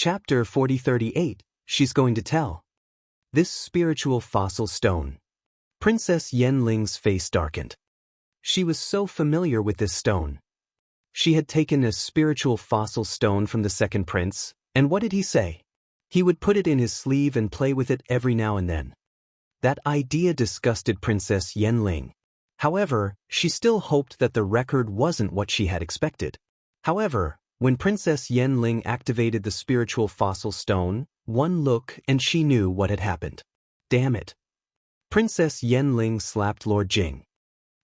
Chapter 4038, She's Going to Tell. This Spiritual Fossil Stone. Princess Yenling's face darkened. She was so familiar with this stone. She had taken a spiritual fossil stone from the second prince, and what did he say? He would put it in his sleeve and play with it every now and then. That idea disgusted Princess Yenling. However, she still hoped that the record wasn't what she had expected. However, when Princess Yenling activated the spiritual fossil stone, one look and she knew what had happened. Damn it. Princess Yenling slapped Lord Jing.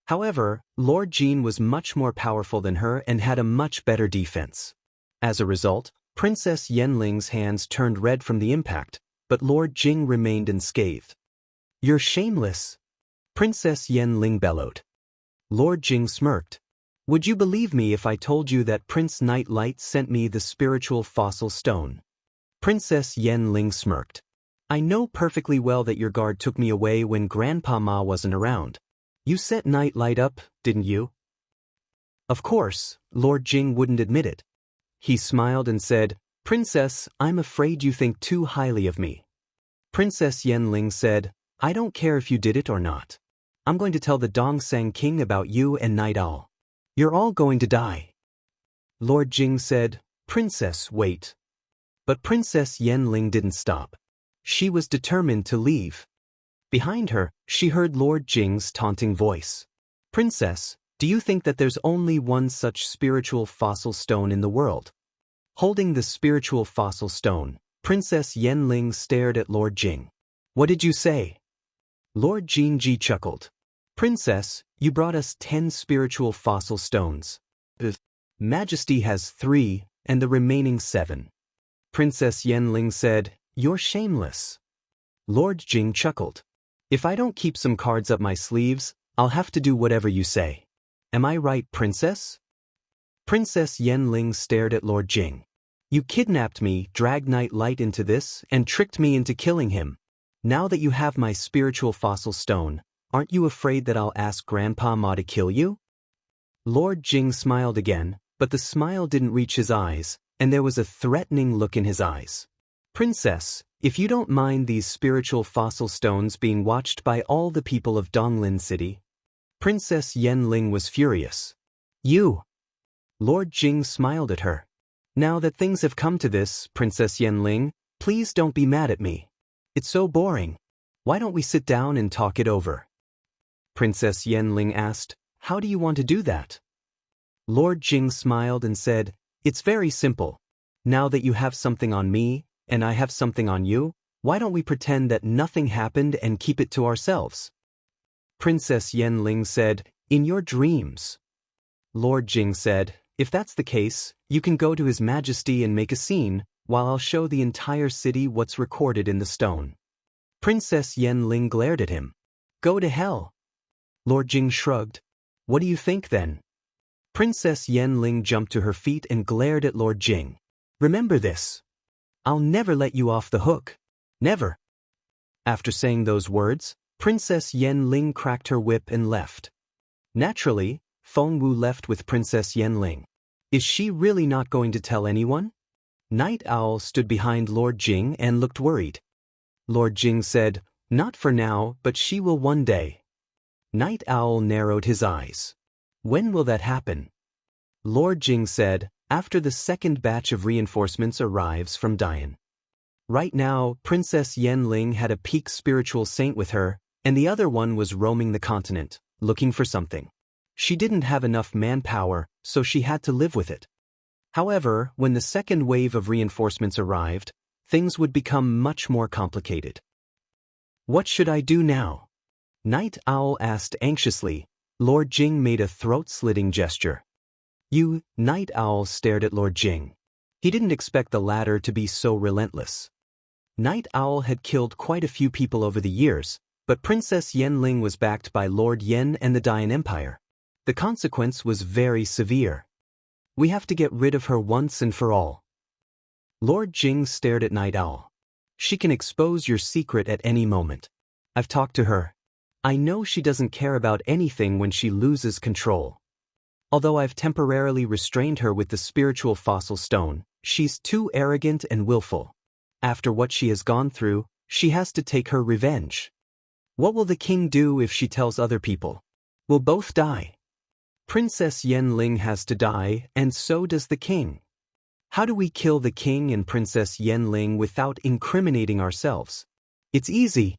However, Lord Jing was much more powerful than her and had a much better defense. As a result, Princess Yenling's hands turned red from the impact, but Lord Jing remained unscathed. You're shameless, Princess Yenling bellowed. Lord Jing smirked. Would you believe me if I told you that Prince Nightlight sent me the spiritual fossil stone? Princess Yenling smirked. I know perfectly well that your guard took me away when Grandpa Ma wasn't around. You set Nightlight up, didn't you? Of course, Lord Jing wouldn't admit it. He smiled and said, Princess, I'm afraid you think too highly of me. Princess Yenling said, I don't care if you did it or not. I'm going to tell the Dongsang King about you and Night Owl. You're all going to die. Lord Jing said, Princess, wait. But Princess Yenling didn't stop. She was determined to leave. Behind her, she heard Lord Jing's taunting voice. Princess, do you think that there's only one such spiritual fossil stone in the world? Holding the spiritual fossil stone, Princess Yenling stared at Lord Jing. What did you say? Lord Jing chuckled. Princess, you brought us 10 spiritual fossil stones. Majesty has 3, and the remaining 7. Princess Yenling said, You're shameless. Lord Jing chuckled. If I don't keep some cards up my sleeves, I'll have to do whatever you say. Am I right, Princess? Princess Yenling stared at Lord Jing. You kidnapped me, dragged Nightlight into this, and tricked me into killing him. Now that you have my spiritual fossil stone, aren't you afraid that I'll ask Grandpa Ma to kill you? Lord Jing smiled again, but the smile didn't reach his eyes, and there was a threatening look in his eyes. Princess, if you don't mind these spiritual fossil stones being watched by all the people of Donglin City. Princess Yenling was furious. You! Lord Jing smiled at her. Now that things have come to this, Princess Yenling, please don't be mad at me. It's so boring. Why don't we sit down and talk it over? Princess Yenling asked, How do you want to do that? Lord Jing smiled and said, It's very simple. Now that you have something on me, and I have something on you, why don't we pretend that nothing happened and keep it to ourselves? Princess Yenling said, In your dreams. Lord Jing said, If that's the case, you can go to His Majesty and make a scene, while I'll show the entire city what's recorded in the stone. Princess Yenling glared at him. Go to hell. Lord Jing shrugged. What do you think then? Princess Yenling jumped to her feet and glared at Lord Jing. Remember this. I'll never let you off the hook. Never. After saying those words, Princess Yenling cracked her whip and left. Naturally, Feng Wu left with Princess Yenling. Is she really not going to tell anyone? Night Owl stood behind Lord Jing and looked worried. Lord Jing said, Not for now, but she will one day. Night Owl narrowed his eyes. When will that happen? Lord Jing said, After the second batch of reinforcements arrives from Dian. Right now, Princess Yenling had a peak spiritual saint with her, and the other one was roaming the continent, looking for something. She didn't have enough manpower, so she had to live with it. However, when the second wave of reinforcements arrived, things would become much more complicated. What should I do now? Night Owl asked anxiously. Lord Jing made a throat-slitting gesture. You, Night Owl stared at Lord Jing. He didn't expect the latter to be so relentless. Night Owl had killed quite a few people over the years, but Princess Yenling was backed by Lord Yen and the Dian Empire. The consequence was very severe. We have to get rid of her once and for all. Lord Jing stared at Night Owl. She can expose your secret at any moment. I've talked to her. I know she doesn't care about anything when she loses control. Although I've temporarily restrained her with the spiritual fossil stone, she's too arrogant and willful. After what she has gone through, she has to take her revenge. What will the king do if she tells other people? We'll both die. Princess Yenling has to die, and so does the king. How do we kill the king and Princess Yenling without incriminating ourselves? It's easy.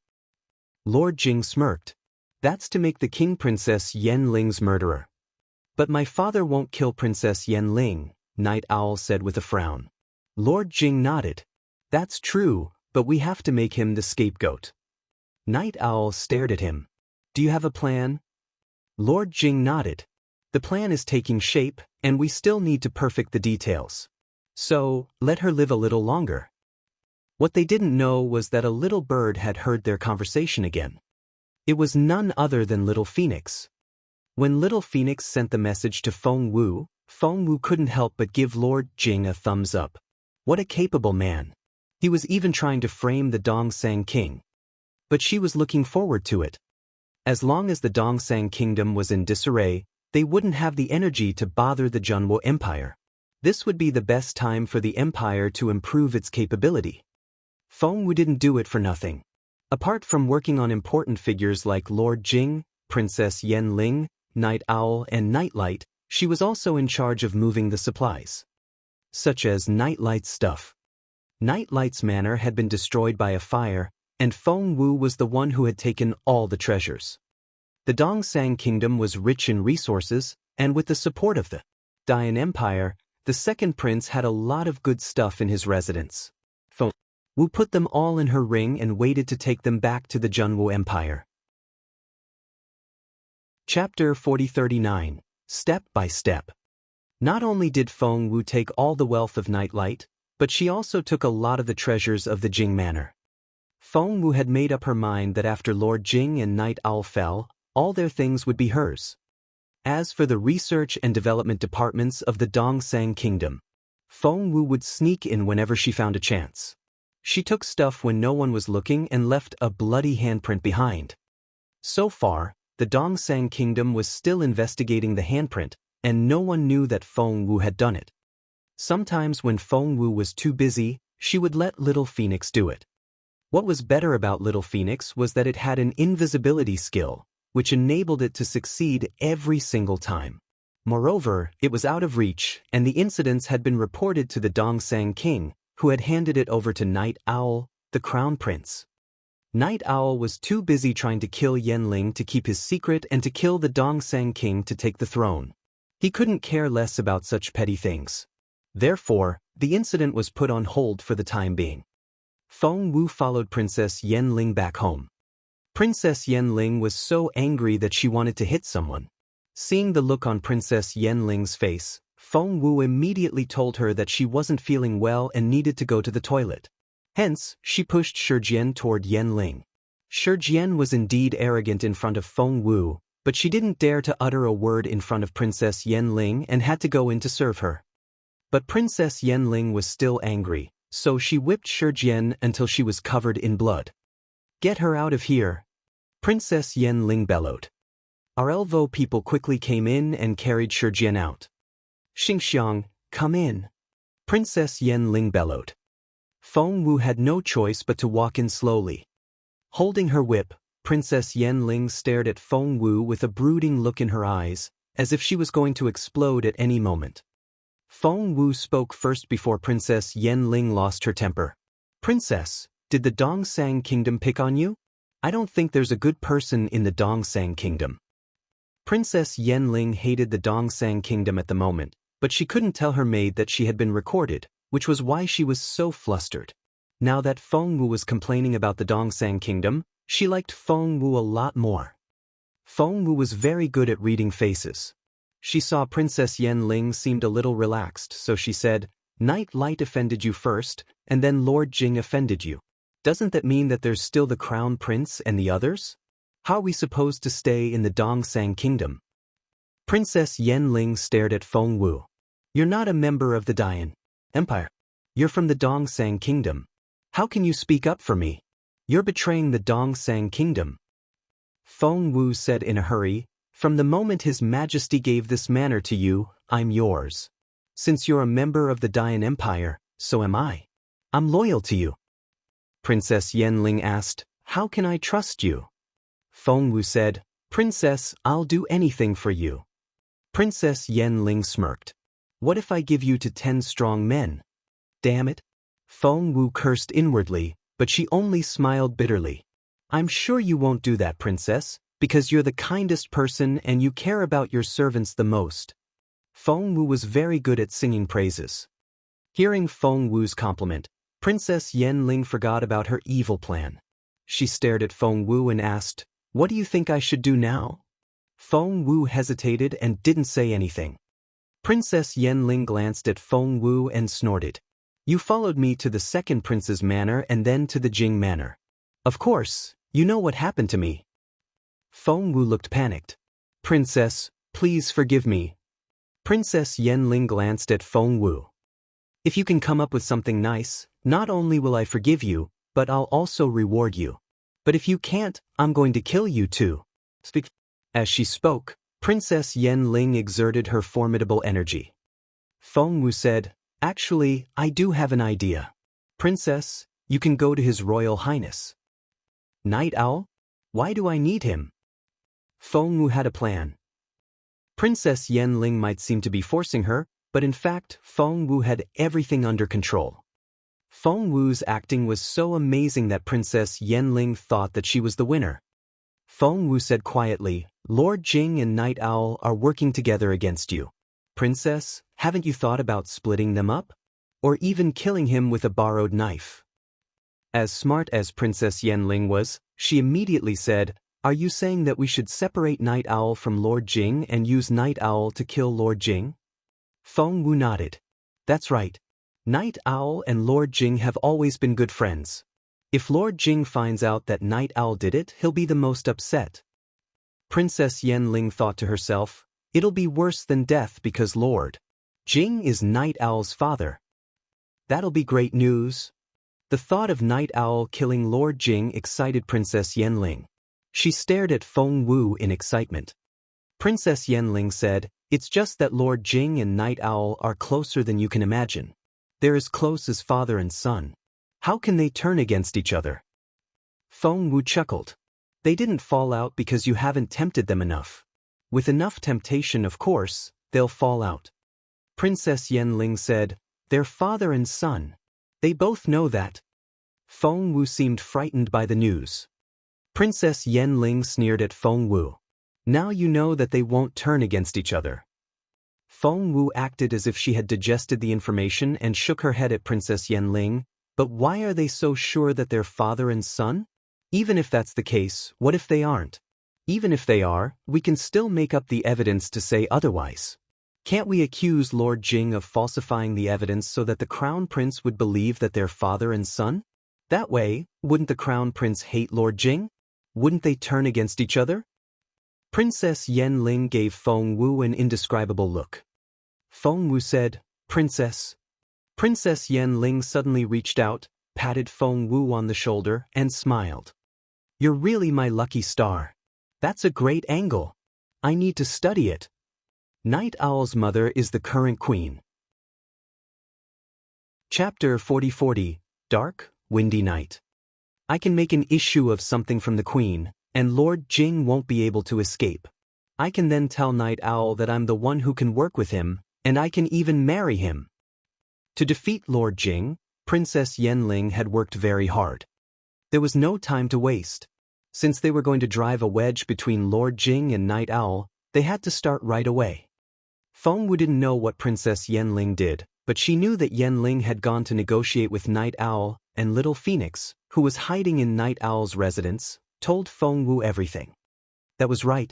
Lord Jing smirked. That's to make the king Princess Yenling's murderer. But my father won't kill Princess Yenling, Night Owl said with a frown. Lord Jing nodded. That's true, but we have to make him the scapegoat. Night Owl stared at him. Do you have a plan? Lord Jing nodded. The plan is taking shape, and we still need to perfect the details. So, let her live a little longer. What they didn't know was that a little bird had heard their conversation again. It was none other than Little Phoenix. When Little Phoenix sent the message to Feng Wu couldn't help but give Lord Jing a thumbs up. What a capable man. He was even trying to frame the Dongsang king. But she was looking forward to it. As long as the Dongsang kingdom was in disarray, they wouldn't have the energy to bother the Junwo Empire. This would be the best time for the empire to improve its capability. Feng Wu didn't do it for nothing. Apart from working on important figures like Lord Jing, Princess Yenling, Night Owl and Nightlight, she was also in charge of moving the supplies. Such as Nightlight's stuff. Nightlight's manor had been destroyed by a fire, and Feng Wu was the one who had taken all the treasures. The Dongsang kingdom was rich in resources, and with the support of the Dian Empire, the second prince had a lot of good stuff in his residence. Feng Wu put them all in her ring and waited to take them back to the Junwo Empire. Chapter 4039. Step by Step. Not only did Feng Wu take all the wealth of Nightlight, but she also took a lot of the treasures of the Jing Manor. Feng Wu had made up her mind that after Lord Jing and Night Owl fell, all their things would be hers. As for the research and development departments of the Dongsang Kingdom, Feng Wu would sneak in whenever she found a chance. She took stuff when no one was looking and left a bloody handprint behind. So far, the Dongsang Kingdom was still investigating the handprint, and no one knew that Feng Wu had done it. Sometimes when Feng Wu was too busy, she would let Little Phoenix do it. What was better about Little Phoenix was that it had an invisibility skill, which enabled it to succeed every single time. Moreover, it was out of reach, and the incidents had been reported to the Dongsang King, who had handed it over to Night Owl, the Crown Prince. Night Owl was too busy trying to kill Yenling to keep his secret and to kill the Dongsang King to take the throne. He couldn't care less about such petty things. Therefore, the incident was put on hold for the time being. Feng Wu followed Princess Yenling back home. Princess Yenling was so angry that she wanted to hit someone. Seeing the look on Princess Yenling's face, Feng Wu immediately told her that she wasn't feeling well and needed to go to the toilet. Hence, she pushed Shijian toward Yenling. Shijian was indeed arrogant in front of Feng Wu, but she didn't dare to utter a word in front of Princess Yenling and had to go in to serve her. But Princess Yenling was still angry, so she whipped Shijian until she was covered in blood. Get her out of here! Princess Yenling bellowed. Our Elvo people quickly came in and carried Shijian out. Xingxiang, come in! Princess Yenling bellowed. Feng Wu had no choice but to walk in slowly. Holding her whip, Princess Yenling stared at Feng Wu with a brooding look in her eyes, as if she was going to explode at any moment. Feng Wu spoke first before Princess Yenling lost her temper. Princess, did the Dongsang Kingdom pick on you? I don't think there's a good person in the Dongsang Kingdom. Princess Yenling hated the Dongsang Kingdom at the moment, but she couldn't tell her maid that she had been recorded, which was why she was so flustered. Now that Feng Wu was complaining about the Dongsang Kingdom, she liked Feng Wu a lot more. Feng Wu was very good at reading faces. She saw Princess Yenling seemed a little relaxed, so she said, Night Light offended you first, and then Lord Jing offended you. Doesn't that mean that there's still the Crown Prince and the others? How are we supposed to stay in the Dongsang Kingdom? Princess Yenling stared at Feng Wu. You're not a member of the Dian Empire. You're from the Dongsang Kingdom. How can you speak up for me? You're betraying the Dongsang Kingdom. Feng Wu said in a hurry, From the moment His Majesty gave this manor to you, I'm yours. Since you're a member of the Dian Empire, so am I. I'm loyal to you. Princess Yenling asked, how can I trust you? Fengwu said, Princess, I'll do anything for you. Princess Yenling smirked. What if I give you to 10 strong men? Damn it. Fengwu cursed inwardly, but she only smiled bitterly. I'm sure you won't do that, Princess, because you're the kindest person and you care about your servants the most. Fengwu was very good at singing praises. Hearing Fengwu's compliment, Princess Yenling forgot about her evil plan. She stared at Fengwu and asked, what do you think I should do now? Fengwu hesitated and didn't say anything. Princess Yenling glanced at Fengwu and snorted. You followed me to the second prince's manor and then to the Jing manor. Of course, you know what happened to me. Fengwu looked panicked. Princess, please forgive me. Princess Yenling glanced at Fengwu. If you can come up with something nice, not only will I forgive you, but I'll also reward you. But if you can't, I'm going to kill you too. Speak. As she spoke, Princess Yenling exerted her formidable energy. Fengwu said, actually, I do have an idea. Princess, you can go to His Royal Highness. Night Owl? Why do I need him? Fengwu had a plan. Princess Yenling might seem to be forcing her, but in fact, Fengwu had everything under control. Fengwu's acting was so amazing that Princess Yenling thought that she was the winner. Fengwu said quietly, Lord Jing and Night Owl are working together against you. Princess, haven't you thought about splitting them up? Or even killing him with a borrowed knife? As smart as Princess Yenling was, she immediately said, are you saying that we should separate Night Owl from Lord Jing and use Night Owl to kill Lord Jing? Fengwu nodded. That's right. Night Owl and Lord Jing have always been good friends. If Lord Jing finds out that Night Owl did it, he'll be the most upset. Princess Yenling thought to herself, it'll be worse than death because Lord Jing is Night Owl's father. That'll be great news. The thought of Night Owl killing Lord Jing excited Princess Yenling. She stared at Fengwu in excitement. Princess Yenling said, it's just that Lord Jing and Night Owl are closer than you can imagine. They're as close as father and son. How can they turn against each other? Fengwu chuckled. They didn't fall out because you haven't tempted them enough. With enough temptation, of course, they'll fall out. Princess Yenling said, they're father and son. They both know that. Fengwu seemed frightened by the news. Princess Yenling sneered at Fengwu. Now you know that they won't turn against each other. Fengwu acted as if she had digested the information and shook her head at Princess Yenling. But why are they so sure that they're father and son? Even if that's the case, what if they aren't? Even if they are, we can still make up the evidence to say otherwise. Can't we accuse Lord Jing of falsifying the evidence so that the Crown Prince would believe that they're father and son? That way, wouldn't the Crown Prince hate Lord Jing? Wouldn't they turn against each other? Princess Yenling gave Fengwu an indescribable look. Fengwu said, Princess. Princess Yenling suddenly reached out, patted Fengwu on the shoulder, and smiled. You're really my lucky star. That's a great angle. I need to study it. Night Owl's mother is the current queen. Chapter 4040, Dark, Windy Night. I can make an issue of something from the queen, and Lord Jing won't be able to escape. I can then tell Night Owl that I'm the one who can work with him, and I can even marry him. To defeat Lord Jing, Princess Yenling had worked very hard. There was no time to waste. Since they were going to drive a wedge between Lord Jing and Night Owl, they had to start right away. Fengwu didn't know what Princess Yenling did, but she knew that Yenling had gone to negotiate with Night Owl, and Little Phoenix, who was hiding in Night Owl's residence, told Fengwu everything. That was right.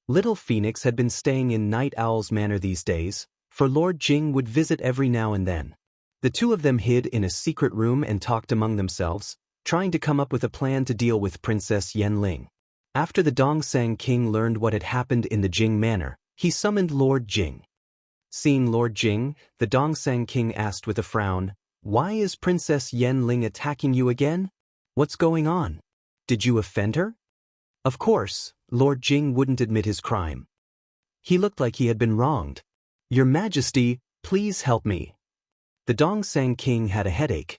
Little Phoenix had been staying in Night Owl's manor these days, for Lord Jing would visit every now and then. The two of them hid in a secret room and talked among themselves, trying to come up with a plan to deal with Princess Yenling. After the Dongsang King learned what had happened in the Jing manor, he summoned Lord Jing. Seeing Lord Jing, the Dongsang King asked with a frown, "Why is Princess Yenling attacking you again? What's going on? Did you offend her?" Of course, Lord Jing wouldn't admit his crime. He looked like he had been wronged. "Your Majesty, please help me." The Dongsang King had a headache.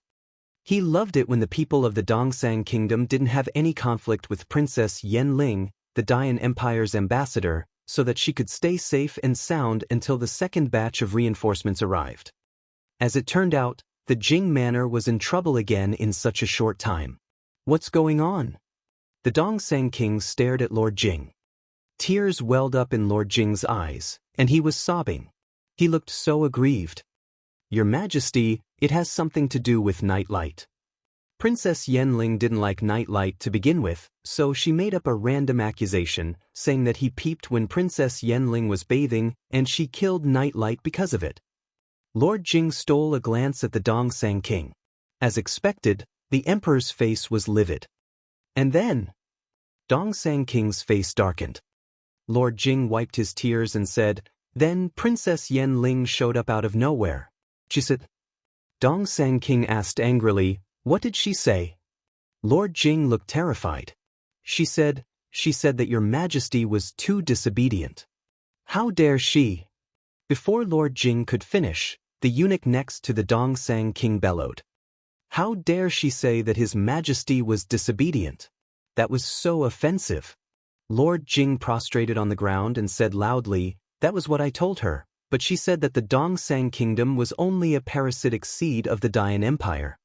He loved it when the people of the Dongsang Kingdom didn't have any conflict with Princess Yanling, the Dayan Empire's ambassador, so that she could stay safe and sound until the second batch of reinforcements arrived. As it turned out, the Jing Manor was in trouble again in such a short time. "What's going on?" The Dongsang King stared at Lord Jing. Tears welled up in Lord Jing's eyes, and he was sobbing. He looked so aggrieved. "Your Majesty, it has something to do with nightlight." Princess Yanling didn't like nightlight to begin with, so she made up a random accusation, saying that he peeped when Princess Yanling was bathing and she killed nightlight because of it. Lord Jing stole a glance at the Dongsang King. As expected, the Emperor's face was livid. And then, Dongsang King's face darkened. Lord Jing wiped his tears and said, "Then Princess Yanling showed up out of nowhere." She said. Dongsang King asked angrily, "What did she say?" Lord Jing looked terrified. She said that your Majesty was too disobedient." "How dare she?" Before Lord Jing could finish, the eunuch next to the Dongsang King bellowed. "How dare she say that His Majesty was disobedient? That was so offensive." Lord Jing prostrated on the ground and said loudly, "That was what I told her, but she said that the Dongsang Kingdom was only a parasitic seed of the Dayan Empire.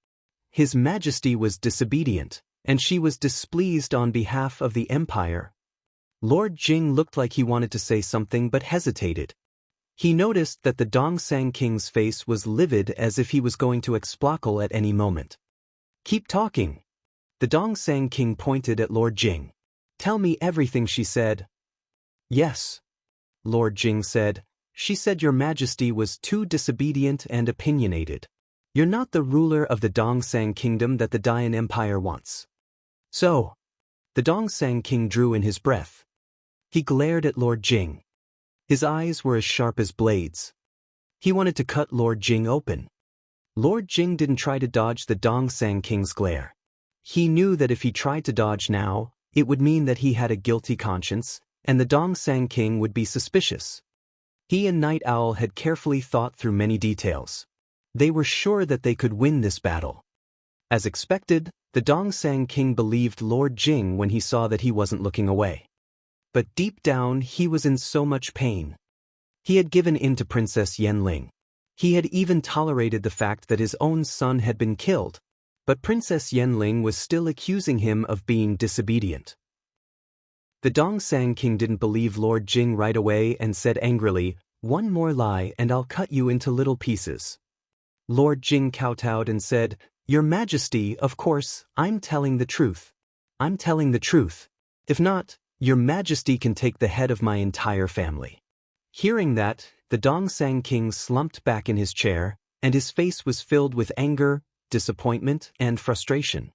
His Majesty was disobedient, and she was displeased on behalf of the Empire." Lord Jing looked like he wanted to say something but hesitated. He noticed that the Dongsang King's face was livid as if he was going to explode at any moment. "Keep talking." The Dongsang King pointed at Lord Jing. "Tell me everything she said." "Yes," Lord Jing said. "She said your Majesty was too disobedient and opinionated. You're not the ruler of the Dongsang Kingdom that the Dayan Empire wants." "So?" The Dongsang King drew in his breath. He glared at Lord Jing. His eyes were as sharp as blades. He wanted to cut Lord Jing open. Lord Jing didn't try to dodge the Dongsang King's glare. He knew that if he tried to dodge now, it would mean that he had a guilty conscience, and the Dongsang King would be suspicious. He and Night Owl had carefully thought through many details. They were sure that they could win this battle. As expected, the Dongsang King believed Lord Jing when he saw that he wasn't looking away. But deep down he was in so much pain. He had given in to Princess Yanling. He had even tolerated the fact that his own son had been killed, but Princess Yanling was still accusing him of being disobedient. The Dongsang King didn't believe Lord Jing right away and said angrily, "One more lie and I'll cut you into little pieces." Lord Jing kowtowed and said, "Your Majesty, of course, I'm telling the truth. I'm telling the truth. If not, your Majesty can take the head of my entire family." Hearing that, the Dongsang King slumped back in his chair, and his face was filled with anger, disappointment, and frustration.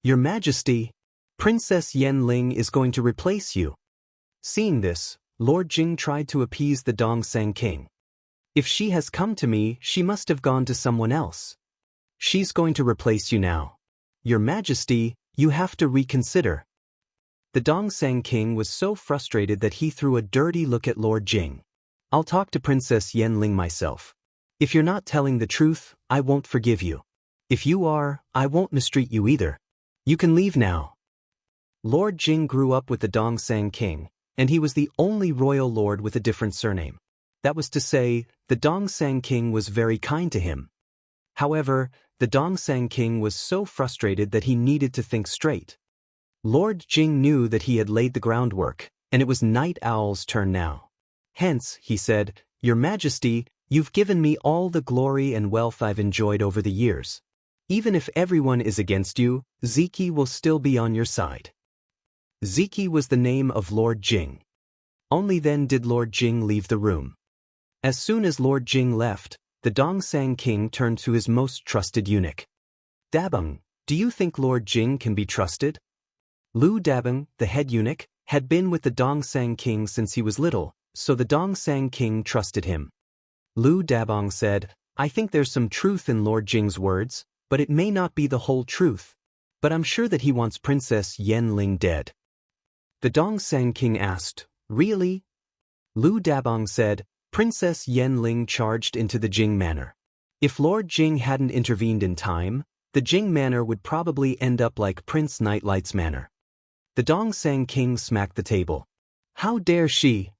"Your Majesty, Princess Yanling is going to replace you." Seeing this, Lord Jing tried to appease the Dongsang King. "If she has come to me, she must have gone to someone else. She's going to replace you now. Your Majesty, you have to reconsider." The Dongsang King was so frustrated that he threw a dirty look at Lord Jing. "I'll talk to Princess Yanling myself. If you're not telling the truth, I won't forgive you. If you are, I won't mistreat you either. You can leave now." Lord Jing grew up with the Dongsang King, and he was the only royal lord with a different surname. That was to say, the Dongsang King was very kind to him. However, the Dongsang King was so frustrated that he needed to think straight. Lord Jing knew that he had laid the groundwork, and it was Night Owl's turn now. "Hence," he said, "Your Majesty, you've given me all the glory and wealth I've enjoyed over the years. Even if everyone is against you, Ziki will still be on your side." Ziki was the name of Lord Jing. Only then did Lord Jing leave the room. As soon as Lord Jing left, the Dongsang King turned to his most trusted eunuch. "Dabang, do you think Lord Jing can be trusted?" Lu Dabang, the head eunuch, had been with the Dongsang King since he was little, so the Dongsang King trusted him. Lu Dabang said, "I think there's some truth in Lord Jing's words, but it may not be the whole truth. But I'm sure that he wants Princess Yanling dead." The Dongsang King asked, "Really?" Lu Dabong said, Princess Yen-ling charged into the Jing Manor. If Lord Jing hadn't intervened in time, the Jing Manor would probably end up like Prince Nightlight's manor. The Dongsang King smacked the table. How dare she?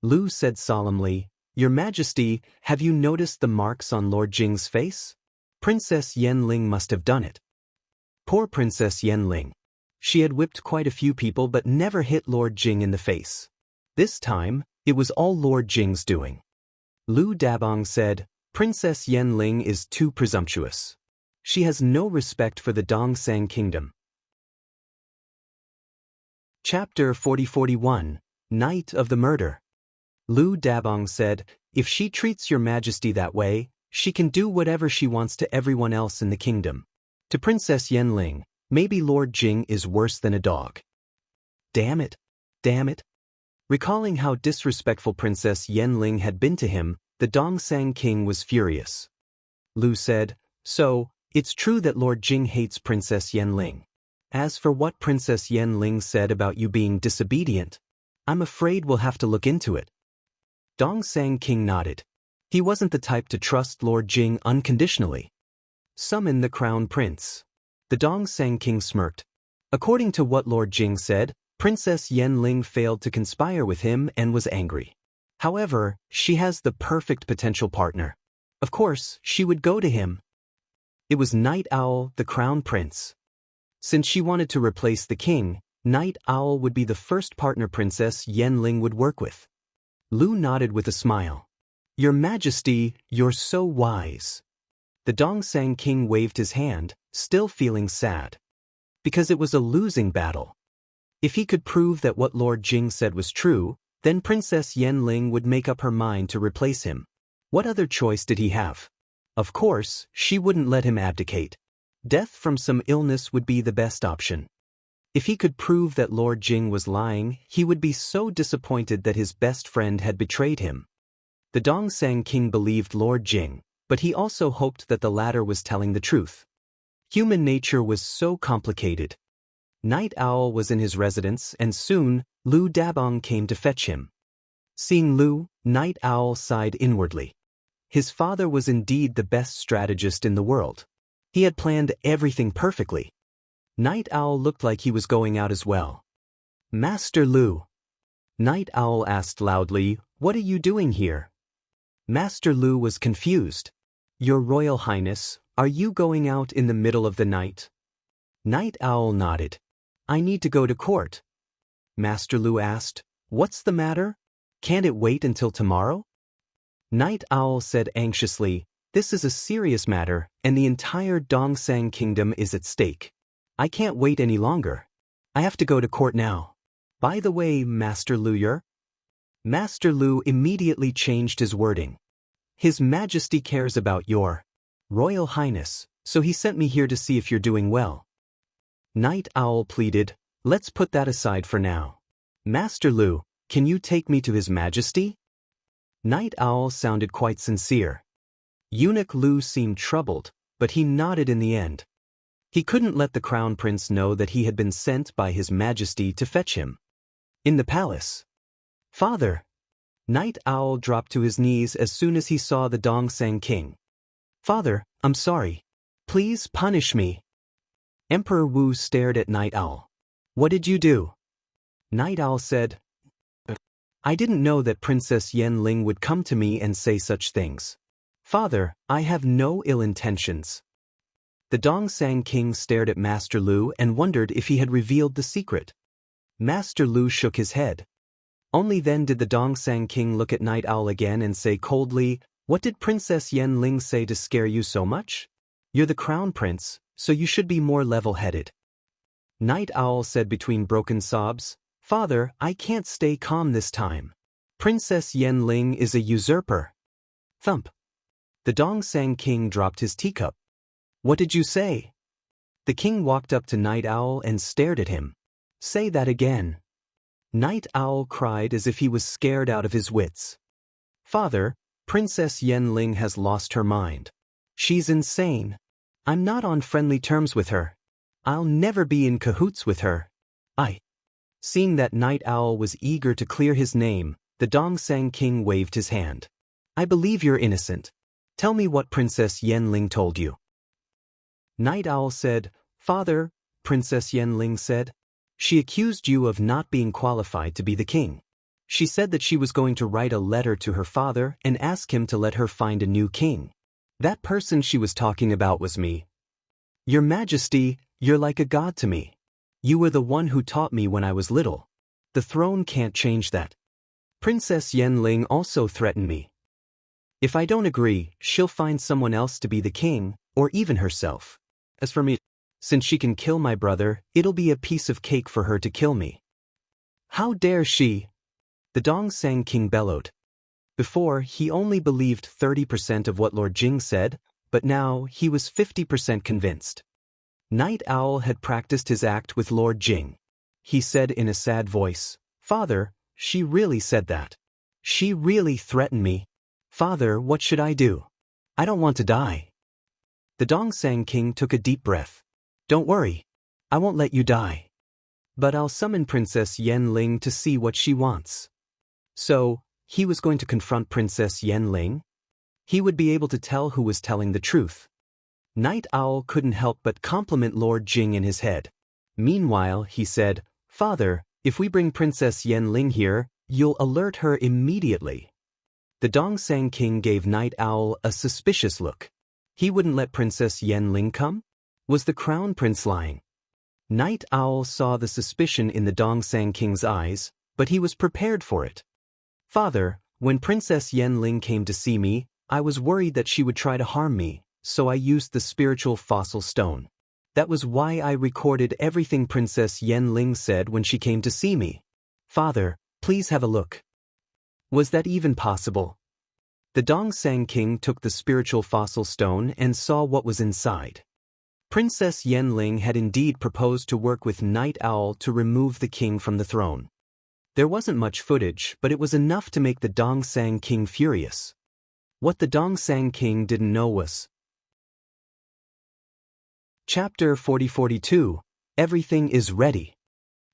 Lu said solemnly, Your Majesty, have you noticed the marks on Lord Jing's face? Princess Yen-ling must have done it. Poor Princess Yen-ling. She had whipped quite a few people but never hit Lord Jing in the face. This time, it was all Lord Jing's doing. Lu Dabong said, Princess Yen-ling is too presumptuous. She has no respect for the Dongsang Kingdom. Chapter 40-41, Night of the Murder. Lu Dabong said, If she treats Your Majesty that way, she can do whatever she wants to everyone else in the kingdom. To Princess Yen-ling, maybe Lord Jing is worse than a dog. Damn it. Damn it. Recalling how disrespectful Princess Yen-ling had been to him, the Dongsang King was furious. Lu said, So, it's true that Lord Jing hates Princess Yen-ling. As for what Princess Yen-ling said about you being disobedient, I'm afraid we'll have to look into it. Dongsang King nodded. He wasn't the type to trust Lord Jing unconditionally. Summon the Crown Prince. The Dongsang King smirked. According to what Lord Jing said, Princess Yen-ling failed to conspire with him and was angry. However, she has the perfect potential partner. Of course, she would go to him. It was Night Owl, the Crown Prince. Since she wanted to replace the king, Night Owl would be the first partner Princess Yen-ling would work with. Lu nodded with a smile. Your Majesty, you're so wise. The Dongsang King waved his hand, still feeling sad. Because it was a losing battle. If he could prove that what Lord Jing said was true, then Princess Yen-ling would make up her mind to replace him. What other choice did he have? Of course, she wouldn't let him abdicate. Death from some illness would be the best option. If he could prove that Lord Jing was lying, he would be so disappointed that his best friend had betrayed him. The Dongsang King believed Lord Jing, but he also hoped that the latter was telling the truth. Human nature was so complicated. Night Owl was in his residence and soon, Lu Dabong came to fetch him. Seeing Lu, Night Owl sighed inwardly. His father was indeed the best strategist in the world. He had planned everything perfectly. Night Owl looked like he was going out as well. Master Lu. Night Owl asked loudly, What are you doing here? Master Lu was confused. Your Royal Highness, are you going out in the middle of the night? Night Owl nodded. I need to go to court. Master Lu asked, What's the matter? Can't it wait until tomorrow? Night Owl said anxiously, This is a serious matter, and the entire Dongsang Kingdom is at stake. I can't wait any longer. I have to go to court now. By the way, Master Lu, Master Lu immediately changed his wording. His Majesty cares about your Royal Highness, so he sent me here to see if you're doing well. Night Owl pleaded, Let's put that aside for now. Master Lu, can you take me to His Majesty? Night Owl sounded quite sincere. Eunuch Lu seemed troubled, but he nodded in the end. He couldn't let the Crown Prince know that he had been sent by His Majesty to fetch him. In the palace. Father! Night Owl dropped to his knees as soon as he saw the Dongsang King. Father, I'm sorry. Please punish me. Emperor Wu stared at Night Owl. What did you do? Night Owl said, I didn't know that Princess Yen-ling would come to me and say such things. Father, I have no ill intentions. The Dongsang King stared at Master Lu and wondered if he had revealed the secret. Master Lu shook his head. Only then did the Dongsang King look at Night Owl again and say coldly, What did Princess Yen-ling say to scare you so much? You're the Crown Prince, so you should be more level-headed. Night Owl said between broken sobs, Father, I can't stay calm this time. Princess Yen-ling is a usurper. Thump. The Dongsang King dropped his teacup. What did you say? The king walked up to Night Owl and stared at him. Say that again. Night Owl cried as if he was scared out of his wits. Father, Princess Yen-ling has lost her mind. She's insane. I'm not on friendly terms with her. I'll never be in cahoots with her. Seeing that Night Owl was eager to clear his name, The Dongsang King waved his hand. I believe you're innocent. Tell me what Princess Yenling told you. Night Owl said, Father, Princess Yenling said, she accused you of not being qualified to be the king. She said that she was going to write a letter to her father and ask him to let her find a new king. That person she was talking about was me. Your Majesty, you're like a god to me. You were the one who taught me when I was little. The throne can't change that. Princess Yenling also threatened me. If I don't agree, she'll find someone else to be the king, or even herself. As for me, since she can kill my brother, it'll be a piece of cake for her to kill me. How dare she? The Dongsang King bellowed. Before, he only believed 30% of what Lord Jing said, but now he was 50% convinced. Night Owl had practiced his act with Lord Jing. He said in a sad voice, Father, she really said that. She really threatened me. Father, what should I do? I don't want to die. The Dongsang King took a deep breath. Don't worry. I won't let you die. But I'll summon Princess Yenling to see what she wants. So, he was going to confront Princess Yenling? He would be able to tell who was telling the truth. Night Owl couldn't help but compliment Lord Jing in his head. Meanwhile, he said, Father, if we bring Princess Yenling here, you'll alert her immediately. The Dongsang King gave Night Owl a suspicious look. He wouldn't let Princess Yenling come? Was the Crown Prince lying? Night Owl saw the suspicion in the Dongsang King's eyes, but he was prepared for it. Father, when Princess Yenling came to see me, I was worried that she would try to harm me, so I used the spiritual fossil stone. That was why I recorded everything Princess Yenling said when she came to see me. Father, please have a look. Was that even possible? The Dongsang King took the spiritual fossil stone and saw what was inside. Princess Yenling had indeed proposed to work with Night Owl to remove the king from the throne. There wasn't much footage, but it was enough to make the Dongsang King furious. What the Dongsang King didn't know was Chapter 4042, Everything is Ready.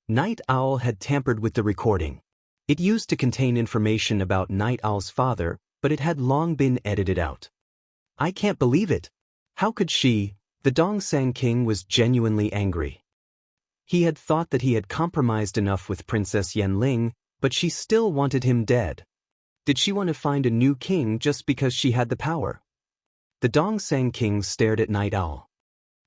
Night Owl had tampered with the recording. It used to contain information about Night Owl's father, but it had long been edited out. I can't believe it. How could she? The Dongsang King was genuinely angry. He had thought that he had compromised enough with Princess Yenling, but she still wanted him dead. Did she want to find a new king just because she had the power? The Dongsang King stared at Night Owl.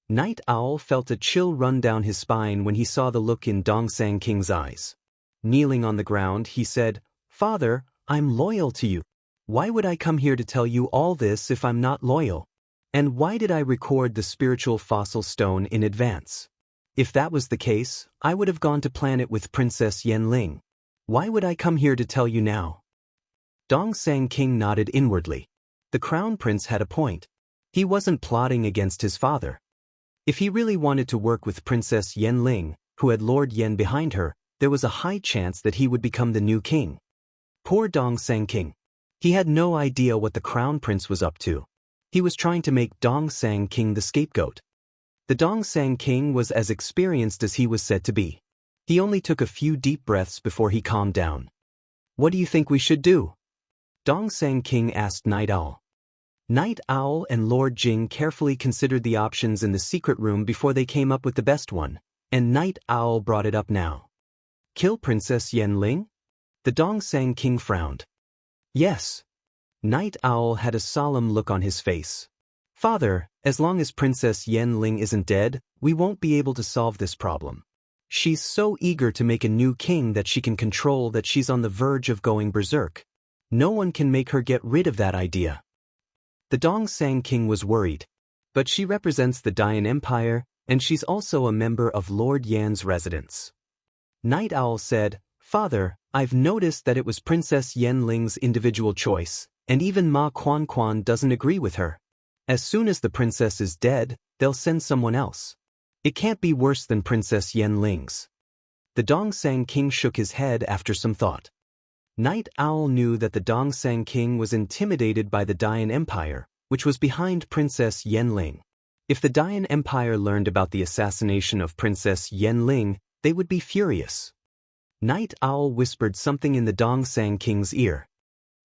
Night Owl felt a chill run down his spine when he saw the look in Dongsang King's eyes. Kneeling on the ground, he said, Father, I'm loyal to you. Why would I come here to tell you all this if I'm not loyal? And why did I record the spiritual fossil stone in advance? If that was the case, I would have gone to plan it with Princess Yenling. Why would I come here to tell you now? Dongsang King nodded inwardly. The Crown Prince had a point. He wasn't plotting against his father. If he really wanted to work with Princess Yenling, who had Lord Yen behind her, there was a high chance that he would become the new king. Poor Dongsang King. He had no idea what the Crown Prince was up to. He was trying to make Dongsang King the scapegoat. The Dongsang King was as experienced as he was said to be. He only took a few deep breaths before he calmed down. What do you think we should do? Dongsang King asked Night Owl. Night Owl and Lord Jing carefully considered the options in the secret room before they came up with the best one, and Night Owl brought it up now. Kill Princess Yenling? The Dongsang King frowned. Yes. Night Owl had a solemn look on his face. Father, as long as Princess Yenling isn't dead, we won't be able to solve this problem. She's so eager to make a new king that she can control that she's on the verge of going berserk. No one can make her get rid of that idea. The Dongsang King was worried. But she represents the Dian Empire, and she's also a member of Lord Yan's residence. Night Owl said, Father, I've noticed that it was Princess Yenling's individual choice, and even Ma Quan doesn't agree with her. As soon as the princess is dead, they'll send someone else. It can't be worse than Princess Yenling's. The Dongsang King shook his head after some thought. Night Owl knew that the Dongsang King was intimidated by the Dian Empire, which was behind Princess Yenling. If the Dian Empire learned about the assassination of Princess Yenling, they would be furious. Night Owl whispered something in the Dongsang King's ear.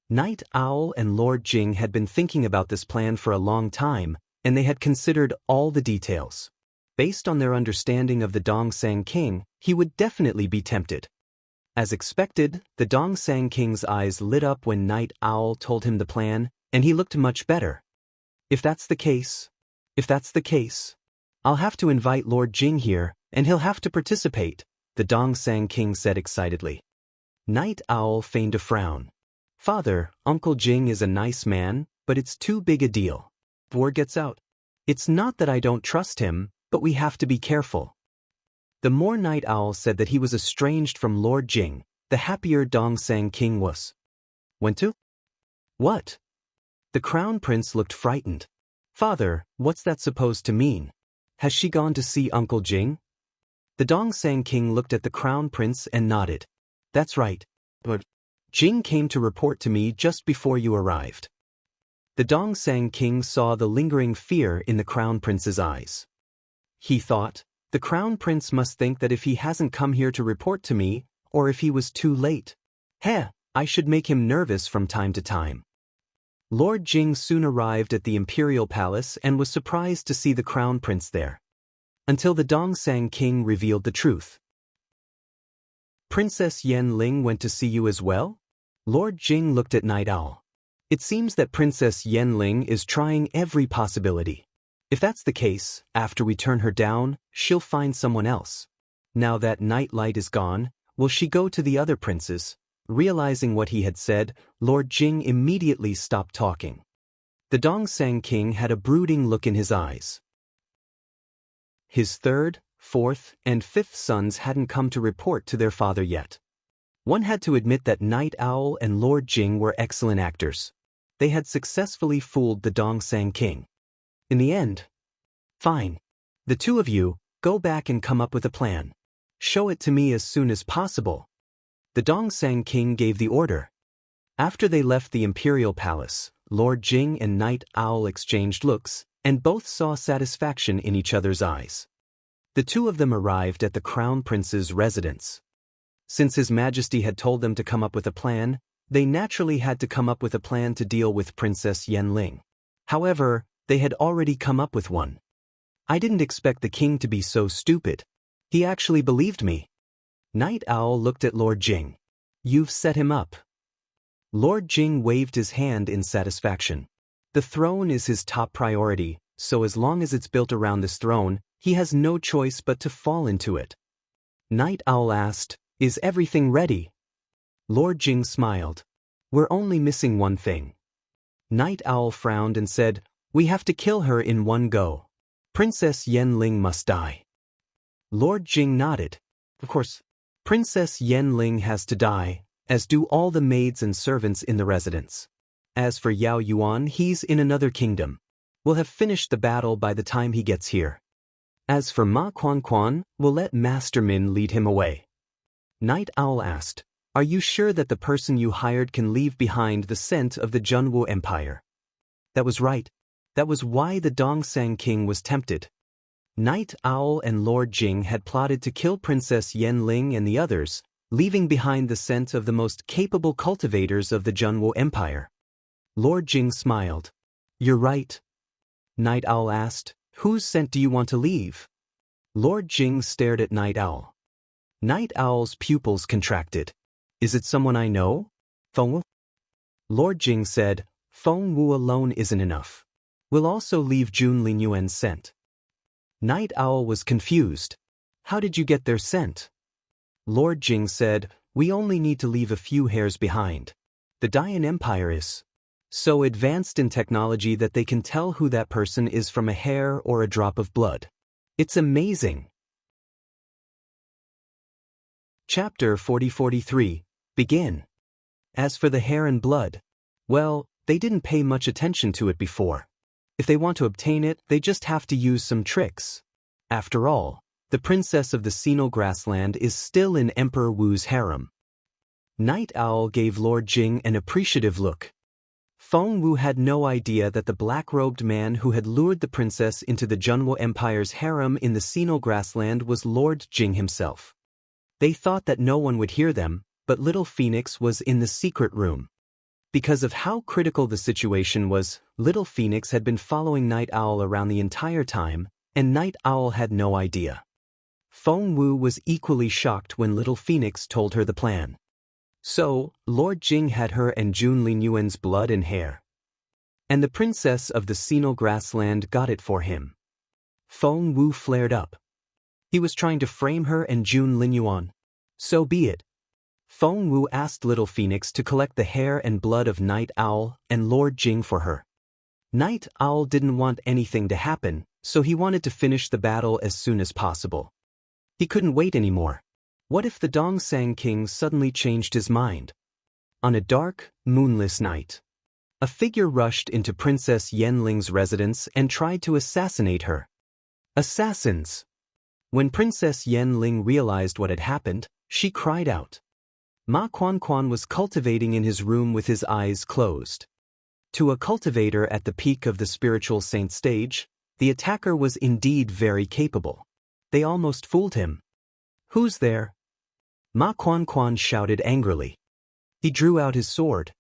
Night Owl and Lord Jing had been thinking about this plan for a long time, and they had considered all the details. Based on their understanding of the Dongsang King, he would definitely be tempted. As expected, the Dongsang King's eyes lit up when Night Owl told him the plan, and he looked much better. If that's the case, I'll have to invite Lord Jing here, and he'll have to participate, the Dongsang King said excitedly. Night Owl feigned a frown. Father, Uncle Jing is a nice man, but it's too big a deal. If word gets out. It's not that I don't trust him, but we have to be careful. The more Night Owl said that he was estranged from Lord Jing, the happier Dongsang King was. Went to? What? The Crown Prince looked frightened. Father, what's that supposed to mean? Has she gone to see Uncle Jing? The Dongsang King looked at the Crown Prince and nodded. That's right. But Jing came to report to me just before you arrived. The Dongsang King saw the lingering fear in the Crown Prince's eyes. He thought, the Crown Prince must think that if he hasn't come here to report to me, or if he was too late, I should make him nervous from time to time. Lord Jing soon arrived at the Imperial Palace and was surprised to see the Crown Prince there. Until the Dongsang King revealed the truth. Princess Yen Ling went to see you as well? Lord Jing looked at Night Owl. It seems that Princess Yen Ling is trying every possibility. If that's the case, after we turn her down, she'll find someone else. Now that Night Light is gone, will she go to the other princes? Realizing what he had said, Lord Jing immediately stopped talking. The Dongsang King had a brooding look in his eyes. His third, fourth, and fifth sons hadn't come to report to their father yet. One had to admit that Night Owl and Lord Jing were excellent actors. They had successfully fooled the Dongsang King. In the end, fine. The two of you, go back and come up with a plan. Show it to me as soon as possible. The Dongsang King gave the order. After they left the Imperial Palace, Lord Jing and Night Owl exchanged looks, and both saw satisfaction in each other's eyes. The two of them arrived at the Crown Prince's residence. Since His Majesty had told them to come up with a plan, they naturally had to come up with a plan to deal with Princess Yen Ling. However, they had already come up with one. I didn't expect the king to be so stupid. He actually believed me. Night Owl looked at Lord Jing. You've set him up. Lord Jing waved his hand in satisfaction. The throne is his top priority, so as long as it's built around this throne, he has no choice but to fall into it. Night Owl asked, Is everything ready? Lord Jing smiled. We're only missing one thing. Night Owl frowned and said, We have to kill her in one go. Princess Yen Ling must die. Lord Jing nodded. Of course, Princess Yen Ling has to die, as do all the maids and servants in the residence. As for Yao Yuan, he's in another kingdom. We'll have finished the battle by the time he gets here. As for Ma Quan, we'll let Master Min lead him away. Night Owl asked, Are you sure that the person you hired can leave behind the scent of the Junwu Empire? That was right. That was why the Dongsang King was tempted. Night Owl and Lord Jing had plotted to kill Princess Yen Ling and the others, leaving behind the scent of the most capable cultivators of the Junwu Empire. Lord Jing smiled. You're right. Night Owl asked, Whose scent do you want to leave? Lord Jing stared at Night Owl. Night Owl's pupils contracted. Is it someone I know? Feng Wu? Lord Jing said, Feng Wu alone isn't enough. We'll also leave Jun Linyuan's scent. Night Owl was confused. How did you get their scent? Lord Jing said, We only need to leave a few hairs behind. The Dayan Empire is so advanced in technology that they can tell who that person is from a hair or a drop of blood. It's amazing. Chapter 40-43. Begin. As for the hair and blood, well, they didn't pay much attention to it before. If they want to obtain it, they just have to use some tricks. After all, the princess of the Sinal Grassland is still in Emperor Wu's harem. Night Owl gave Lord Jing an appreciative look. Feng Wu had no idea that the black-robed man who had lured the princess into the Junwu Empire's harem in the Sinal Grassland was Lord Jing himself. They thought that no one would hear them, but Little Phoenix was in the secret room. Because of how critical the situation was, Little Phoenix had been following Night Owl around the entire time, and Night Owl had no idea. Feng Wu was equally shocked when Little Phoenix told her the plan. So, Lord Jing had her and Jun Linyuan's blood and hair. And the princess of the Senile Grassland got it for him. Feng Wu flared up. He was trying to frame her and Jun Linyuan. So be it. Feng Wu asked Little Phoenix to collect the hair and blood of Night Owl and Lord Jing for her. Night Owl didn't want anything to happen, so he wanted to finish the battle as soon as possible. He couldn't wait anymore. What if the Dongsang King suddenly changed his mind? On a dark, moonless night, a figure rushed into Princess Yenling's residence and tried to assassinate her. Assassins! When Princess Yenling realized what had happened, she cried out. Ma Quan was cultivating in his room with his eyes closed. To a cultivator at the peak of the spiritual saint stage, the attacker was indeed very capable. They almost fooled him. Who's there? Ma Quan shouted angrily. He drew out his sword.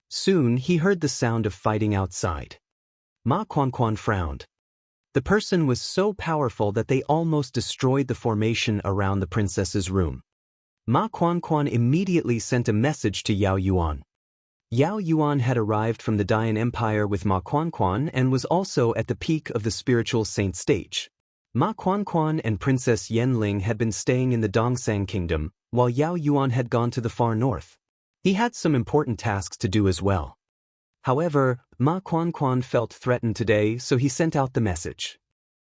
Soon he heard the sound of fighting outside. Ma Quan frowned. The person was so powerful that they almost destroyed the formation around the princess's room. Ma Quan immediately sent a message to Yao Yuan. Yao Yuan had arrived from the Dian Empire with Ma Quan and was also at the peak of the spiritual saint stage. Ma Quan and Princess Yenling had been staying in the Dongsang Kingdom, while Yao Yuan had gone to the far north. He had some important tasks to do as well. However, Ma Quan felt threatened today, so he sent out the message.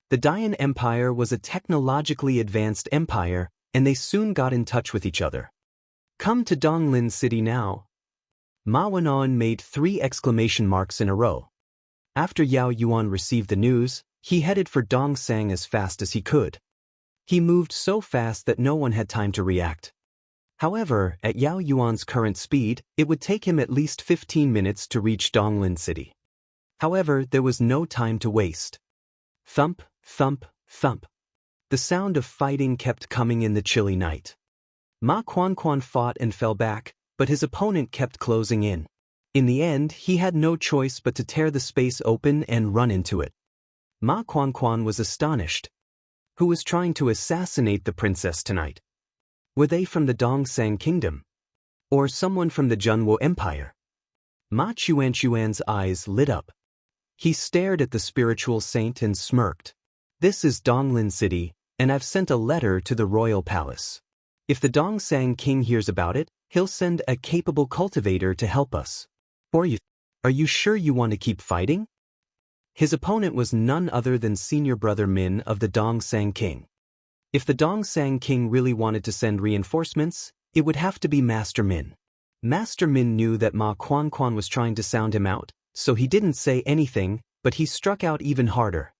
The Dian Empire was a technologically advanced empire, and they soon got in touch with each other. Come to Donglin City now. Ma Wanan made 3 exclamation marks in a row. After Yao Yuan received the news, he headed for Dongsang as fast as he could. He moved so fast that no one had time to react. However, at Yao Yuan's current speed, it would take him at least 15 minutes to reach Donglin City. However, there was no time to waste. Thump, thump, thump. The sound of fighting kept coming in the chilly night. Ma Quan fought and fell back, but his opponent kept closing in. In the end, he had no choice but to tear the space open and run into it. Ma Quan was astonished. Who was trying to assassinate the princess tonight? Were they from the Dongsang Kingdom? Or someone from the Junwo Empire? Ma Chuan's eyes lit up. He stared at the spiritual saint and smirked. This is Donglin City, and I've sent a letter to the royal palace. If the Dongsang King hears about it, he'll send a capable cultivator to help us. Are you sure you want to keep fighting? His opponent was none other than senior brother Min of the Dongsang King. If the Dongsang King really wanted to send reinforcements, it would have to be Master Min. Master Min knew that Ma Quan was trying to sound him out, so he didn't say anything, but he struck out even harder.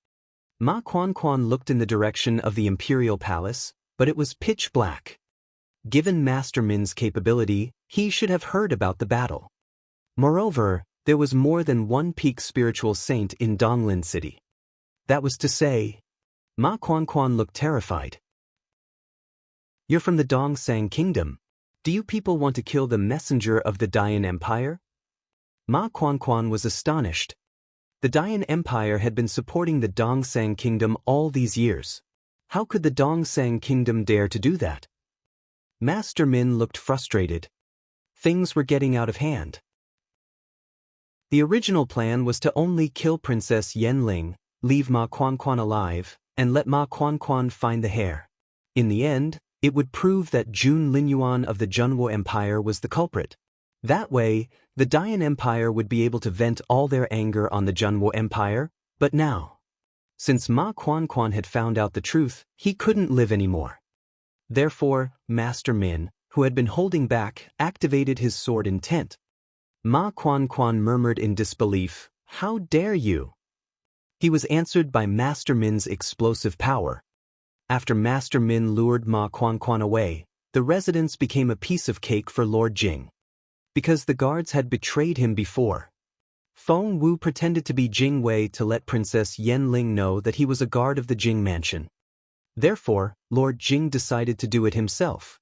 Ma Quan looked in the direction of the Imperial Palace, but it was pitch black. Given Master Min's capability, he should have heard about the battle. Moreover, there was more than one peak spiritual saint in Donglin City. That was to say, Ma Quan looked terrified. You're from the Dongsang Kingdom. Do you people want to kill the messenger of the Dian Empire? Ma Quan was astonished. The Dian Empire had been supporting the Dongsang Kingdom all these years. How could the Dongsang Kingdom dare to do that? Master Min looked frustrated. Things were getting out of hand. The original plan was to only kill Princess Yenling, leave Ma Quan alive, and let Ma Quan find the hair. In the end, it would prove that Jun Linyuan of the Junwo Empire was the culprit. That way, the Dian Empire would be able to vent all their anger on the Junwo Empire, but now, since Ma Quan had found out the truth, he couldn't live anymore. Therefore, Master Min, who had been holding back, activated his sword intent. Ma Quan murmured in disbelief, "How dare you?" He was answered by Master Min's explosive power. After Master Min lured Ma Quan away, the residence became a piece of cake for Lord Jing. Because the guards had betrayed him before, Feng Wu pretended to be Jing Wei to let Princess Yenling know that he was a guard of the Jing mansion. Therefore, Lord Jing decided to do it himself.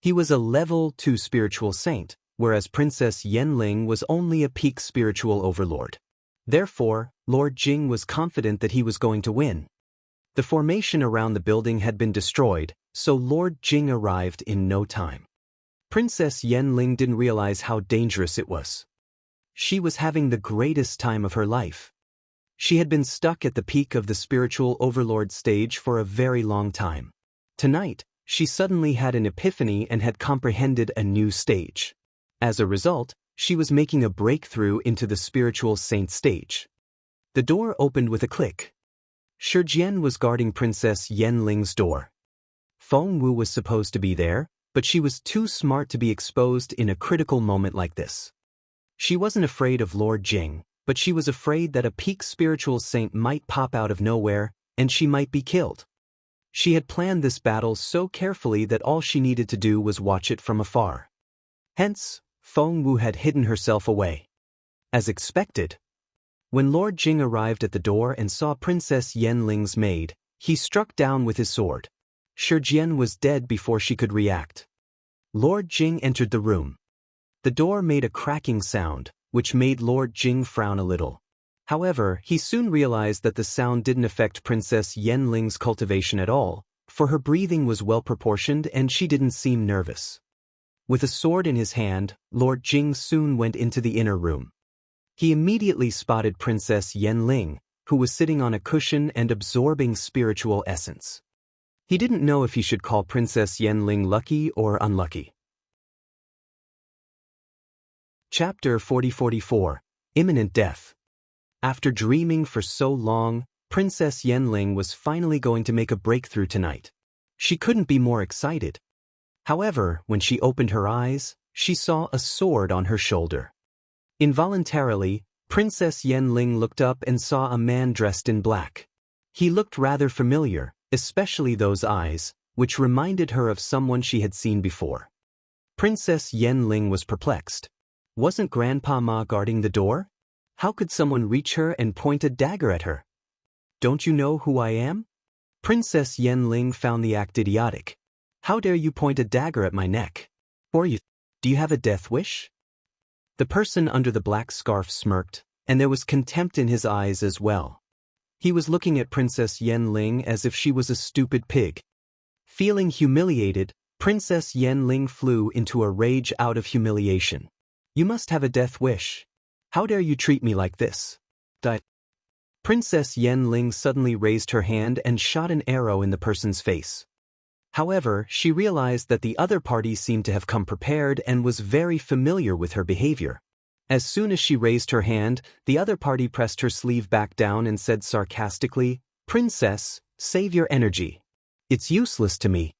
He was a level 2 spiritual saint, whereas Princess Yanling was only a peak spiritual overlord. Therefore, Lord Jing was confident that he was going to win. The formation around the building had been destroyed, so Lord Jing arrived in no time. Princess Yanling didn't realize how dangerous it was. She was having the greatest time of her life. She had been stuck at the peak of the spiritual overlord stage for a very long time. Tonight, she suddenly had an epiphany and had comprehended a new stage. As a result, she was making a breakthrough into the spiritual saint stage. The door opened with a click. Shi Jian was guarding Princess Yanling's door. Feng Wu was supposed to be there, but she was too smart to be exposed in a critical moment like this. She wasn't afraid of Lord Jing, but she was afraid that a peak spiritual saint might pop out of nowhere, and she might be killed. She had planned this battle so carefully that all she needed to do was watch it from afar. Hence, Feng Wu had hidden herself away. As expected, when Lord Jing arrived at the door and saw Princess Yanling's maid, he struck down with his sword. Shi Jian was dead before she could react. Lord Jing entered the room. The door made a cracking sound, which made Lord Jing frown a little. However, he soon realized that the sound didn't affect Princess Yanling's cultivation at all, for her breathing was well-proportioned and she didn't seem nervous. With a sword in his hand, Lord Jing soon went into the inner room. He immediately spotted Princess Yanling, who was sitting on a cushion and absorbing spiritual essence. He didn't know if he should call Princess Yanling lucky or unlucky. Chapter 4044, Imminent Death. After dreaming for so long, Princess Yanling was finally going to make a breakthrough tonight. She couldn't be more excited. However, when she opened her eyes, she saw a sword on her shoulder. Involuntarily, Princess Yanling looked up and saw a man dressed in black. He looked rather familiar, especially those eyes, which reminded her of someone she had seen before. Princess Yanling was perplexed. Wasn't Grandpa Ma guarding the door? How could someone reach her and point a dagger at her? Don't you know who I am? Princess Yanling found the act idiotic. How dare you point a dagger at my neck? Do you have a death wish? The person under the black scarf smirked, and there was contempt in his eyes as well. He was looking at Princess Yanling as if she was a stupid pig. Feeling humiliated, Princess Yanling flew into a rage out of humiliation. You must have a death wish. How dare you treat me like this? Princess Yanling suddenly raised her hand and shot an arrow in the person's face. However, she realized that the other party seemed to have come prepared and was very familiar with her behavior. As soon as she raised her hand, the other party pressed her sleeve back down and said sarcastically, "Princess, save your energy. It's useless to me."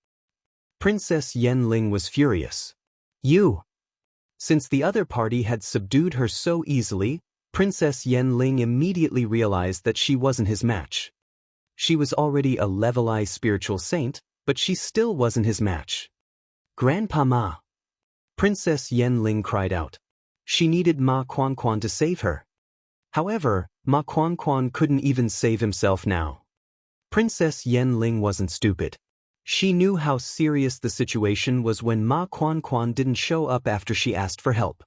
Princess Yanling was furious. You! Since the other party had subdued her so easily, Princess Yanling immediately realized that she wasn't his match. She was already a level I spiritual saint, but she still wasn't his match. Grandpa Ma! Princess Yanling cried out. She needed Ma Quan to save her. However, Ma Quan couldn't even save himself now. Princess Yanling wasn't stupid. She knew how serious the situation was when Ma Quan didn't show up after she asked for help.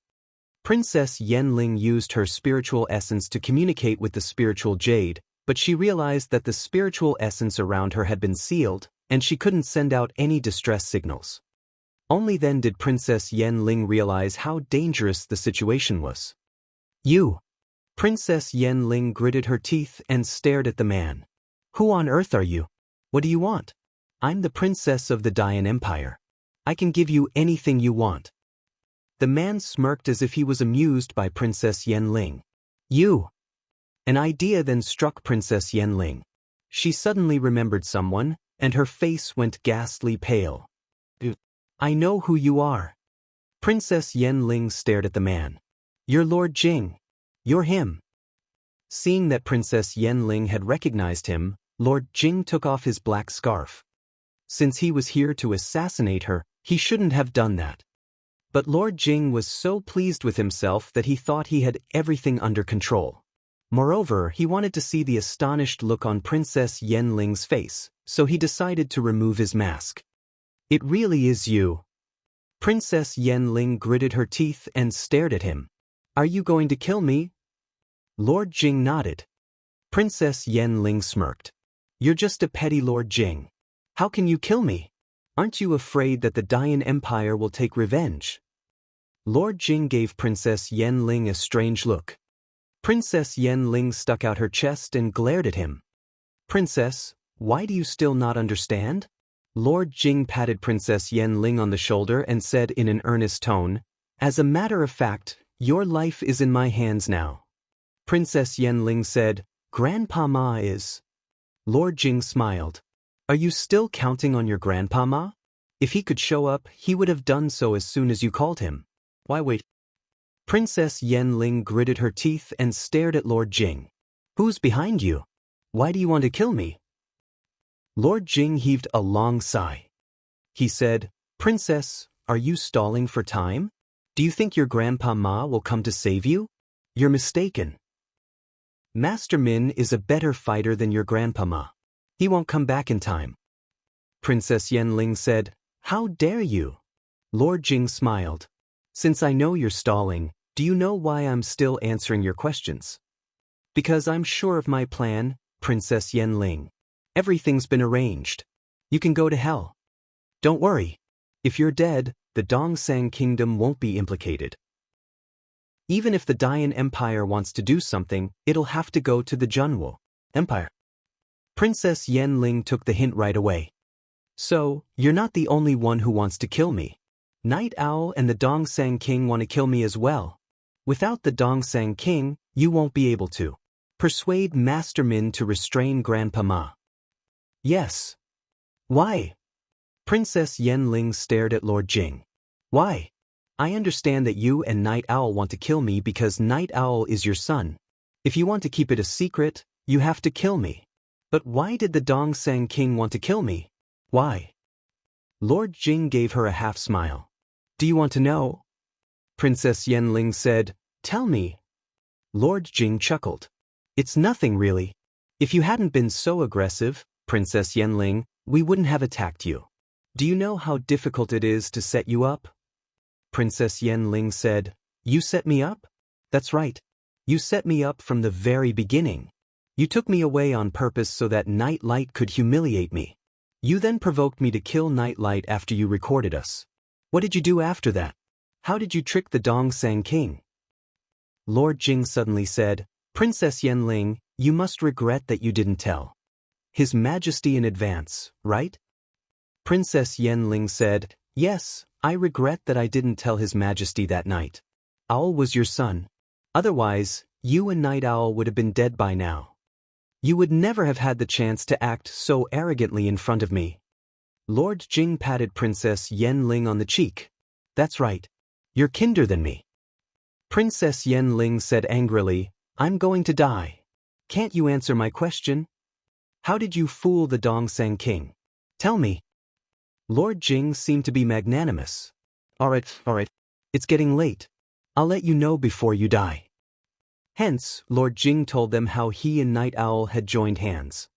Princess Yanling used her spiritual essence to communicate with the spiritual jade, but she realized that the spiritual essence around her had been sealed, and she couldn't send out any distress signals. Only then did Princess Yanling realize how dangerous the situation was. You! Princess Yanling gritted her teeth and stared at the man. Who on earth are you? What do you want? I'm the princess of the Dian Empire. I can give you anything you want. The man smirked as if he was amused by Princess Yanling. You! An idea then struck Princess Yanling. She suddenly remembered someone, and her face went ghastly pale. I know who you are. Princess Yanling stared at the man. You're Lord Jing. You're him. Seeing that Princess Yanling had recognized him, Lord Jing took off his black scarf. Since he was here to assassinate her, he shouldn't have done that. But Lord Jing was so pleased with himself that he thought he had everything under control. Moreover, he wanted to see the astonished look on Princess Yanling's face, so he decided to remove his mask. It really is you. Princess Yenling gritted her teeth and stared at him. Are you going to kill me? Lord Jing nodded. Princess Yenling smirked. You're just a petty Lord Jing. How can you kill me? Aren't you afraid that the Dayan Empire will take revenge? Lord Jing gave Princess Yenling a strange look. Princess Yenling stuck out her chest and glared at him. Princess, why do you still not understand? Lord Jing patted Princess Yenling on the shoulder and said in an earnest tone, As a matter of fact, your life is in my hands now. Princess Yenling said, Grandpa Ma is. Lord Jing smiled. Are you still counting on your Grandpa Ma? If he could show up, he would have done so as soon as you called him. Why wait? Princess Yenling gritted her teeth and stared at Lord Jing. Who's behind you? Why do you want to kill me? Lord Jing heaved a long sigh. He said, Princess, are you stalling for time? Do you think your Grandpa Ma will come to save you? You're mistaken. Master Min is a better fighter than your Grandpa Ma. He won't come back in time. Princess Yenling said, How dare you? Lord Jing smiled. Since I know you're stalling, do you know why I'm still answering your questions? Because I'm sure of my plan, Princess Yenling. Everything's been arranged. You can go to hell. Don't worry. If you're dead, the Dongsang Kingdom won't be implicated. Even if the Dayan Empire wants to do something, it'll have to go to the Junwo Empire. Princess Yenling took the hint right away. So, you're not the only one who wants to kill me. Night Owl and the Dongsang King want to kill me as well. Without the Dongsang King, you won't be able to persuade Master Min to restrain Grandpa Ma. Yes. Why? Princess Yenling stared at Lord Jing. Why? I understand that you and Night Owl want to kill me because Night Owl is your son. If you want to keep it a secret, you have to kill me. But why did the Dongsang King want to kill me? Why? Lord Jing gave her a half smile. Do you want to know? Princess Yenling said, Tell me. Lord Jing chuckled. It's nothing really. If you hadn't been so aggressive, Princess Yenling, we wouldn't have attacked you. Do you know how difficult it is to set you up? Princess Yenling said, You set me up? That's right. You set me up from the very beginning. You took me away on purpose so that Nightlight could humiliate me. You then provoked me to kill Nightlight after you recorded us. What did you do after that? How did you trick the Dongsang King? Lord Jing suddenly said, Princess Yenling, you must regret that you didn't tell His Majesty in advance, right? Princess Yenling said, Yes, I regret that I didn't tell His Majesty that night. Owl was your son. Otherwise, you and Night Owl would have been dead by now. You would never have had the chance to act so arrogantly in front of me. Lord Jing patted Princess Yenling on the cheek. That's right. You're kinder than me. Princess Yenling said angrily, I'm going to die. Can't you answer my question? How did you fool the Dongsang King? Tell me. Lord Jing seemed to be magnanimous. All right. It's getting late. I'll let you know before you die. Hence, Lord Jing told them how he and Night Owl had joined hands.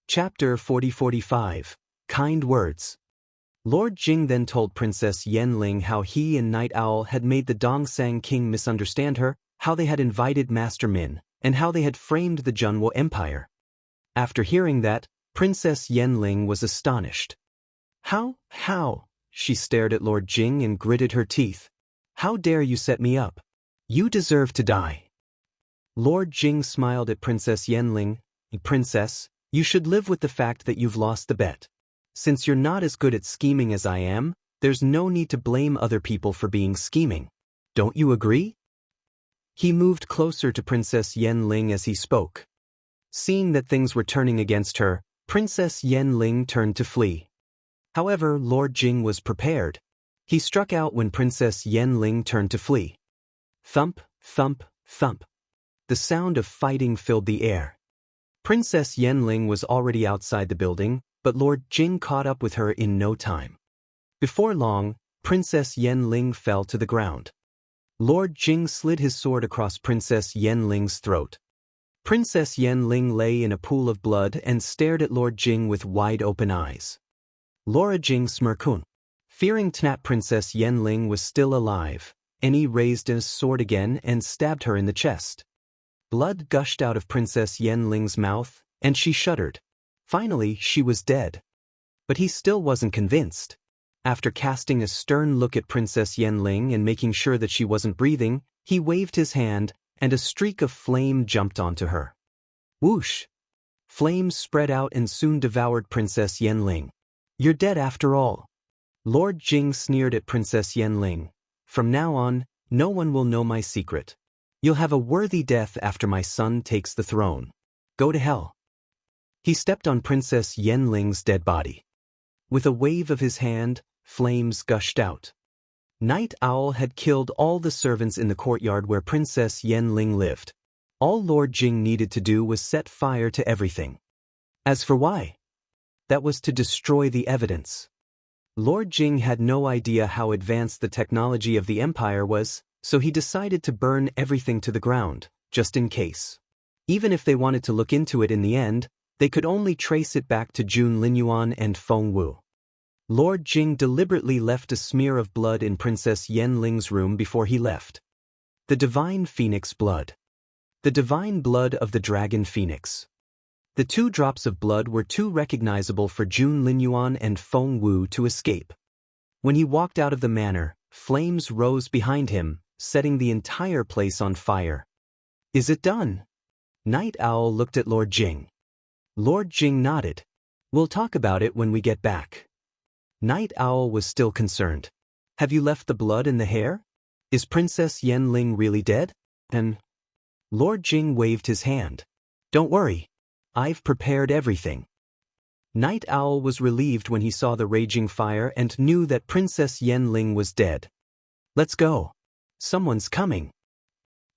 Chapter 40-45 Kind Words. Lord Jing then told Princess Yenling how he and Night Owl had made the Dongsang King misunderstand her, how they had invited Master Min, and how they had framed the Junwo Empire. After hearing that, Princess Yenling was astonished. How? She stared at Lord Jing and gritted her teeth. How dare you set me up? You deserve to die. Lord Jing smiled at Princess Yenling. Princess, you should live with the fact that you've lost the bet. Since you're not as good at scheming as I am, there's no need to blame other people for being scheming. Don't you agree? He moved closer to Princess Yenling as he spoke. Seeing that things were turning against her, Princess Yenling turned to flee. However, Lord Jing was prepared. He struck out when Princess Yenling turned to flee. Thump, thump, thump. The sound of fighting filled the air. Princess Yenling was already outside the building, but Lord Jing caught up with her in no time. Before long, Princess Yenling fell to the ground. Lord Jing slid his sword across Princess Yenling's throat. Princess Yenling lay in a pool of blood and stared at Lord Jing with wide-open eyes. Laura Jing smirkun. Fearing that Princess Yenling was still alive, Annie raised his sword again and stabbed her in the chest. Blood gushed out of Princess Yenling's mouth, and she shuddered. Finally, she was dead. But he still wasn't convinced. After casting a stern look at Princess Yenling and making sure that she wasn't breathing, he waved his hand, and a streak of flame jumped onto her. Whoosh! Flames spread out and soon devoured Princess Yenling. You're dead after all. Lord Jing sneered at Princess Yenling. From now on, no one will know my secret. You'll have a worthy death after my son takes the throne. Go to hell. He stepped on Princess Yenling's dead body. With a wave of his hand, flames gushed out. Night Owl had killed all the servants in the courtyard where Princess Yenling lived. All Lord Jing needed to do was set fire to everything. As for why? That was to destroy the evidence. Lord Jing had no idea how advanced the technology of the Empire was, so he decided to burn everything to the ground, just in case. Even if they wanted to look into it in the end, they could only trace it back to Jun Linyuan and Feng Wu. Lord Jing deliberately left a smear of blood in Princess Yenling's room before he left. The divine phoenix blood. The divine blood of the dragon phoenix. The 2 drops of blood were too recognizable for Jun Linyuan and Feng Wu to escape. When he walked out of the manor, flames rose behind him, setting the entire place on fire. Is it done? Night Owl looked at Lord Jing. Lord Jing nodded. We'll talk about it when we get back. Night Owl was still concerned. Have you left the blood in the hair? Is Princess Yenling really dead? Then. Lord Jing waved his hand. Don't worry. I've prepared everything. Night Owl was relieved when he saw the raging fire and knew that Princess Yenling was dead. Let's go. Someone's coming.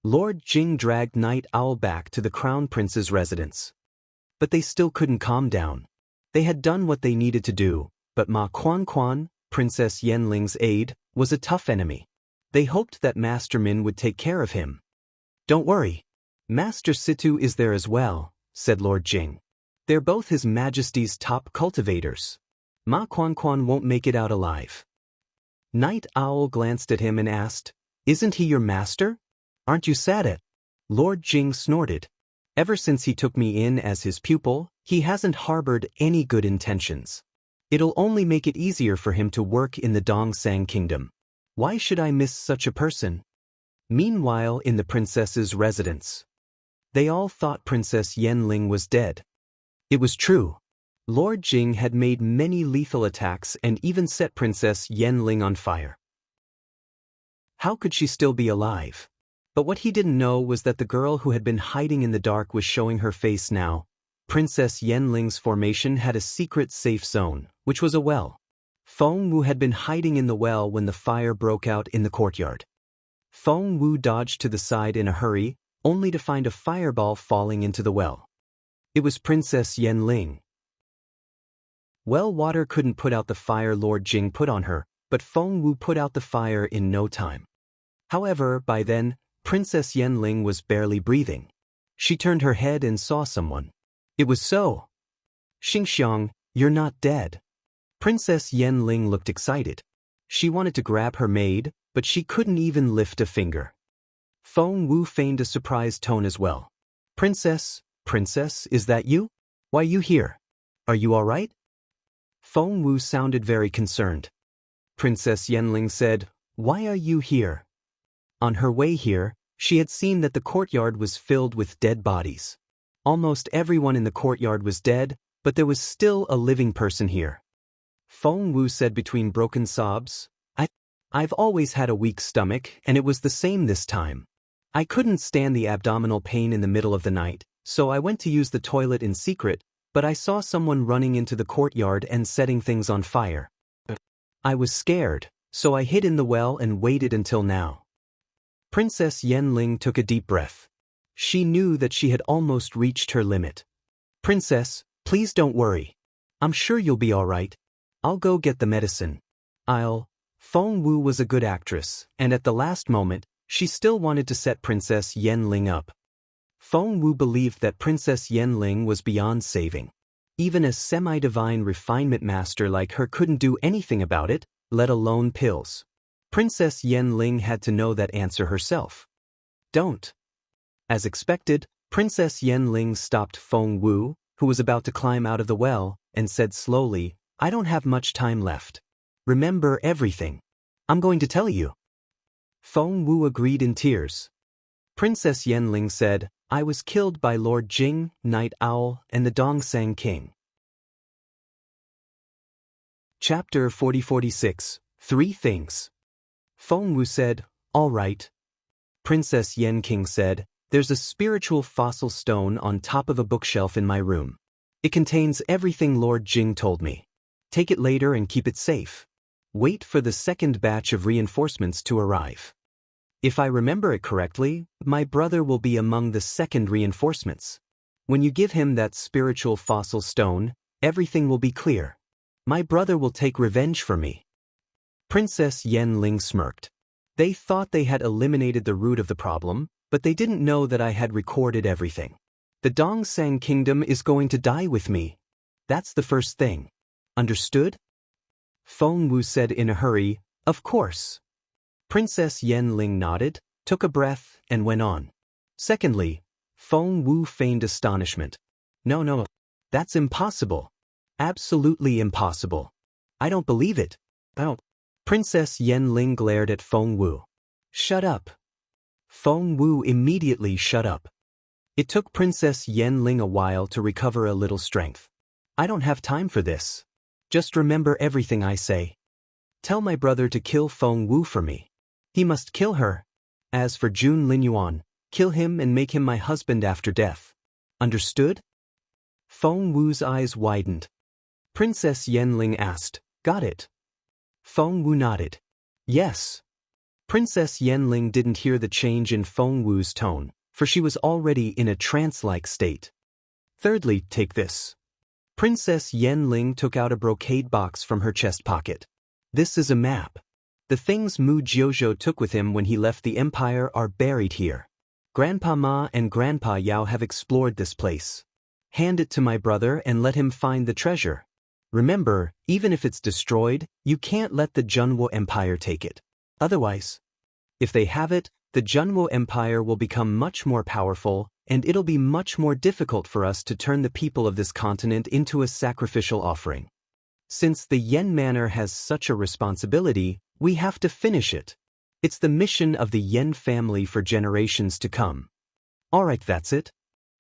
Lord Jing dragged Night Owl back to the Crown Prince's residence. But they still couldn't calm down. They had done what they needed to do, but Ma Quan, Princess Yenling's aide, was a tough enemy. They hoped that Master Min would take care of him. Don't worry. Master Situ is there as well, said Lord Jing. They're both His Majesty's top cultivators. Ma Quan won't make it out alive. Night Owl glanced at him and asked, Isn't he your master? Aren't you sad at? Lord Jing snorted. Ever since he took me in as his pupil, he hasn't harbored any good intentions. It'll only make it easier for him to work in the Dongsang Kingdom. Why should I miss such a person? Meanwhile, in the princess's residence, they all thought Princess Yenling was dead. It was true. Lord Jing had made many lethal attacks and even set Princess Yenling on fire. How could she still be alive? But what he didn't know was that the girl who had been hiding in the dark was showing her face now. Princess Yenling's formation had a secret safe zone, which was a well. Feng Wu had been hiding in the well when the fire broke out in the courtyard. Feng Wu dodged to the side in a hurry, only to find a fireball falling into the well. It was Princess Yenling. Well water couldn't put out the fire Lord Jing put on her, but Feng Wu put out the fire in no time. However, by then, Princess Yenling was barely breathing. She turned her head and saw someone. It was So. Xingxiang, you're not dead. Princess Yenling looked excited. She wanted to grab her maid, but she couldn't even lift a finger. Feng Wu feigned a surprised tone as well. Princess, is that you? Why you here? Are you all right? Feng Wu sounded very concerned. Princess Yenling said, Why are you here? On her way here, she had seen that the courtyard was filled with dead bodies. Almost everyone in the courtyard was dead, but there was still a living person here. Feng Wu said between broken sobs, I've always had a weak stomach, and it was the same this time. I couldn't stand the abdominal pain in the middle of the night, so I went to use the toilet in secret, but I saw someone running into the courtyard and setting things on fire. I was scared, so I hid in the well and waited until now. Princess Yenling took a deep breath. She knew that she had almost reached her limit. Princess, please don't worry. I'm sure you'll be all right. I'll go get the medicine. Feng Wu was a good actress, and at the last moment, she still wanted to set Princess Yenling up. Feng Wu believed that Princess Yenling was beyond saving. Even a semi-divine refinement master like her couldn't do anything about it, let alone pills. Princess Yenling had to know that answer herself. Don't. As expected, Princess Yenling stopped Feng Wu, who was about to climb out of the well, and said slowly, I don't have much time left. Remember everything. I'm going to tell you. Feng Wu agreed in tears. Princess Yenling said, I was killed by Lord Jing, Night Owl, and the Dongsang King. Chapter 4046. 3 Things. Feng Wu said, all right. Princess Yen King said, there's a spiritual fossil stone on top of a bookshelf in my room. It contains everything Lord Jing told me. Take it later and keep it safe. Wait for the second batch of reinforcements to arrive. If I remember it correctly, my brother will be among the second reinforcements. When you give him that spiritual fossil stone, everything will be clear. My brother will take revenge for me. Princess Yenling smirked. They thought they had eliminated the root of the problem, but they didn't know that I had recorded everything. The Dongsang Kingdom is going to die with me. That's the first thing. Understood? Feng Wu said in a hurry, of course. Princess Yenling nodded, took a breath, and went on. Secondly, Feng Wu feigned astonishment. No, that's impossible. Absolutely impossible. I don't believe it. Princess Yenling glared at Feng Wu. Shut up. Feng Wu immediately shut up. It took Princess Yenling a while to recover a little strength. I don't have time for this. Just remember everything I say. Tell my brother to kill Feng Wu for me. He must kill her. As for Jun Linyuan, kill him and make him my husband after death. Understood? Feng Wu's eyes widened. Princess Yenling asked, got it? Feng Wu nodded. Yes. Princess Yenling didn't hear the change in Feng Wu's tone, for she was already in a trance-like state. Thirdly, take this. Princess Yenling took out a brocade box from her chest pocket. This is a map. The things Mu Jiuzhou took with him when he left the empire are buried here. Grandpa Ma and Grandpa Yao have explored this place. Hand it to my brother and let him find the treasure. Remember, even if it's destroyed, you can't let the Junwo Empire take it. Otherwise, if they have it, the Junwo Empire will become much more powerful, and it'll be much more difficult for us to turn the people of this continent into a sacrificial offering. Since the Yen Manor has such a responsibility, we have to finish it. It's the mission of the Yen family for generations to come. Alright, that's it.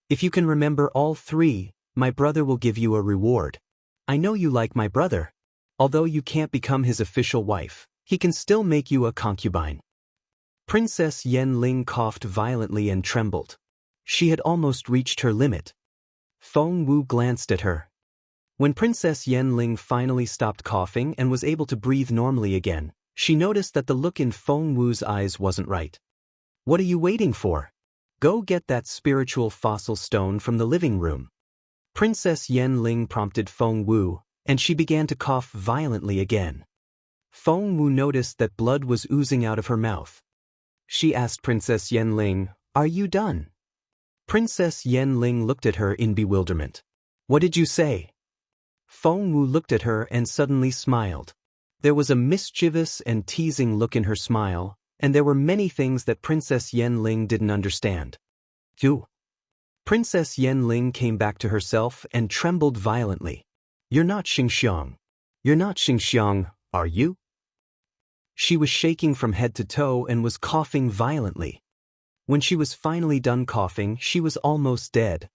If you can remember all 3, my brother will give you a reward. I know you like my brother. Although you can't become his official wife, he can still make you a concubine. Princess Yenling coughed violently and trembled. She had almost reached her limit. Feng Wu glanced at her. When Princess Yenling finally stopped coughing and was able to breathe normally again, she noticed that the look in Feng Wu's eyes wasn't right. What are you waiting for? Go get that spiritual fossil stone from the living room. Princess Yenling prompted Feng Wu, and she began to cough violently again. Feng Wu noticed that blood was oozing out of her mouth. She asked Princess Yenling, are you done? Princess Yenling looked at her in bewilderment. What did you say? Feng Wu looked at her and suddenly smiled. There was a mischievous and teasing look in her smile, and there were many things that Princess Yenling didn't understand. You. Princess Yenling came back to herself and trembled violently. You're not Xingxiang. You're not Xingxiang, are you? She was shaking from head to toe and was coughing violently. When she was finally done coughing, she was almost dead.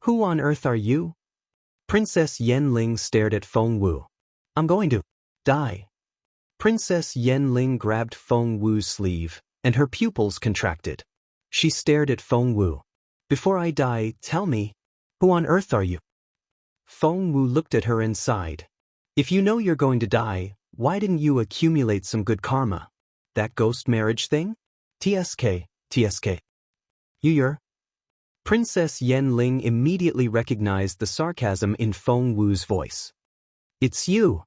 Who on earth are you? Princess Yenling stared at Feng Wu. I'm going to die. Princess Yenling grabbed Feng Wu's sleeve, and her pupils contracted. She stared at Feng Wu. Before I die, tell me, who on earth are you? Feng Wu looked at her and sighed. If you know you're going to die, why didn't you accumulate some good karma? That ghost marriage thing? TSK. You're? Princess Yenling immediately recognized the sarcasm in Feng Wu's voice. It's you.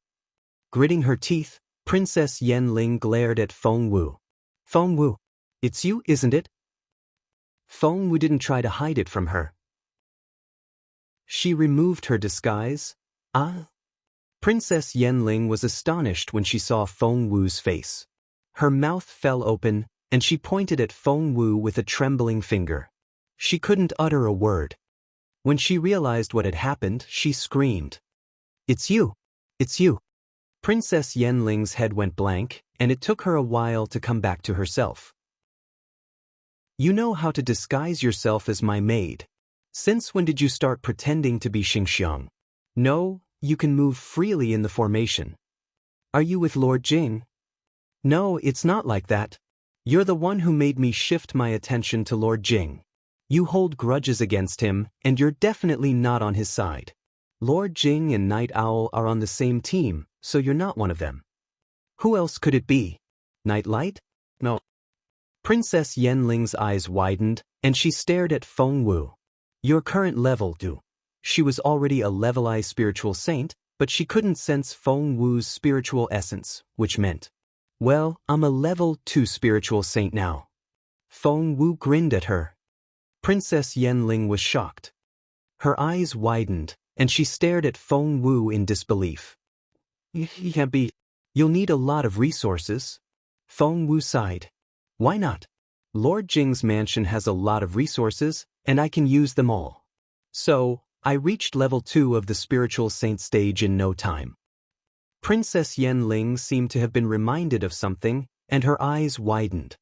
Gritting her teeth, Princess Yenling glared at Feng Wu. Feng Wu, it's you, isn't it? Feng Wu didn't try to hide it from her. She removed her disguise. Ah? Princess Yenling was astonished when she saw Feng Wu's face. Her mouth fell open, and she pointed at Feng Wu with a trembling finger. She couldn't utter a word. When she realized what had happened, she screamed. "It's you! It's you!" Princess Yenling's head went blank, and it took her a while to come back to herself. "You know how to disguise yourself as my maid. Since when did you start pretending to be Xingxiang? No, you can move freely in the formation. Are you with Lord Jing?" "No, it's not like that. You're the one who made me shift my attention to Lord Jing. You hold grudges against him, and you're definitely not on his side. Lord Jing and Night Owl are on the same team, so you're not one of them. Who else could it be? Nightlight? No." Princess Yenling's eyes widened, and she stared at Feng Wu. "Your current level, do." She was already a level I spiritual saint, but she couldn't sense Feng Wu's spiritual essence, which meant, "Well, I'm a level 2 spiritual saint now." Feng Wu grinned at her. Princess Yenling was shocked. Her eyes widened, and she stared at Feng Wu in disbelief. "You can't be. You'll need a lot of resources." Feng Wu sighed. "Why not? Lord Jing's mansion has a lot of resources, and I can use them all. So, I reached level 2 of the spiritual saint stage in no time." Princess Yenling seemed to have been reminded of something, and her eyes widened.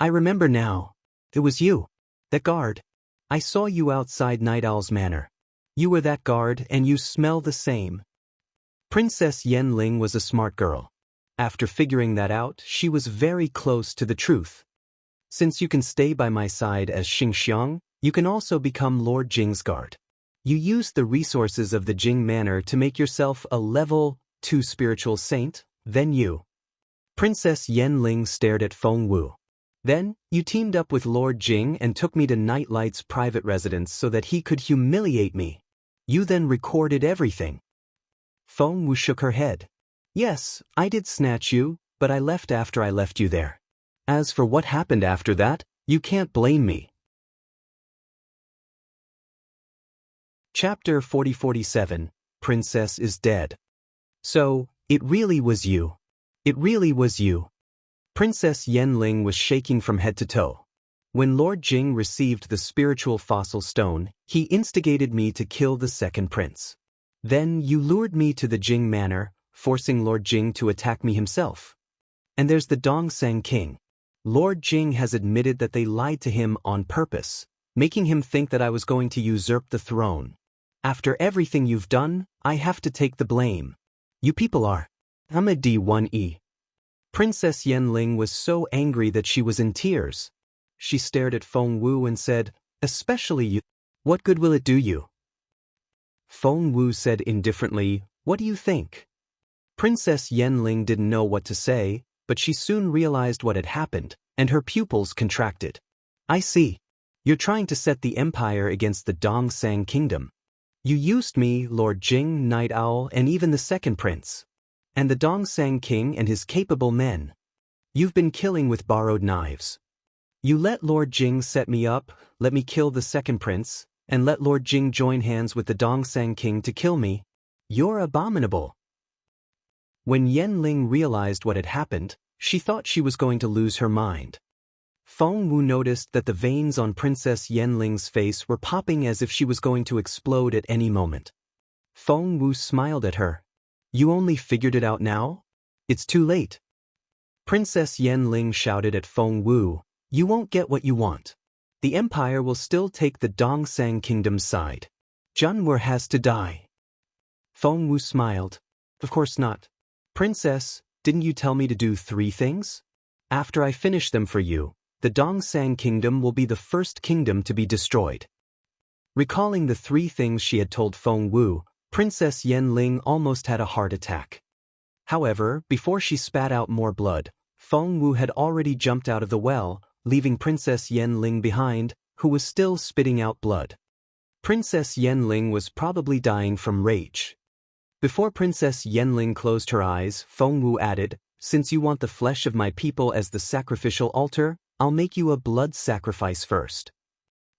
"I remember now. It was you. That guard. I saw you outside Night Owl's manor. You were that guard, and you smell the same." Princess Yenling was a smart girl. After figuring that out, she was very close to the truth. "Since you can stay by my side as Xingxiang, you can also become Lord Jing's guard. You used the resources of the Jing Manor to make yourself a level 2 spiritual saint, then you." Princess Yenling stared at Feng Wu. "Then, you teamed up with Lord Jing and took me to Nightlight's private residence so that he could humiliate me. You then recorded everything." Feng Wu shook her head. "Yes, I did snatch you, but I left after I left you there. As for what happened after that, you can't blame me." Chapter 4047, Princess is Dead. "So, it really was you. It really was you." Princess Yenling was shaking from head to toe. "When Lord Jing received the spiritual fossil stone, he instigated me to kill the second prince. Then you lured me to the Jing Manor, forcing Lord Jing to attack me himself. And there's the Dongsang King. Lord Jing has admitted that they lied to him on purpose, making him think that I was going to usurp the throne. After everything you've done, I have to take the blame. You people are. I'm a D1E. Princess Yenling was so angry that she was in tears. She stared at Feng Wu and said, "Especially you. What good will it do you?" Feng Wu said indifferently, "What do you think?" Princess Yenling didn't know what to say, but she soon realized what had happened, and her pupils contracted. "I see. You're trying to set the empire against the Dongsang Kingdom. You used me, Lord Jing, Night Owl, and even the second prince. And the Dongsang King and his capable men. You've been killing with borrowed knives. You let Lord Jing set me up, let me kill the second prince, and let Lord Jing join hands with the Dongsang King to kill me. You're abominable." When Yenling realized what had happened, she thought she was going to lose her mind. Feng Wu noticed that the veins on Princess Yenling's face were popping as if she was going to explode at any moment. Feng Wu smiled at her. "You only figured it out now? It's too late." Princess Yenling shouted at Feng Wu, "You won't get what you want. The empire will still take the Dongsang Kingdom's side. Junwu has to die." Feng Wu smiled. "Of course not. Princess, didn't you tell me to do 3 things? After I finish them for you, the Dongsang Kingdom will be the first kingdom to be destroyed." Recalling the 3 things she had told Feng Wu, Princess Yenling almost had a heart attack. However, before she spat out more blood, Feng Wu had already jumped out of the well, leaving Princess Yenling behind, who was still spitting out blood. Princess Yenling was probably dying from rage. Before Princess Yenling closed her eyes, Feng Wu added, "Since you want the flesh of my people as the sacrificial altar, I'll make you a blood sacrifice first."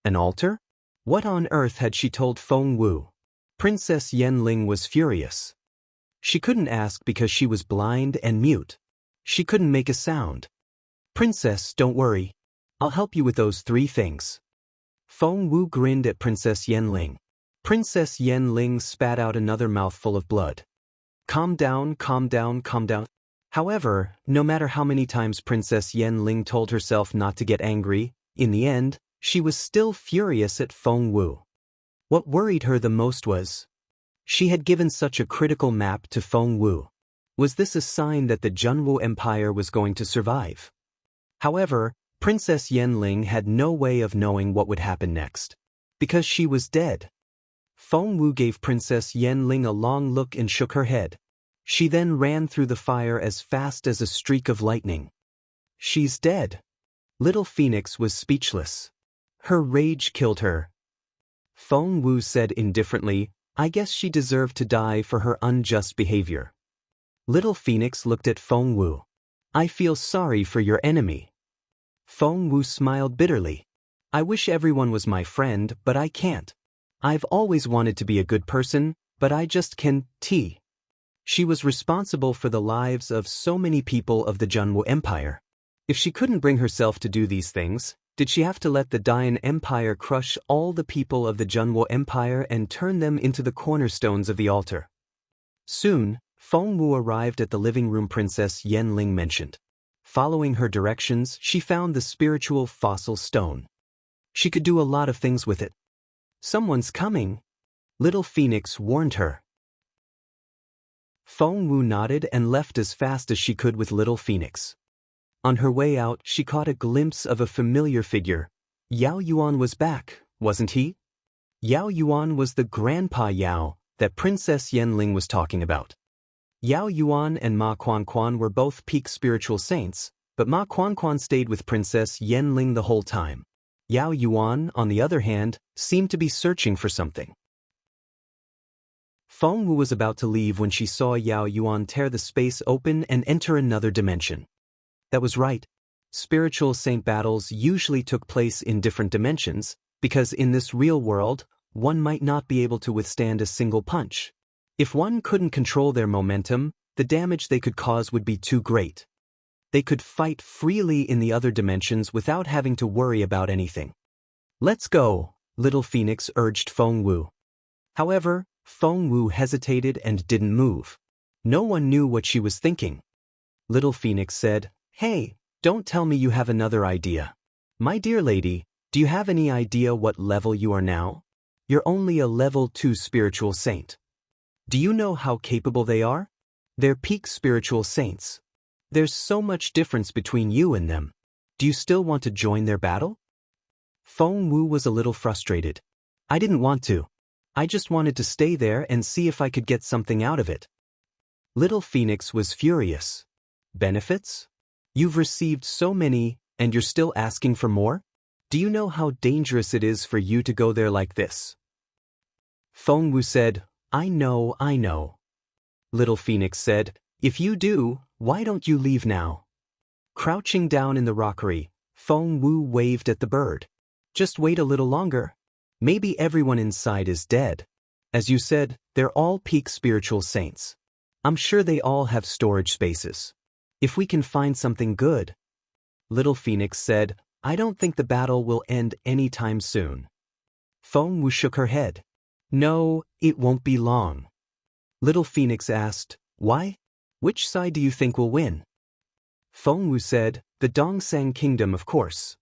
An altar? What on earth had she told Feng Wu? Princess Yenling was furious. She couldn't ask because she was blind and mute. She couldn't make a sound. Princess, don't worry. I'll help you with those 3 things. Feng Wu grinned at Princess Yenling. Princess Yenling spat out another mouthful of blood. Calm down, calm down, calm down. However, no matter how many times Princess Yenling told herself not to get angry, in the end, she was still furious at Feng Wu. What worried her the most was, she had given such a critical map to Feng Wu. Was this a sign that the Junwu Empire was going to survive? However, Princess Yenling had no way of knowing what would happen next, because she was dead. Feng Wu gave Princess Yenling a long look and shook her head. She then ran through the fire as fast as a streak of lightning. She's dead. Little Phoenix was speechless. Her rage killed her. Feng Wu said indifferently, I guess she deserved to die for her unjust behavior. Little Phoenix looked at Feng Wu. I feel sorry for your enemy. Feng Wu smiled bitterly. I wish everyone was my friend, but I can't. I've always wanted to be a good person, but I just can't. She was responsible for the lives of so many people of the Junwu Empire. If she couldn't bring herself to do these things, did she have to let the Dayan Empire crush all the people of the Junwu Empire and turn them into the cornerstones of the altar? Soon, Feng Wu arrived at the living room Princess Yenling mentioned. Following her directions, she found the spiritual fossil stone. She could do a lot of things with it. Someone's coming. Little Phoenix warned her. Feng Wu nodded and left as fast as she could with Little Phoenix. On her way out, she caught a glimpse of a familiar figure. Yao Yuan was back, wasn't he? Yao Yuan was the Grandpa Yao that Princess Yenling was talking about. Yao Yuan and Ma Quanquan were both peak spiritual saints, but Ma Quanquan stayed with Princess Yenling the whole time. Yao Yuan, on the other hand, seemed to be searching for something. Feng Wu was about to leave when she saw Yao Yuan tear the space open and enter another dimension. That was right. Spiritual saint battles usually took place in different dimensions, because in this real world, one might not be able to withstand a single punch. If one couldn't control their momentum, the damage they could cause would be too great. They could fight freely in the other dimensions without having to worry about anything. Let's go, Little Phoenix urged Feng Wu. However, Feng Wu hesitated and didn't move. No one knew what she was thinking. Little Phoenix said, Hey, don't tell me you have another idea. My dear lady, do you have any idea what level you are now? You're only a level 2 spiritual saint. Do you know how capable they are? They're peak spiritual saints. There's so much difference between you and them. Do you still want to join their battle? Feng Wu was a little frustrated. I didn't want to. I just wanted to stay there and see if I could get something out of it. Little Phoenix was furious. Benefits? You've received so many, and you're still asking for more? Do you know how dangerous it is for you to go there like this? Feng Wu said, I know. Little Phoenix said, If you do, why don't you leave now? Crouching down in the rockery, Feng Wu waved at the bird. Just wait a little longer. Maybe everyone inside is dead. As you said, they're all peak spiritual saints. I'm sure they all have storage spaces. If we can find something good. Little Phoenix said, I don't think the battle will end anytime soon. Feng Wu shook her head. No, it won't be long. Little Phoenix asked, Why? Which side do you think will win? Feng Wu said, The Dongsang Kingdom, of course.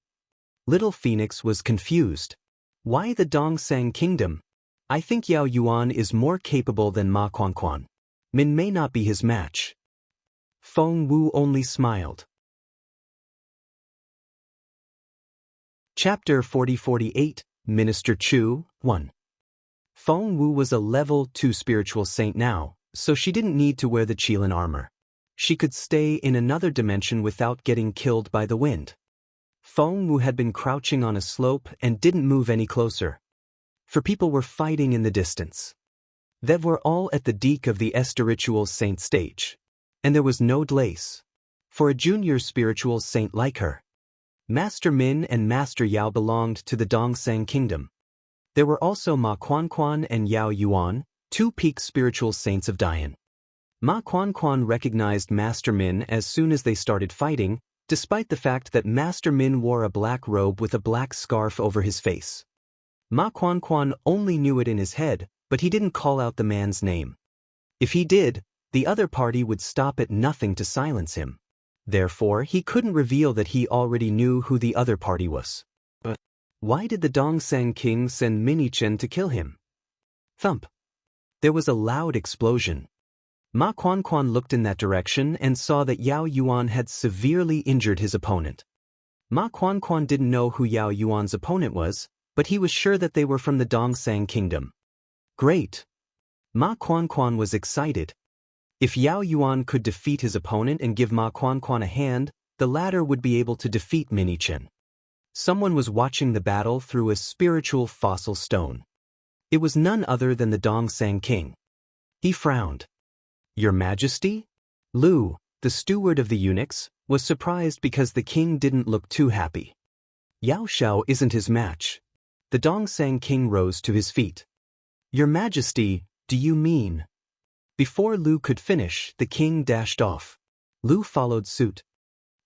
Little Phoenix was confused. Why the Dongsang Kingdom? I think Yao Yuan is more capable than Ma Quanquan. Min may not be his match. Feng Wu only smiled. Chapter 40-48, Minister Chu, 1. Feng Wu was a level 2 spiritual saint now, so she didn't need to wear the Qilin armor. She could stay in another dimension without getting killed by the wind. Feng Wu had been crouching on a slope and didn't move any closer. For people were fighting in the distance. They were all at the deek of the spiritual saint stage. And there was no place for a junior spiritual saint like her. Master Min and Master Yao belonged to the Dongsang Kingdom. There were also Ma Quanquan and Yao Yuan, two peak spiritual saints of Dian. Ma Quanquan recognized Master Min as soon as they started fighting, despite the fact that Master Min wore a black robe with a black scarf over his face. Ma Quanquan only knew it in his head, but he didn't call out the man's name. If he did, the other party would stop at nothing to silence him. Therefore, he couldn't reveal that he already knew who the other party was. But why did the Dongsang king send Minichen to kill him? Thump. There was a loud explosion. Ma Quanquan looked in that direction and saw that Yao Yuan had severely injured his opponent. Ma Quanquan didn't know who Yao Yuan's opponent was, but he was sure that they were from the Dongsang kingdom. Great! Ma Quanquan was excited. If Yao Yuan could defeat his opponent and give Ma Quanquan a hand, the latter would be able to defeat Minichen. Someone was watching the battle through a spiritual fossil stone. It was none other than the Dongsang king. He frowned. Your Majesty? Lu, the steward of the eunuchs, was surprised because the king didn't look too happy. Yao Shao isn't his match. The Dongsang king rose to his feet. Your Majesty, do you mean? Before Lu could finish, the king dashed off. Lu followed suit.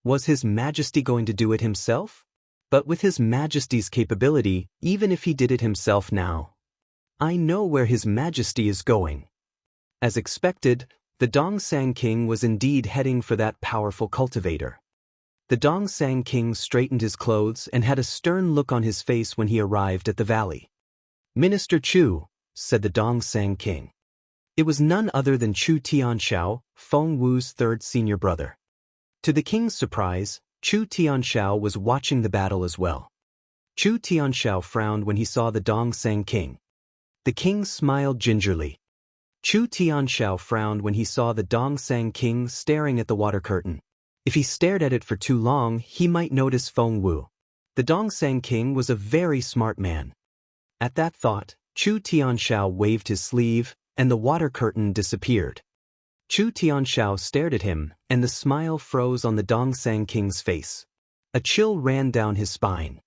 Was His Majesty going to do it himself? But with His Majesty's capability, even if he did it himself now. I know where His Majesty is going. As expected, the Dongsang king was indeed heading for that powerful cultivator. The Dongsang king straightened his clothes and had a stern look on his face when he arrived at the valley. Minister Chu, said the Dongsang king. It was none other than Chu Tianxiao, Feng Wu's third senior brother. To the king's surprise, Chu Tianxiao was watching the battle as well. Chu Tianxiao frowned when he saw the Dongsang king. The king smiled gingerly. Chu Tianxiao frowned when he saw the Dongsang king staring at the water curtain. If he stared at it for too long, he might notice Feng Wu. The Dongsang king was a very smart man. At that thought, Chu Tianxiao waved his sleeve, and the water curtain disappeared. Chu Tianxiao stared at him, and the smile froze on the Dongsang king's face. A chill ran down his spine.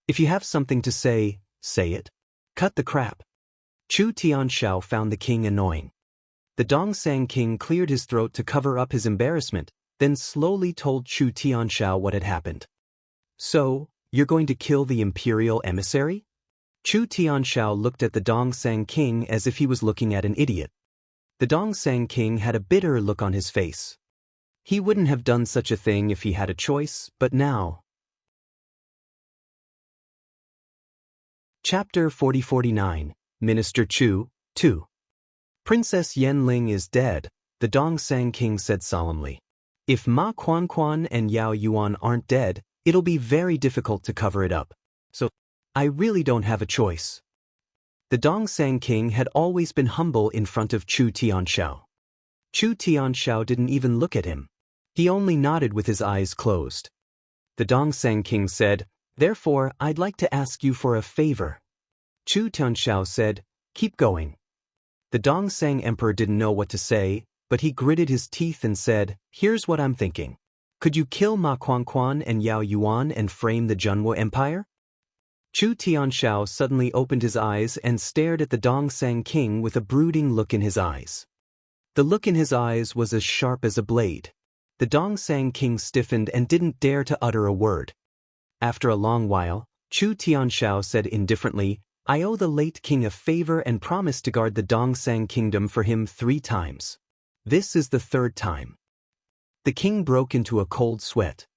If you have something to say, say it. Cut the crap. Chu Tianxiao found the king annoying. The Dongsang king cleared his throat to cover up his embarrassment, then slowly told Chu Tianxiao what had happened. So, you're going to kill the imperial emissary? Chu Tianxiao looked at the Dongsang king as if he was looking at an idiot. The Dongsang king had a bitter look on his face. He wouldn't have done such a thing if he had a choice, but now. Chapter 4049, Minister Chu, 2. Princess Yanling is dead, the Dongsang king said solemnly. If Ma Quanquan and Yao Yuan aren't dead, it'll be very difficult to cover it up. So, I really don't have a choice. The Dongsang king had always been humble in front of Chu Tianxiao. Chu Tianxiao didn't even look at him. He only nodded with his eyes closed. The Dongsang king said, Therefore, I'd like to ask you for a favor. Chu Tianxiao said, Keep going. The Dongsang emperor didn't know what to say, but he gritted his teeth and said, Here's what I'm thinking. Could you kill Ma Quanquan and Yao Yuan and frame the Junwo Empire? Chu Tianxiao suddenly opened his eyes and stared at the Dongsang king with a brooding look in his eyes. The look in his eyes was as sharp as a blade. The Dongsang king stiffened and didn't dare to utter a word. After a long while, Chu Tianxiao said indifferently, I owe the late king a favor and promised to guard the Dongsang kingdom for him 3 times. This is the 3rd time. The king broke into a cold sweat.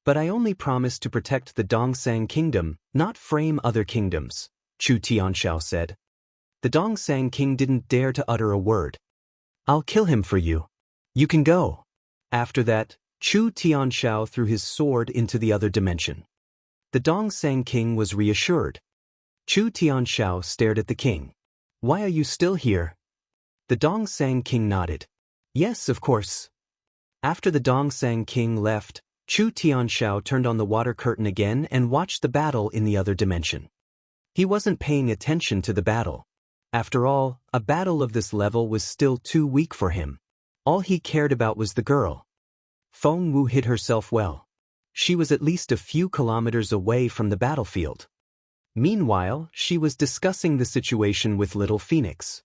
But I only promised to protect the Dongsang kingdom, not frame other kingdoms, Chu Tianxiao said. The Dongsang king didn't dare to utter a word. I'll kill him for you. You can go. After that, Chu Tianxiao threw his sword into the other dimension. The Dongsang king was reassured. Chu Tianxiao stared at the king. Why are you still here? The Dongsang king nodded. Yes, of course. After the Dongsang king left, Chu Tianxiao turned on the water curtain again and watched the battle in the other dimension. He wasn't paying attention to the battle. After all, a battle of this level was still too weak for him. All he cared about was the girl. Feng Wu hid herself well. She was at least a few kilometers away from the battlefield. Meanwhile, she was discussing the situation with Little Phoenix.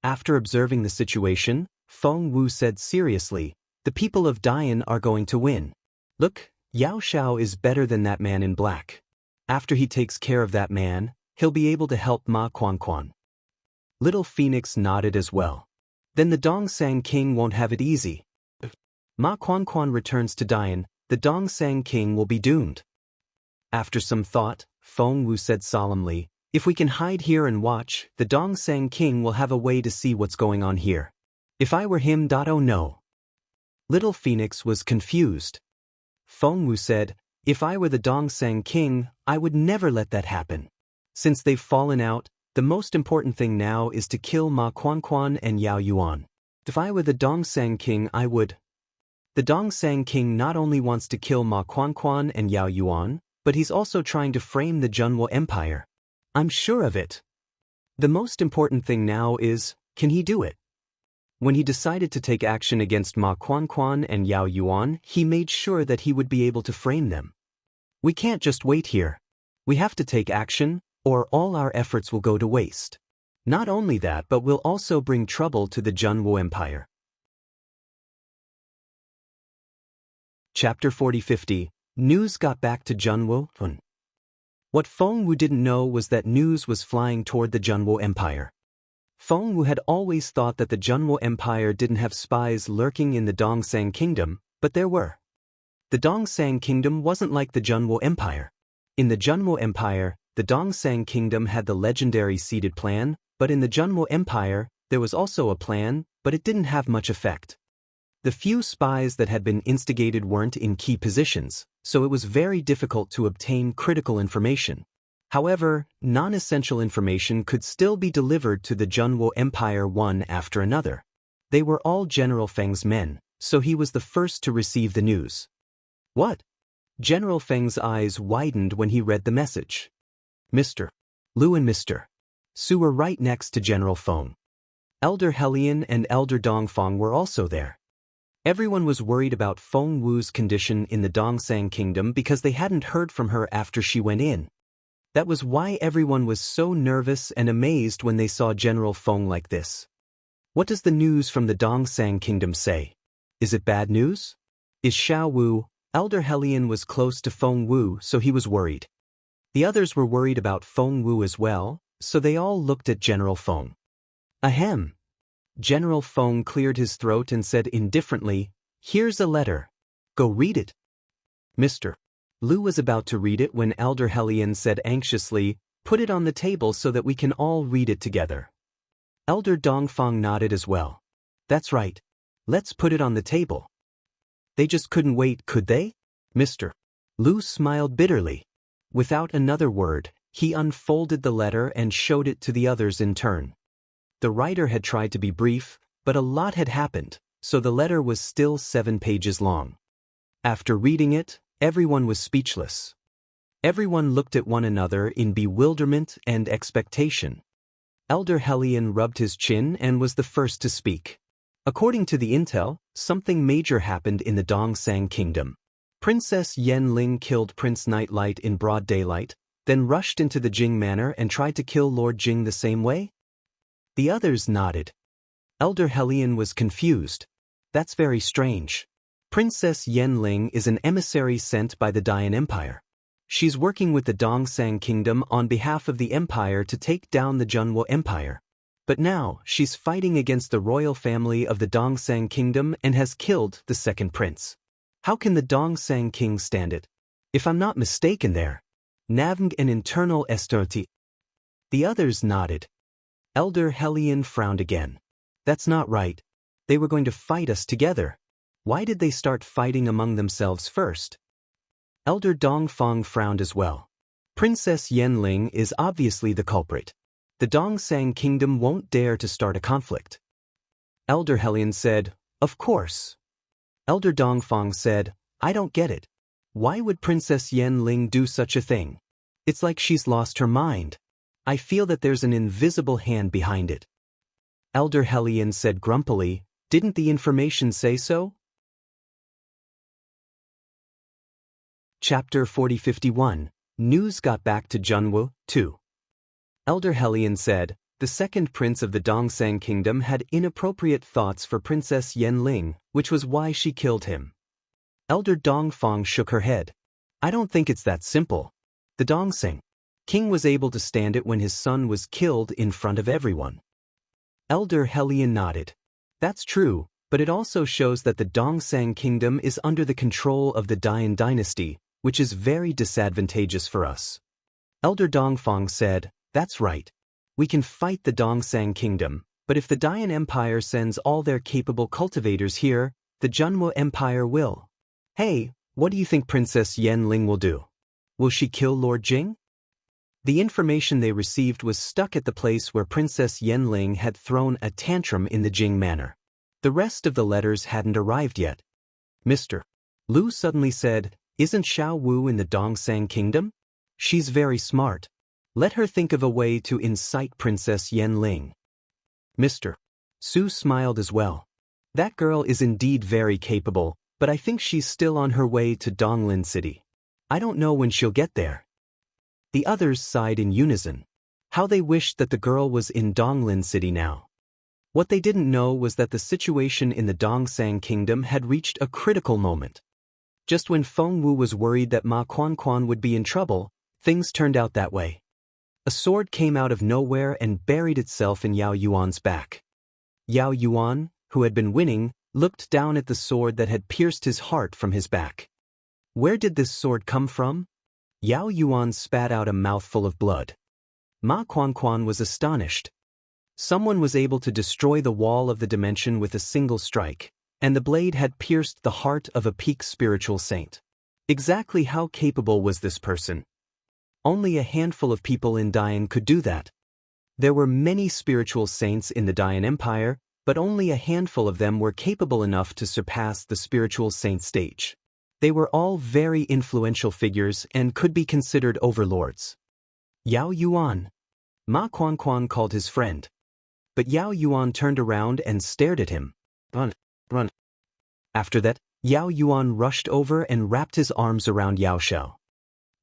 After observing the situation, Feng Wu said seriously, "The people of Dian are going to win. Look, Yao Xiao is better than that man in black. After he takes care of that man, he'll be able to help Ma Quanquan." Little Phoenix nodded as well. Then the Dongsang King won't have it easy. Ma Quanquan returns to Dian, the Dongsang King will be doomed. After some thought, Feng Wu said solemnly, "If we can hide here and watch, the Dongsang King will have a way to see what's going on here. If I were him, oh no." Little Phoenix was confused. Feng Wu said, "If I were the Dongsang King, I would never let that happen. Since they've fallen out, the most important thing now is to kill Ma Quanquan and Yao Yuan. If I were the Dongsang King, I would." The Dongsang King not only wants to kill Ma Quanquan and Yao Yuan, but he's also trying to frame the Zhenwu Empire. I'm sure of it. The most important thing now is, can he do it? When he decided to take action against Ma Quanquan and Yao Yuan, he made sure that he would be able to frame them. We can't just wait here. We have to take action, or all our efforts will go to waste. Not only that, but will also bring trouble to the Zhenwu Empire. Chapter 40-50, News got back to Zhenwu. What Feng Wu didn't know was that news was flying toward the Zhenwu Empire. Feng Wu had always thought that the Zhenwu Empire didn't have spies lurking in the Dongsang Kingdom, but there were. The Dongsang Kingdom wasn't like the Zhenwu Empire. In the Zhenwu Empire, the Dongsang Kingdom had the legendary seeded plan, but in the Zhenwu Empire, there was also a plan, but it didn't have much effect. The few spies that had been instigated weren't in key positions, so it was very difficult to obtain critical information. However, non-essential information could still be delivered to the Zhenwu Empire one after another. They were all General Feng's men, so he was the first to receive the news. What? General Feng's eyes widened when he read the message. Mr. Lu and Mr. Su were right next to General Feng. Elder Helian and Elder Dongfang were also there. Everyone was worried about Feng Wu's condition in the Dongsang Kingdom because they hadn't heard from her after she went in. That was why everyone was so nervous and amazed when they saw General Feng like this. What does the news from the Dongsang Kingdom say? Is it bad news? Is Xiao Wu? Elder Helian was close to Feng Wu, so he was worried. The others were worried about Feng Wu as well, so they all looked at General Feng. Ahem. General Feng cleared his throat and said indifferently, "Here's a letter. Go read it." Mr. Lu was about to read it when Elder Helian said anxiously, "Put it on the table so that we can all read it together." Elder Dongfang nodded as well. "That's right. Let's put it on the table." They just couldn't wait, could they? Mr. Lu smiled bitterly. Without another word, he unfolded the letter and showed it to the others in turn. The writer had tried to be brief, but a lot had happened, so the letter was still 7 pages long. After reading it, everyone was speechless. Everyone looked at one another in bewilderment and expectation. Elder Helian rubbed his chin and was the first to speak. According to the intel, something major happened in the Dongsang Kingdom. Princess Yanling killed Prince Nightlight in broad daylight, then rushed into the Jing Manor and tried to kill Lord Jing the same way? The others nodded. Elder Helian was confused. That's very strange. Princess Yanling is an emissary sent by the Dian Empire. She's working with the Dongsang Kingdom on behalf of the Empire to take down the Zhenwu Empire. But now, she's fighting against the royal family of the Dongsang Kingdom and has killed the second prince. How can the Dongsang King stand it? If I'm not mistaken there. Navng an internal estorti. The others nodded. Elder Helian frowned again. That's not right. They were going to fight us together. Why did they start fighting among themselves first? Elder Dongfang frowned as well. Princess Yanling is obviously the culprit. The Dongsang Kingdom won't dare to start a conflict. Elder Helian said, "Of course." Elder Dongfang said, "I don't get it. Why would Princess Yanling do such a thing? It's like she's lost her mind. I feel that there's an invisible hand behind it." Elder Helian said grumpily, "Didn't the information say so?" Chapter 40-51, News got back to Junwu, too. Elder Helion said, the second prince of the Dongsang kingdom had inappropriate thoughts for Princess Yenling, which was why she killed him. Elder Dongfang shook her head. I don't think it's that simple. The Dongsang king was able to stand it when his son was killed in front of everyone. Elder Helion nodded. That's true, but it also shows that the Dongsang kingdom is under the control of the Dian dynasty, which is very disadvantageous for us. Elder Dongfang said, that's right. We can fight the Dongsang kingdom, but if the Dian Empire sends all their capable cultivators here, the Junwu Empire will. Hey, what do you think Princess Yenling will do? Will she kill Lord Jing? The information they received was stuck at the place where Princess Yenling had thrown a tantrum in the Jing manor. The rest of the letters hadn't arrived yet. Mr. Lu suddenly said, isn't Xiao Wu in the Dongsang kingdom? She's very smart. Let her think of a way to incite Princess Yenling. Mr. Su smiled as well. That girl is indeed very capable, but I think she's still on her way to Donglin City. I don't know when she'll get there. The others sighed in unison. How they wished that the girl was in Donglin City now. What they didn't know was that the situation in the Dongsang kingdom had reached a critical moment. Just when Feng Wu was worried that Ma Quan would be in trouble, things turned out that way. A sword came out of nowhere and buried itself in Yao Yuan's back. Yao Yuan, who had been winning, looked down at the sword that had pierced his heart from his back. Where did this sword come from? Yao Yuan spat out a mouthful of blood. Ma Quan was astonished. Someone was able to destroy the wall of the dimension with a single strike, and the blade had pierced the heart of a peak spiritual saint. Exactly how capable was this person? Only a handful of people in Dian could do that. There were many spiritual saints in the Dian Empire, but only a handful of them were capable enough to surpass the spiritual saint stage. They were all very influential figures and could be considered overlords. Yao Yuan. Ma Quan called his friend. But Yao Yuan turned around and stared at him. Run. After that, Yao Yuan rushed over and wrapped his arms around Yao Xiao.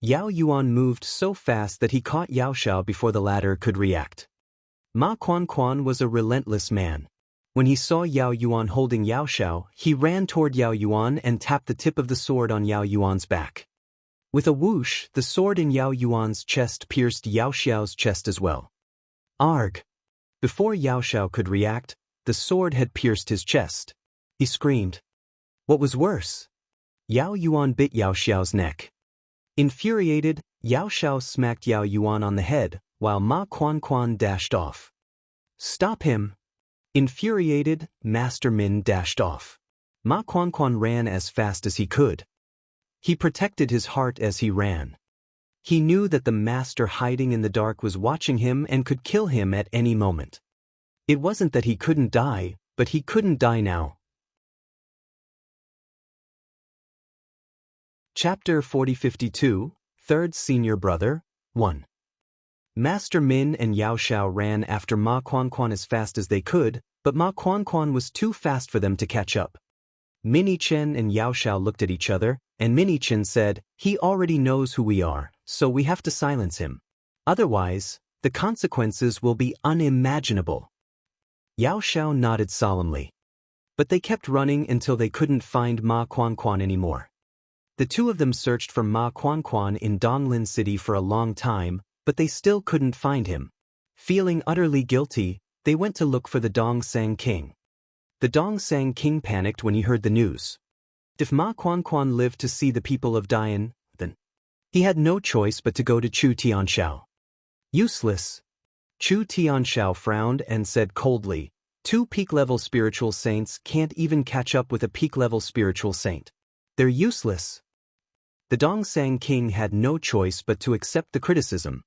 Yao Yuan moved so fast that he caught Yao Xiao before the latter could react. Ma Quan was a relentless man. When he saw Yao Yuan holding Yao Xiao, he ran toward Yao Yuan and tapped the tip of the sword on Yao Yuan's back. With a whoosh, the sword in Yao Yuan's chest pierced Yao Xiao's chest as well. Arg! Before Yao Xiao could react, the sword had pierced his chest. He screamed. What was worse? Yao Yuan bit Yao Xiao's neck. Infuriated, Yao Xiao smacked Yao Yuan on the head, while Ma Quan dashed off. Stop him! Infuriated, Master Min dashed off. Ma Quan ran as fast as he could. He protected his heart as he ran. He knew that the master hiding in the dark was watching him and could kill him at any moment. It wasn't that he couldn't die, but he couldn't die now. Chapter 4052, Third Senior Brother, 1. Master Min and Yao Xiao ran after Ma Quan as fast as they could, but Ma Quan was too fast for them to catch up. Minnie Chen and Yao Xiao looked at each other, and Minnie Chen said, he already knows who we are, so we have to silence him. Otherwise, the consequences will be unimaginable. Yao Xiao nodded solemnly. But they kept running until they couldn't find Ma Quan anymore. The two of them searched for Ma Quan in Donglin City for a long time, but they still couldn't find him. Feeling utterly guilty, they went to look for the Dongsang king. The Dongsang king panicked when he heard the news. If Ma Quan lived to see the people of Dian, then he had no choice but to go to Chu Tianxiao. Useless. Chu Tianxiao frowned and said coldly, 2 peak-level spiritual saints can't even catch up with a peak-level spiritual saint. They're useless. The Dongsang king had no choice but to accept the criticism.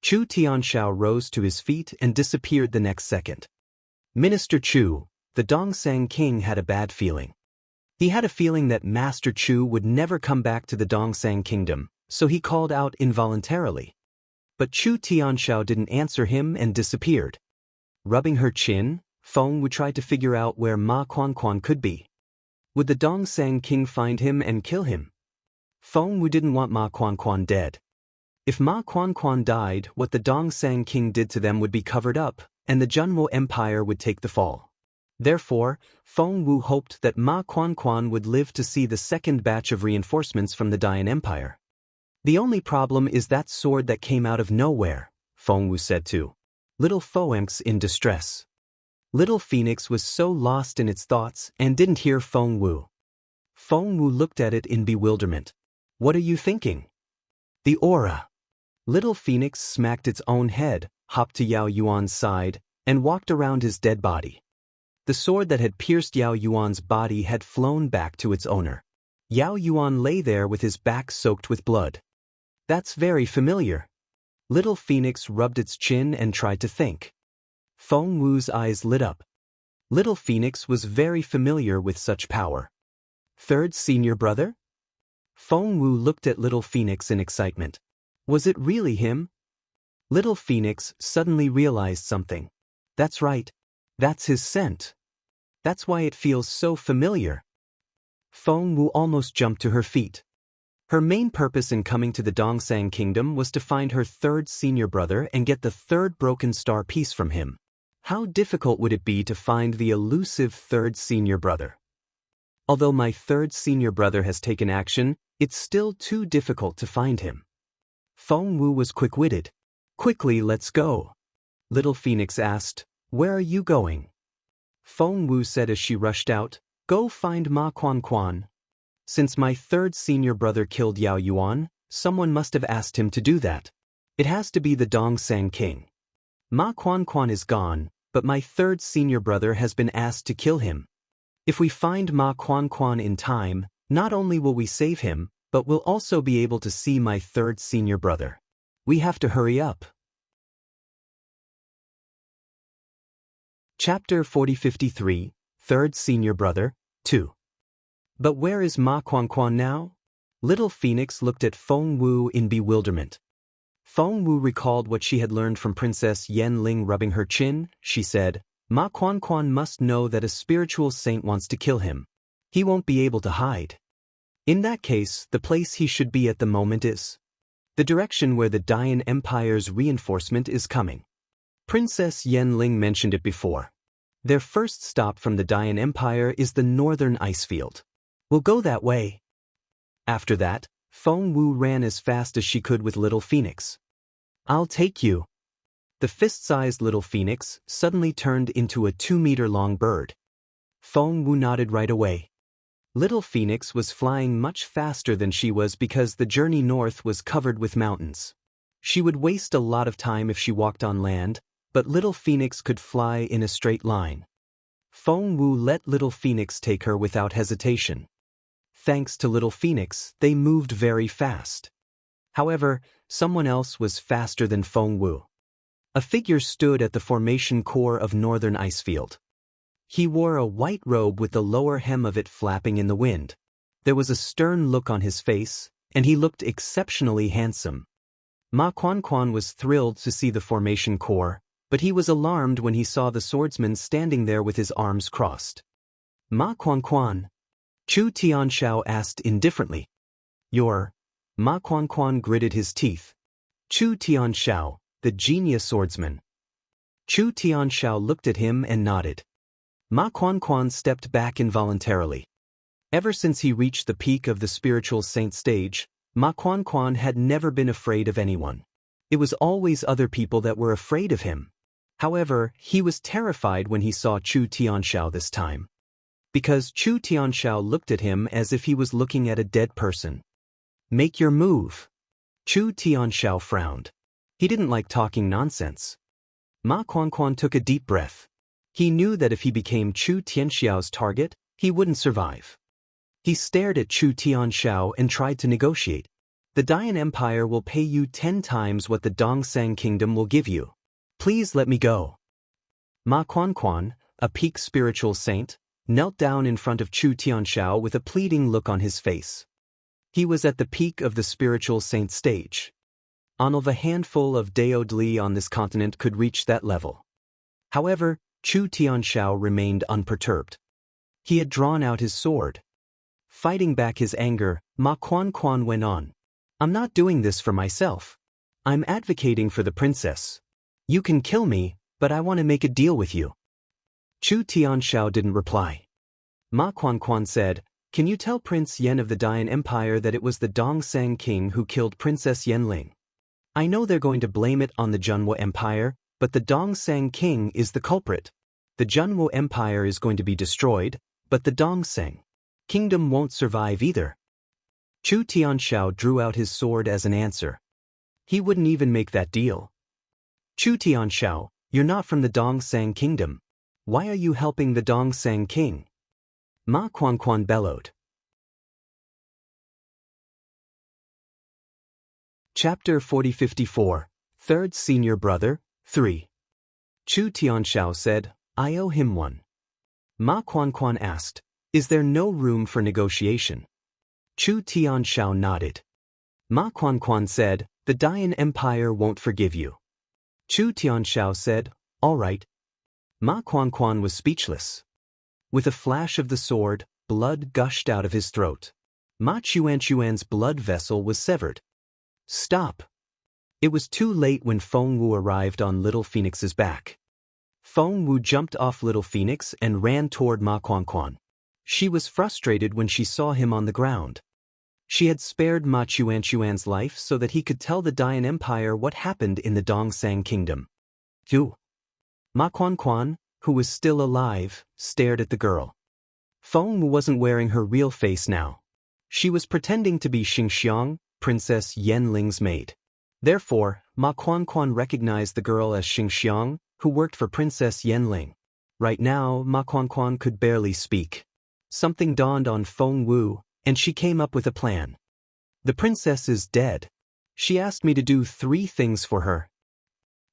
Chu Tianxiao rose to his feet and disappeared the next second. Minister Chu, the Dongsang king had a bad feeling. He had a feeling that Master Chu would never come back to the Dongsang kingdom, so he called out involuntarily. But Chu Tianxiao didn't answer him and disappeared. Rubbing her chin, Feng Wu tried to figure out where Ma Quan could be. Would the Dongsang king find him and kill him? Feng Wu didn't want Ma Quan dead. If Ma Quan died, what the Dongsang king did to them would be covered up, and the Junwo Empire would take the fall. Therefore, Feng Wu hoped that Ma Quan would live to see the second batch of reinforcements from the Dayan Empire. The only problem is that sword that came out of nowhere, Feng Wu said to Little Phoenix in distress. Little Phoenix was so lost in its thoughts and didn't hear Feng Wu. Feng Wu looked at it in bewilderment. What are you thinking? The aura. Little Phoenix smacked its own head, hopped to Yao Yuan's side, and walked around his dead body. The sword that had pierced Yao Yuan's body had flown back to its owner. Yao Yuan lay there with his back soaked with blood. That's very familiar. Little Phoenix rubbed its chin and tried to think. Feng Wu's eyes lit up. Little Phoenix was very familiar with such power. Third senior brother? Feng Wu looked at Little Phoenix in excitement. Was it really him? Little Phoenix suddenly realized something. That's right. That's his scent. That's why it feels so familiar. Feng Wu almost jumped to her feet. Her main purpose in coming to the Dongsang Kingdom was to find her third senior brother and get the third broken star piece from him. How difficult would it be to find the elusive third senior brother? Although my third senior brother has taken action, it's still too difficult to find him. Feng Wu was quick-witted. Quickly, let's go. Little Phoenix asked, Where are you going? Feng Wu said as she rushed out, Go find Ma Quan. Since my third senior brother killed Yao Yuan, someone must have asked him to do that. It has to be the Dongsang king. Ma Quan is gone, but my third senior brother has been asked to kill him. If we find Ma Quan in time, not only will we save him, but we'll also be able to see my third senior brother. We have to hurry up. Chapter 4053, Third Senior Brother, 2. But where is Ma Quan now? Little Phoenix looked at Feng Wu in bewilderment. Feng Wu recalled what she had learned from Princess Yenling rubbing her chin. She said, Ma Quan must know that a spiritual saint wants to kill him. He won't be able to hide. In that case, the place he should be at the moment is the direction where the Dayan Empire's reinforcement is coming. Princess Yenling mentioned it before. Their first stop from the Dayan Empire is the northern ice field. We'll go that way. After that, Feng Wu ran as fast as she could with Little Phoenix. I'll take you. The fist-sized Little Phoenix suddenly turned into a 2-meter-long bird. Feng Wu nodded right away. Little Phoenix was flying much faster than she was because the journey north was covered with mountains. She would waste a lot of time if she walked on land, but Little Phoenix could fly in a straight line. Feng Wu let Little Phoenix take her without hesitation. Thanks to Little Phoenix, they moved very fast. However, someone else was faster than Feng Wu. A figure stood at the formation core of northern icefield. He wore a white robe with the lower hem of it flapping in the wind. There was a stern look on his face, and he looked exceptionally handsome. Ma Quan was thrilled to see the formation core, but he was alarmed when he saw the swordsman standing there with his arms crossed. Ma Quan? Chu Tianxiao asked indifferently. You're... Ma Quan gritted his teeth. Chu Tianxiao, the genius swordsman. Chu Tianxiao looked at him and nodded. Ma Quan stepped back involuntarily. Ever since he reached the peak of the spiritual saint stage, Ma Quan had never been afraid of anyone. It was always other people that were afraid of him. However, he was terrified when he saw Chu Tianxiao this time. Because Chu Tianxiao looked at him as if he was looking at a dead person. Make your move. Chu Tianxiao frowned. He didn't like talking nonsense. Ma Quan took a deep breath. He knew that if he became Chu Tianxiao's target, he wouldn't survive. He stared at Chu Tianxiao and tried to negotiate. The Dayan Empire will pay you 10 times what the Dongsang Kingdom will give you. Please let me go. Ma Quan, a peak spiritual saint, knelt down in front of Chu Tianxiao with a pleading look on his face. He was at the peak of the spiritual saint stage. Only a handful of Daodli on this continent could reach that level. However, Chu Tianxiao remained unperturbed. He had drawn out his sword. Fighting back his anger, Ma Quan went on. I'm not doing this for myself. I'm advocating for the princess. You can kill me, but I want to make a deal with you. Chu Tianxiao didn't reply. Ma Quanquan said, can you tell Prince Yan of the Dian Empire that it was the Dongsang king who killed Princess Yanling? I know they're going to blame it on the Junwo Empire, but the Dongsang king is the culprit. The Junwo Empire is going to be destroyed, but the Dongsang kingdom won't survive either. Chu Tianxiao drew out his sword as an answer. He wouldn't even make that deal. Chu Tianxiao, you're not from the Dongsang kingdom. Why are you helping the Dongsang king? Ma Quanquan bellowed. Chapter 4054, Third Senior Brother, 3. Chu Tianxiao said, I owe him one. Ma Quanquan asked, is there no room for negotiation? Chu Tianxiao nodded. Ma Quanquan said, the Dian Empire won't forgive you. Chu Tianxiao said, all right. Ma Quanquan was speechless. With a flash of the sword, blood gushed out of his throat. Ma Chuanchuan's blood vessel was severed. Stop! It was too late when Feng Wu arrived on Little Phoenix's back. Feng Wu jumped off Little Phoenix and ran toward Ma Quanquan. She was frustrated when she saw him on the ground. She had spared Ma Chuanchuan's life so that he could tell the Dian Empire what happened in the Dongsang kingdom. You. Ma Quanquan, who was still alive, stared at the girl. Feng Wu wasn't wearing her real face now. She was pretending to be Xingxiang, Princess Yanling's maid. Therefore, Ma Quanquan recognized the girl as Xingxiang, who worked for Princess Yanling. Right now, Ma Quanquan could barely speak. Something dawned on Feng Wu, and she came up with a plan. The princess is dead. She asked me to do 3 things for her.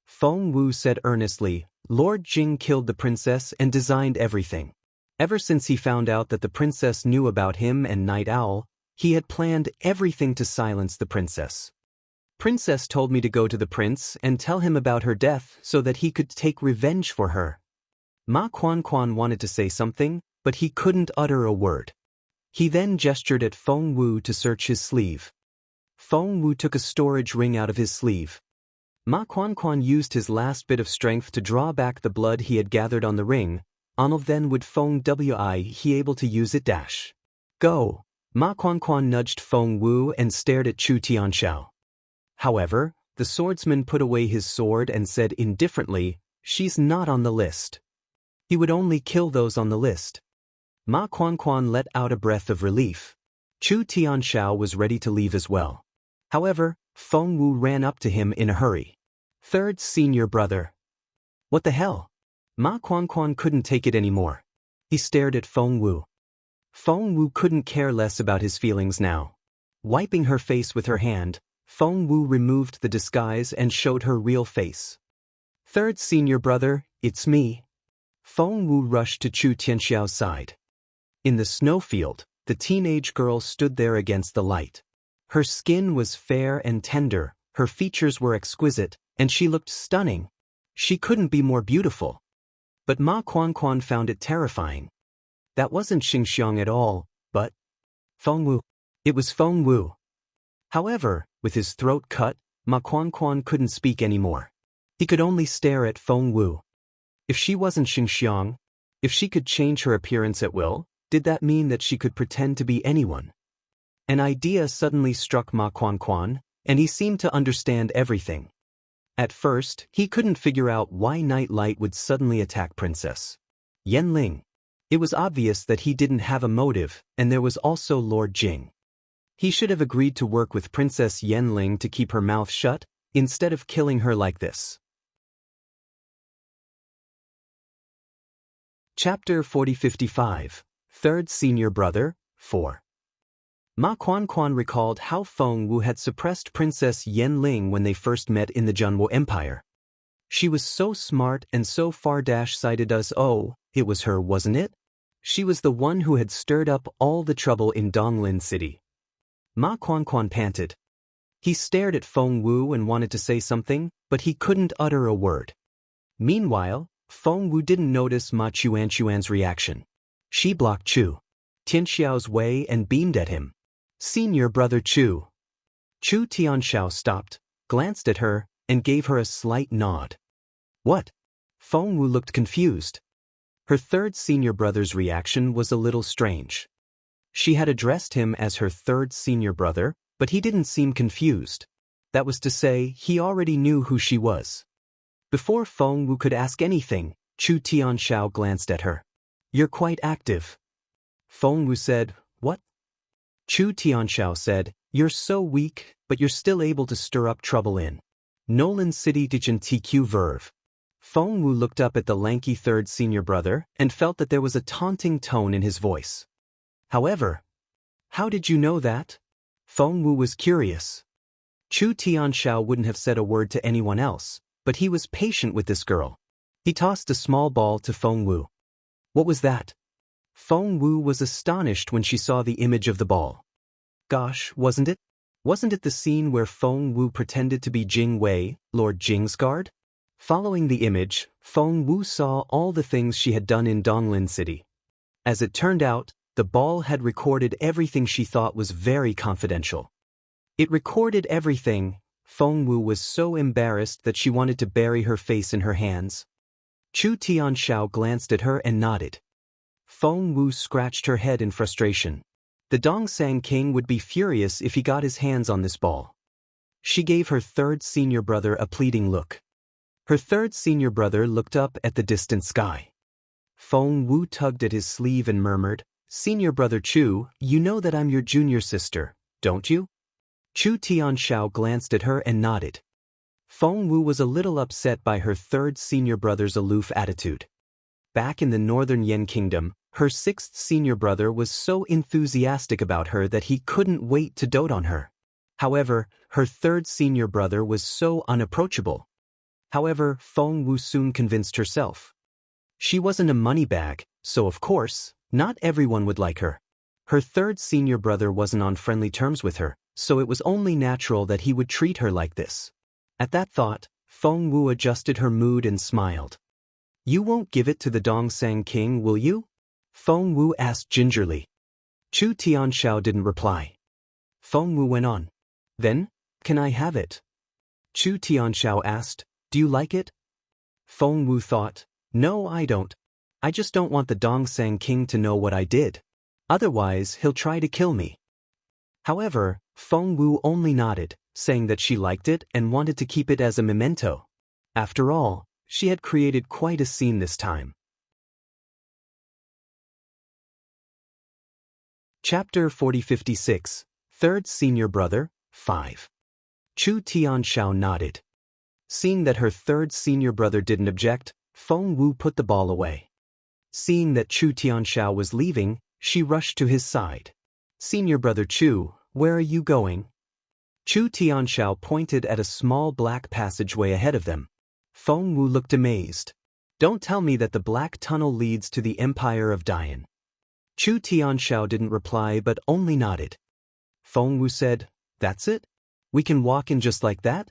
Feng Wu said earnestly, Lord Jing killed the princess and designed everything. Ever since he found out that the princess knew about him and Night Owl, he had planned everything to silence the princess. Princess told me to go to the prince and tell him about her death so that he could take revenge for her. Ma Quanquan wanted to say something, but he couldn't utter a word. He then gestured at Feng Wu to search his sleeve. Feng Wu took a storage ring out of his sleeve. Ma Quanquan used his last bit of strength to draw back the blood he had gathered on the ring. Only then would Feng Wu he able to use it. Go! Ma Quanquan nudged Feng Wu and stared at Chu Tianxiao. However, the swordsman put away his sword and said indifferently, she's not on the list. He would only kill those on the list. Ma Quanquan let out a breath of relief. Chu Tianxiao was ready to leave as well. However, Feng Wu ran up to him in a hurry. Third Senior Brother. What the hell? Ma Quanquan couldn't take it anymore. He stared at Feng Wu. Feng Wu couldn't care less about his feelings now. Wiping her face with her hand, Feng Wu removed the disguise and showed her real face. Third Senior Brother, it's me. Feng Wu rushed to Chu Tianxiao's side. In the snowfield, the teenage girl stood there against the light. Her skin was fair and tender, her features were exquisite, and she looked stunning. She couldn't be more beautiful. But Ma Quanquan found it terrifying. That wasn't Xingxiang at all, but Feng Wu. It was Feng Wu. However, with his throat cut, Ma Quanquan couldn't speak anymore. He could only stare at Feng Wu. If she wasn't Xingxiang, if she could change her appearance at will, did that mean that she could pretend to be anyone? An idea suddenly struck Ma Quanquan, and he seemed to understand everything. At first, he couldn't figure out why Night Light would suddenly attack Princess Yanling. It was obvious that he didn't have a motive, and there was also Lord Jing. He should have agreed to work with Princess Yanling to keep her mouth shut, instead of killing her like this. Chapter 4055, Third Senior Brother, 4. Ma Quanquan recalled how Feng Wu had suppressed Princess Yanling when they first met in the Junwo Empire. She was so smart and so far-sighted as it was her, wasn't it? She was the one who had stirred up all the trouble in Donglin City. Ma Quanquan panted. He stared at Feng Wu and wanted to say something, but he couldn't utter a word. Meanwhile, Feng Wu didn't notice Ma Chuanchuan's reaction. She blocked Chu Tianxiao's way and beamed at him. Senior Brother Chu. Chu Tianxiao stopped, glanced at her, and gave her a slight nod. What? Feng Wu looked confused. Her third senior brother's reaction was a little strange. She had addressed him as her third senior brother, but he didn't seem confused. That was to say, he already knew who she was. Before Feng Wu could ask anything, Chu Tianxiao glanced at her. You're quite active. Feng Wu said, What? Chu Tianxiao said, You're so weak, but you're still able to stir up trouble in Nolan City Dichen TQ Verve. Feng Wu looked up at the lanky third senior brother and felt that there was a taunting tone in his voice. However, how did you know that? Feng Wu was curious. Chu Tianxiao wouldn't have said a word to anyone else, but he was patient with this girl. He tossed a small ball to Feng Wu. What was that? Feng Wu was astonished when she saw the image of the ball. Gosh, wasn't it? Wasn't it the scene where Feng Wu pretended to be Jing Wei, Lord Jing's guard? Following the image, Feng Wu saw all the things she had done in Donglin City. As it turned out, the ball had recorded everything she thought was very confidential. It recorded everything. Feng Wu was so embarrassed that she wanted to bury her face in her hands. Chu Tianxiao glanced at her and nodded. Feng Wu scratched her head in frustration. The Dongsang King would be furious if he got his hands on this ball. She gave her third senior brother a pleading look. Her third senior brother looked up at the distant sky. Feng Wu tugged at his sleeve and murmured, Senior brother Chu, you know that I'm your junior sister, don't you? Chu Tianxiao glanced at her and nodded. Feng Wu was a little upset by her third senior brother's aloof attitude. Back in the northern Yen Kingdom, her sixth senior brother was so enthusiastic about her that he couldn't wait to dote on her. However, her third senior brother was so unapproachable. However, Feng Wu soon convinced herself. She wasn't a money bag, so of course, not everyone would like her. Her third senior brother wasn't on friendly terms with her, so it was only natural that he would treat her like this. At that thought, Feng Wu adjusted her mood and smiled. You won't give it to the Dongsang King, will you? Feng Wu asked gingerly. Chu Tianxiao didn't reply. Feng Wu went on. Then, can I have it? Chu Tianxiao asked, Do you like it? Feng Wu thought, No, I don't. I just don't want the Dongsang King to know what I did. Otherwise, he'll try to kill me. However, Feng Wu only nodded, saying that she liked it and wanted to keep it as a memento. After all, she had created quite a scene this time. Chapter 4056, Third Senior Brother, 5. Chu Tianxiao nodded. Seeing that her third senior brother didn't object, Feng Wu put the ball away. Seeing that Chu Tianxiao was leaving, she rushed to his side. Senior brother Chu, where are you going? Chu Tianxiao pointed at a small black passageway ahead of them. Feng Wu looked amazed. Don't tell me that the black tunnel leads to the Empire of Dian. Chu Tianxiao didn't reply but only nodded. Feng Wu said, That's it? We can walk in just like that?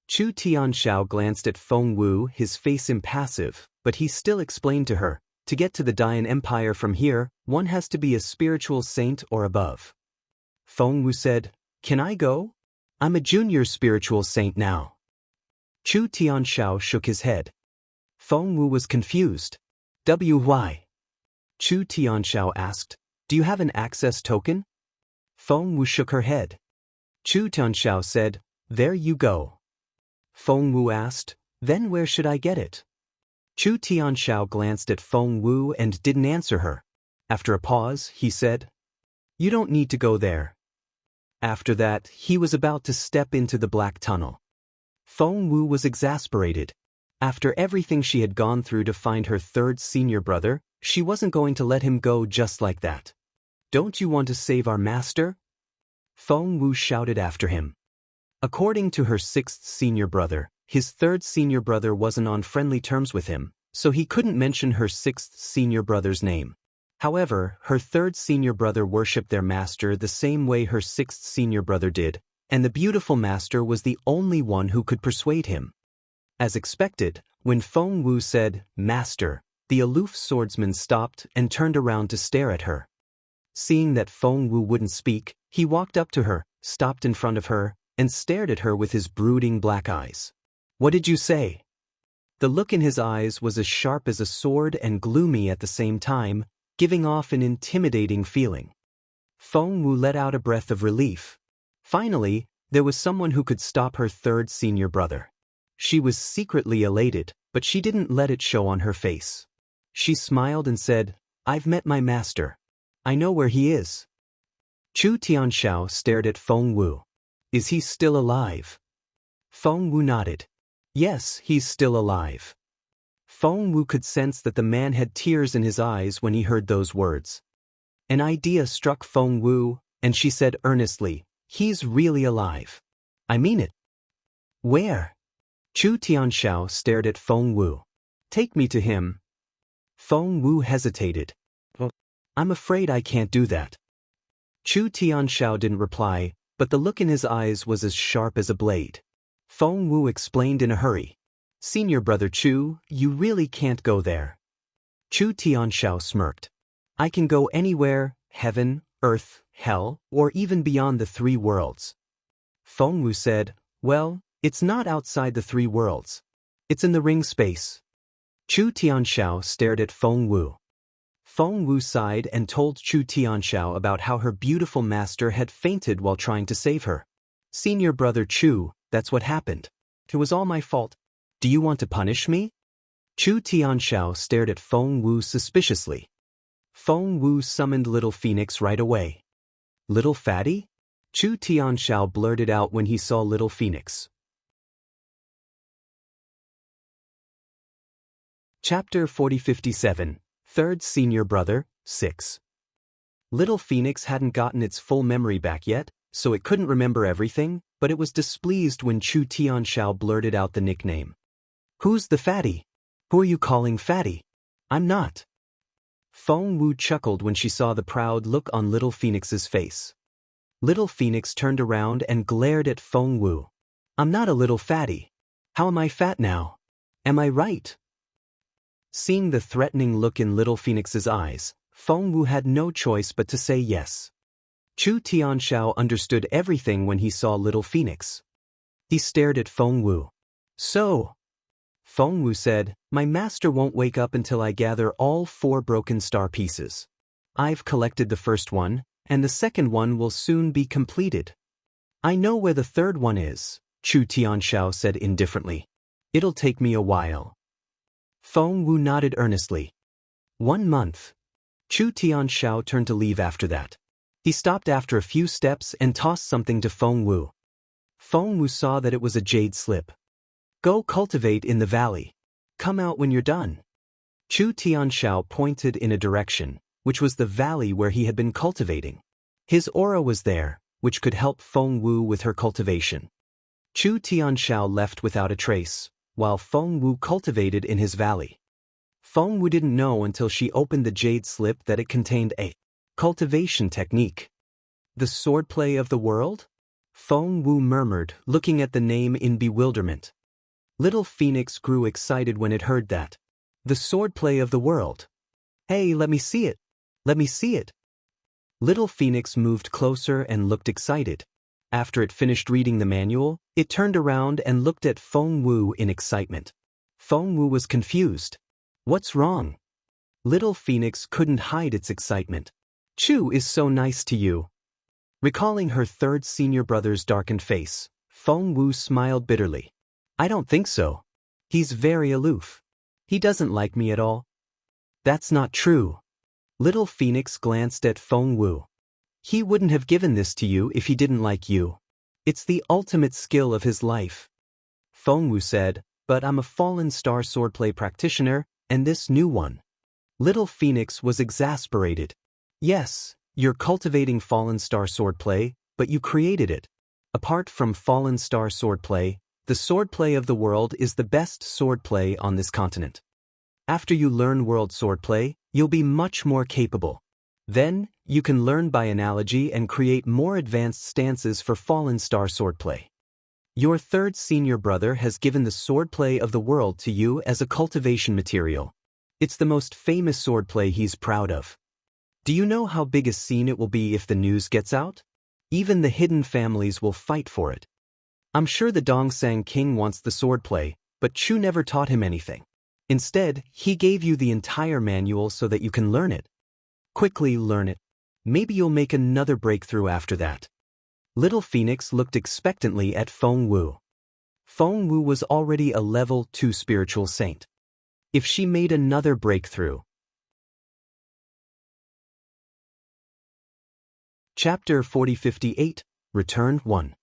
Chu Tianxiao glanced at Feng Wu, his face impassive, but he still explained to her, to get to the Dian Empire from here, one has to be a spiritual saint or above. Feng Wu said, Can I go? I'm a junior spiritual saint now. Chu Tianxiao shook his head. Feng Wu was confused. Why? Chu Tianxiao asked, Do you have an access token? Feng Wu shook her head. Chu Tianxiao said, There you go. Feng Wu asked, Then where should I get it? Chu Tianxiao glanced at Feng Wu and didn't answer her. After a pause, he said, You don't need to go there. After that, he was about to step into the black tunnel. Feng Wu was exasperated. After everything she had gone through to find her third senior brother, she wasn't going to let him go just like that. Don't you want to save our master? Feng Wu shouted after him. According to her sixth senior brother, his third senior brother wasn't on friendly terms with him, so he couldn't mention her sixth senior brother's name. However, her third senior brother worshipped their master the same way her sixth senior brother did, and the beautiful master was the only one who could persuade him. As expected, when Feng Wu said, Master, the aloof swordsman stopped and turned around to stare at her. Seeing that Feng Wu wouldn't speak, he walked up to her, stopped in front of her, and stared at her with his brooding black eyes. "What did you say?" The look in his eyes was as sharp as a sword and gloomy at the same time, giving off an intimidating feeling. Feng Wu let out a breath of relief. Finally, there was someone who could stop her third senior brother. She was secretly elated, but she didn't let it show on her face. She smiled and said, "I've met my master. I know where he is." Chu Tianxiao stared at Feng Wu. "Is he still alive?" Feng Wu nodded. "Yes, he's still alive." Feng Wu could sense that the man had tears in his eyes when he heard those words. An idea struck Feng Wu, and she said earnestly, "He's really alive. I mean it." "Where?" Chu Tianxiao stared at Feng Wu. "Take me to him." Feng Wu hesitated. "I'm afraid I can't do that." Chu Tianxiao didn't reply, but the look in his eyes was as sharp as a blade. Feng Wu explained in a hurry. "Senior brother Chu, you really can't go there." Chu Tianxiao smirked. "I can go anywhere, heaven, earth, hell, or even beyond the three worlds." Feng Wu said, "Well, it's not outside the three worlds. It's in the ring space." Chu Tianxiao stared at Feng Wu. Feng Wu sighed and told Chu Tianxiao about how her beautiful master had fainted while trying to save her. "Senior brother Chu, that's what happened. It was all my fault. Do you want to punish me?" Chu Tianxiao stared at Feng Wu suspiciously. Feng Wu summoned Little Phoenix right away. "Little fatty?" Chu Tianxiao blurted out when he saw Little Phoenix. Chapter 4057, Third Senior Brother, 6. Little Phoenix hadn't gotten its full memory back yet, so it couldn't remember everything, but it was displeased when Chu Tianxiao blurted out the nickname. "Who's the fatty? Who are you calling fatty? I'm not." Feng Wu chuckled when she saw the proud look on Little Phoenix's face. Little Phoenix turned around and glared at Feng Wu. "I'm not a little fatty. How am I fat now? Am I right?" Seeing the threatening look in Little Phoenix's eyes, Feng Wu had no choice but to say yes. Chu Tianxiao understood everything when he saw Little Phoenix. He stared at Feng Wu. "So," Feng Wu said, "my master won't wake up until I gather all 4 broken star pieces. I've collected the first one, and the second one will soon be completed." "I know where the third one is," Chu Tianxiao said indifferently. "It'll take me a while." Feng Wu nodded earnestly. 1 month. Chu Tianxiao turned to leave after that. He stopped after a few steps and tossed something to Feng Wu. Feng Wu saw that it was a jade slip. "Go cultivate in the valley. Come out when you're done." Chu Tianxiao pointed in a direction, which was the valley where he had been cultivating. His aura was there, which could help Feng Wu with her cultivation. Chu Tianxiao left without a trace, while Feng Wu cultivated in his valley. Feng Wu didn't know until she opened the jade slip that it contained a cultivation technique. "The swordplay of the world?" Feng Wu murmured, looking at the name in bewilderment. Little Phoenix grew excited when it heard that. "The swordplay of the world. Hey, let me see it. Let me see it." Little Phoenix moved closer and looked excited. After it finished reading the manual, it turned around and looked at Feng Wu in excitement. Feng Wu was confused. "What's wrong?" Little Phoenix couldn't hide its excitement. "Chu is so nice to you." Recalling her third senior brother's darkened face, Feng Wu smiled bitterly. "I don't think so. He's very aloof. He doesn't like me at all." "That's not true." Little Phoenix glanced at Feng Wu. "He wouldn't have given this to you if he didn't like you. It's the ultimate skill of his life." Feng Wu said, "But I'm a fallen star swordplay practitioner, and this new one." Little Phoenix was exasperated. "Yes, you're cultivating fallen star swordplay, but you created it. Apart from fallen star swordplay, the swordplay of the world is the best swordplay on this continent. After you learn world swordplay, you'll be much more capable. Then, you can learn by analogy and create more advanced stances for fallen star swordplay. Your third senior brother has given the swordplay of the world to you as a cultivation material. It's the most famous swordplay he's proud of. Do you know how big a scene it will be if the news gets out? Even the hidden families will fight for it. I'm sure the Dongsang king wants the swordplay, but Chu never taught him anything. Instead, he gave you the entire manual so that you can learn it. Quickly learn it. Maybe you'll make another breakthrough after that. Little Phoenix looked expectantly at Feng Wu. Feng Wu was already a level 2 spiritual saint. If she made another breakthrough. Chapter 4058, Return 1.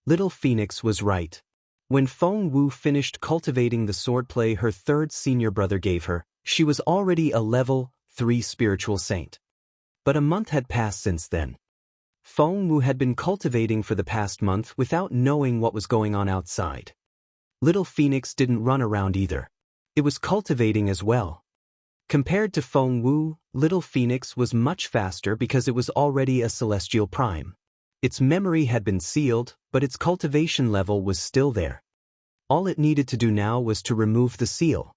Little Phoenix was right. When Feng Wu finished cultivating the swordplay her third senior brother gave her, she was already a level 3 spiritual saint. But a month had passed since then. Feng Wu had been cultivating for the past month without knowing what was going on outside. Little Phoenix didn't run around either. It was cultivating as well. Compared to Feng Wu, Little Phoenix was much faster because it was already a celestial prime. Its memory had been sealed, but its cultivation level was still there. All it needed to do now was to remove the seal.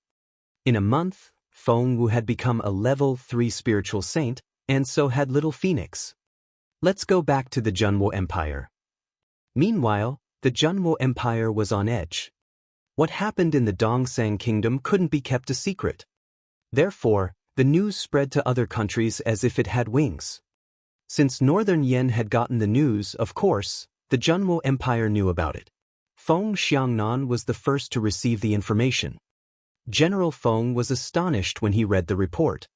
In a month, Feng Wu had become a level 3 spiritual saint, and so had Little Phoenix. Let's go back to the Junwo Empire. Meanwhile, the Junwo Empire was on edge. What happened in the Dongsang Kingdom couldn't be kept a secret. Therefore, the news spread to other countries as if it had wings. Since Northern Yen had gotten the news, of course, the Junwo Empire knew about it. Feng Xiangnan was the first to receive the information. General Feng was astonished when he read the report.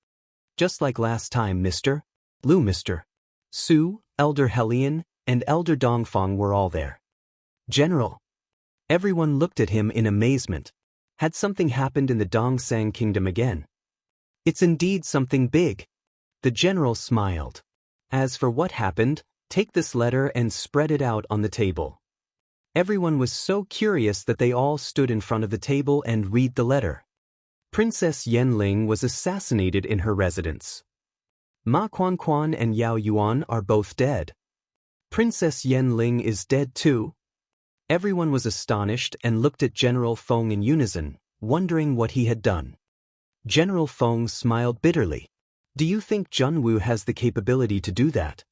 Just like last time, Mr. Su, Elder Helian, and Elder Dongfang were all there. General. Everyone looked at him in amazement. Had something happened in the Dongsang Kingdom again? It's indeed something big. The general smiled. As for what happened, take this letter and spread it out on the table. Everyone was so curious that they all stood in front of the table and read the letter. Princess Yenling was assassinated in her residence. Ma Quanquan and Yao Yuan are both dead. Princess Yenling is dead too. Everyone was astonished and looked at General Feng in unison, wondering what he had done. General Feng smiled bitterly. Do you think Junwu has the capability to do that?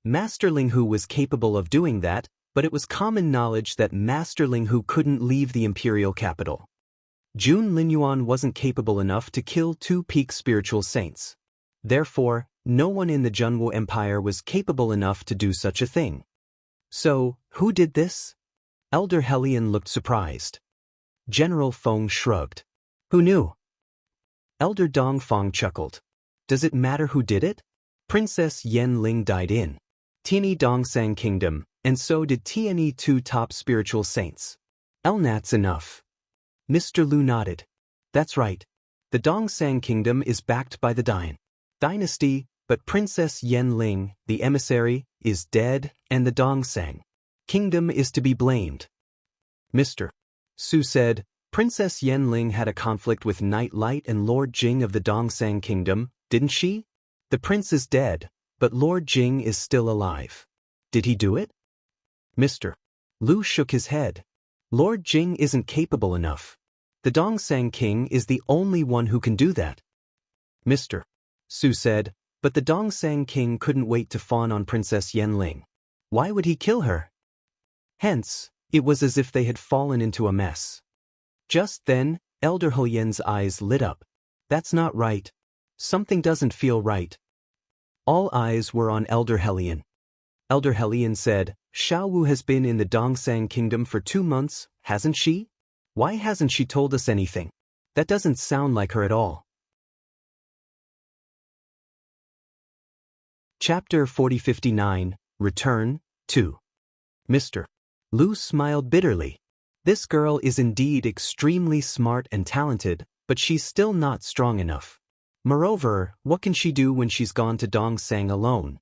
Master Linghu was capable of doing that, but it was common knowledge that Master Linghu couldn't leave the imperial capital. Jun Linyuan wasn't capable enough to kill 2 peak spiritual saints. Therefore, no one in the Junwu Empire was capable enough to do such a thing. So, who did this? Elder Helian looked surprised. General Feng shrugged. Who knew? Elder Dongfang chuckled. Does it matter who did it? Princess Yenling died in Tianyi Dongsang Kingdom, and so did Tianyi 2 top spiritual saints. That's enough. Mr. Lu nodded. That's right. The Dongsang Kingdom is backed by the Dynasty, but Princess Yenling, the emissary, is dead, and the Dongsang Kingdom is to be blamed. Mr. Su said, Princess Yenling had a conflict with Knight Light and Lord Jing of the Dongsang Kingdom, didn't she? The prince is dead, but Lord Jing is still alive. Did he do it? Mr. Lu shook his head. Lord Jing isn't capable enough. The Dongsang King is the only one who can do that. Mr. Su said, but the Dongsang King couldn't wait to fawn on Princess Yenling. Why would he kill her? Hence, it was as if they had fallen into a mess. Just then, Elder Helian's eyes lit up. That's not right. Something doesn't feel right. All eyes were on Elder Helian. Elder Helian said, Xiao Wu has been in the Dongsang Kingdom for 2 months, hasn't she? Why hasn't she told us anything? That doesn't sound like her at all. Chapter 4059, Return 2. Mr. Lu smiled bitterly. This girl is indeed extremely smart and talented, but she's still not strong enough. Moreover, what can she do when she's gone to Dongsang alone?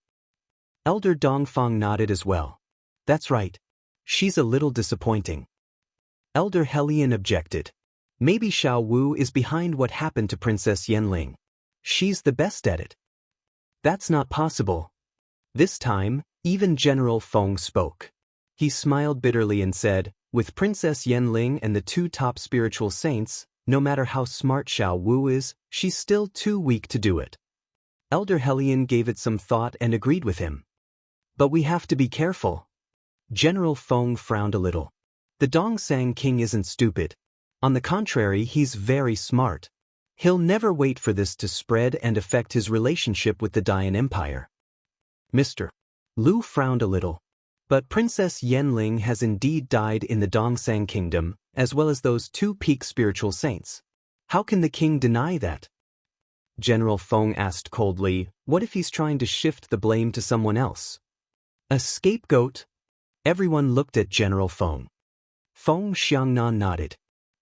Elder Dongfang nodded as well. That's right. She's a little disappointing. Elder Helian objected. Maybe Xiao Wu is behind what happened to Princess Yenling. She's the best at it. That's not possible. This time, even General Feng spoke. He smiled bitterly and said, with Princess Yenling and the 2 top spiritual saints, no matter how smart Xiao Wu is, she's still too weak to do it. Elder Helian gave it some thought and agreed with him. But we have to be careful. General Feng frowned a little. The Dongsang king isn't stupid. On the contrary, he's very smart. He'll never wait for this to spread and affect his relationship with the Dayan Empire. Mr. Lu frowned a little. But Princess Yanling has indeed died in the Dongsang kingdom, as well as those two peak spiritual saints. How can the king deny that? General Feng asked coldly, what if he's trying to shift the blame to someone else? A scapegoat? Everyone looked at General Feng. Feng Xiangnan nodded.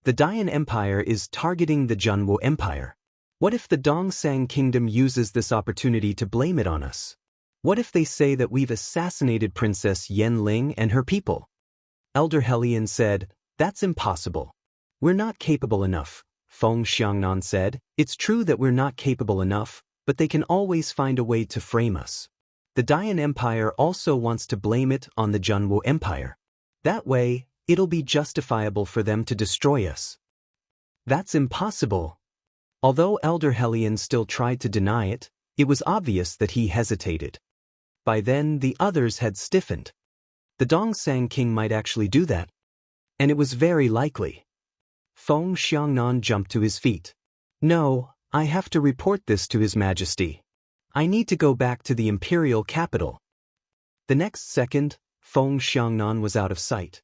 The Dayan Empire is targeting the Zhenwu Empire. What if the Dongsang kingdom uses this opportunity to blame it on us? What if they say that we've assassinated Princess Yanling and her people? Elder Helion said, that's impossible. We're not capable enough. Feng Xiangnan said, it's true that we're not capable enough, but they can always find a way to frame us. The Dayan Empire also wants to blame it on the Zhenwu Empire. That way, it'll be justifiable for them to destroy us. That's impossible. Although Elder Helion still tried to deny it, it was obvious that he hesitated. By then, the others had stiffened. The Dongsang king might actually do that. And it was very likely. Feng Xiangnan jumped to his feet. No, I have to report this to His Majesty. I need to go back to the imperial capital. The next second, Feng Xiangnan was out of sight.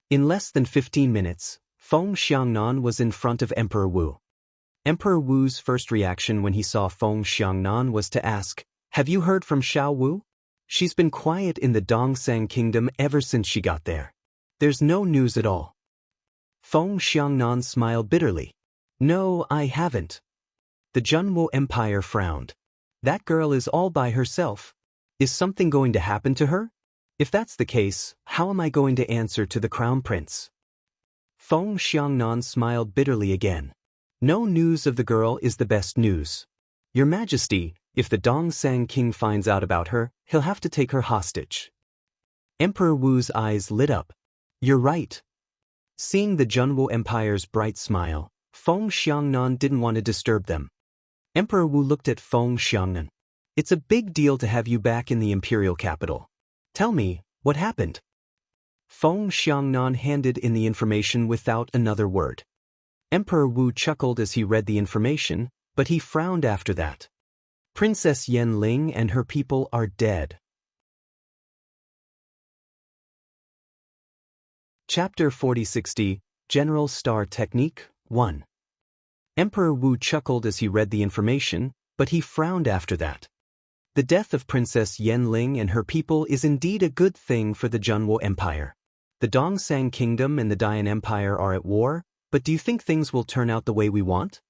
In less than 15 minutes, Feng Xiangnan was in front of Emperor Wu. Emperor Wu's first reaction when he saw Feng Xiangnan was to ask, have you heard from Xiao Wu? She's been quiet in the Dongsang kingdom ever since she got there. There's no news at all. Feng Xiangnan smiled bitterly. No, I haven't. The Zhenwu Empire frowned. That girl is all by herself. Is something going to happen to her? If that's the case, how am I going to answer to the crown prince? Feng Xiangnan smiled bitterly again. No news of the girl is the best news. Your Majesty, if the Dongsang king finds out about her, he'll have to take her hostage. Emperor Wu's eyes lit up. You're right. Seeing the Zhenwu Empire's bright smile, Feng Xiangnan didn't want to disturb them. Emperor Wu looked at Feng Xiangnan. It's a big deal to have you back in the imperial capital. Tell me, what happened? Feng Xiangnan handed in the information without another word. Emperor Wu chuckled as he read the information, but he frowned after that. Princess Yanling and her people are dead. Chapter 4060, General Star Technique 1. Emperor Wu chuckled as he read the information, but he frowned after that. The death of Princess Yanling and her people is indeed a good thing for the Zhenwu Empire. The Dongsang Kingdom and the Dayan Empire are at war, but do you think things will turn out the way we want?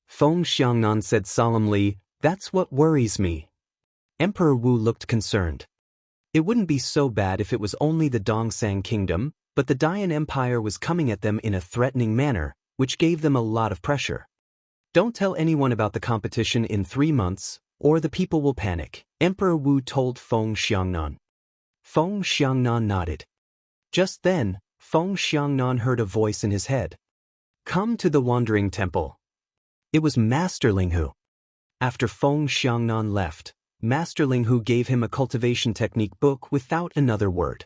Feng Xiangnan said solemnly, that's what worries me. Emperor Wu looked concerned. It wouldn't be so bad if it was only the Dongsang Kingdom, but the Dayan Empire was coming at them in a threatening manner, which gave them a lot of pressure. Don't tell anyone about the competition in 3 months, or the people will panic, Emperor Wu told Feng Xiangnan. Feng Xiangnan nodded. Just then, Feng Xiangnan heard a voice in his head. Come to the Wandering Temple. It was Master Linghu. After Feng Xiangnan left, Master Linghu gave him a cultivation technique book without another word.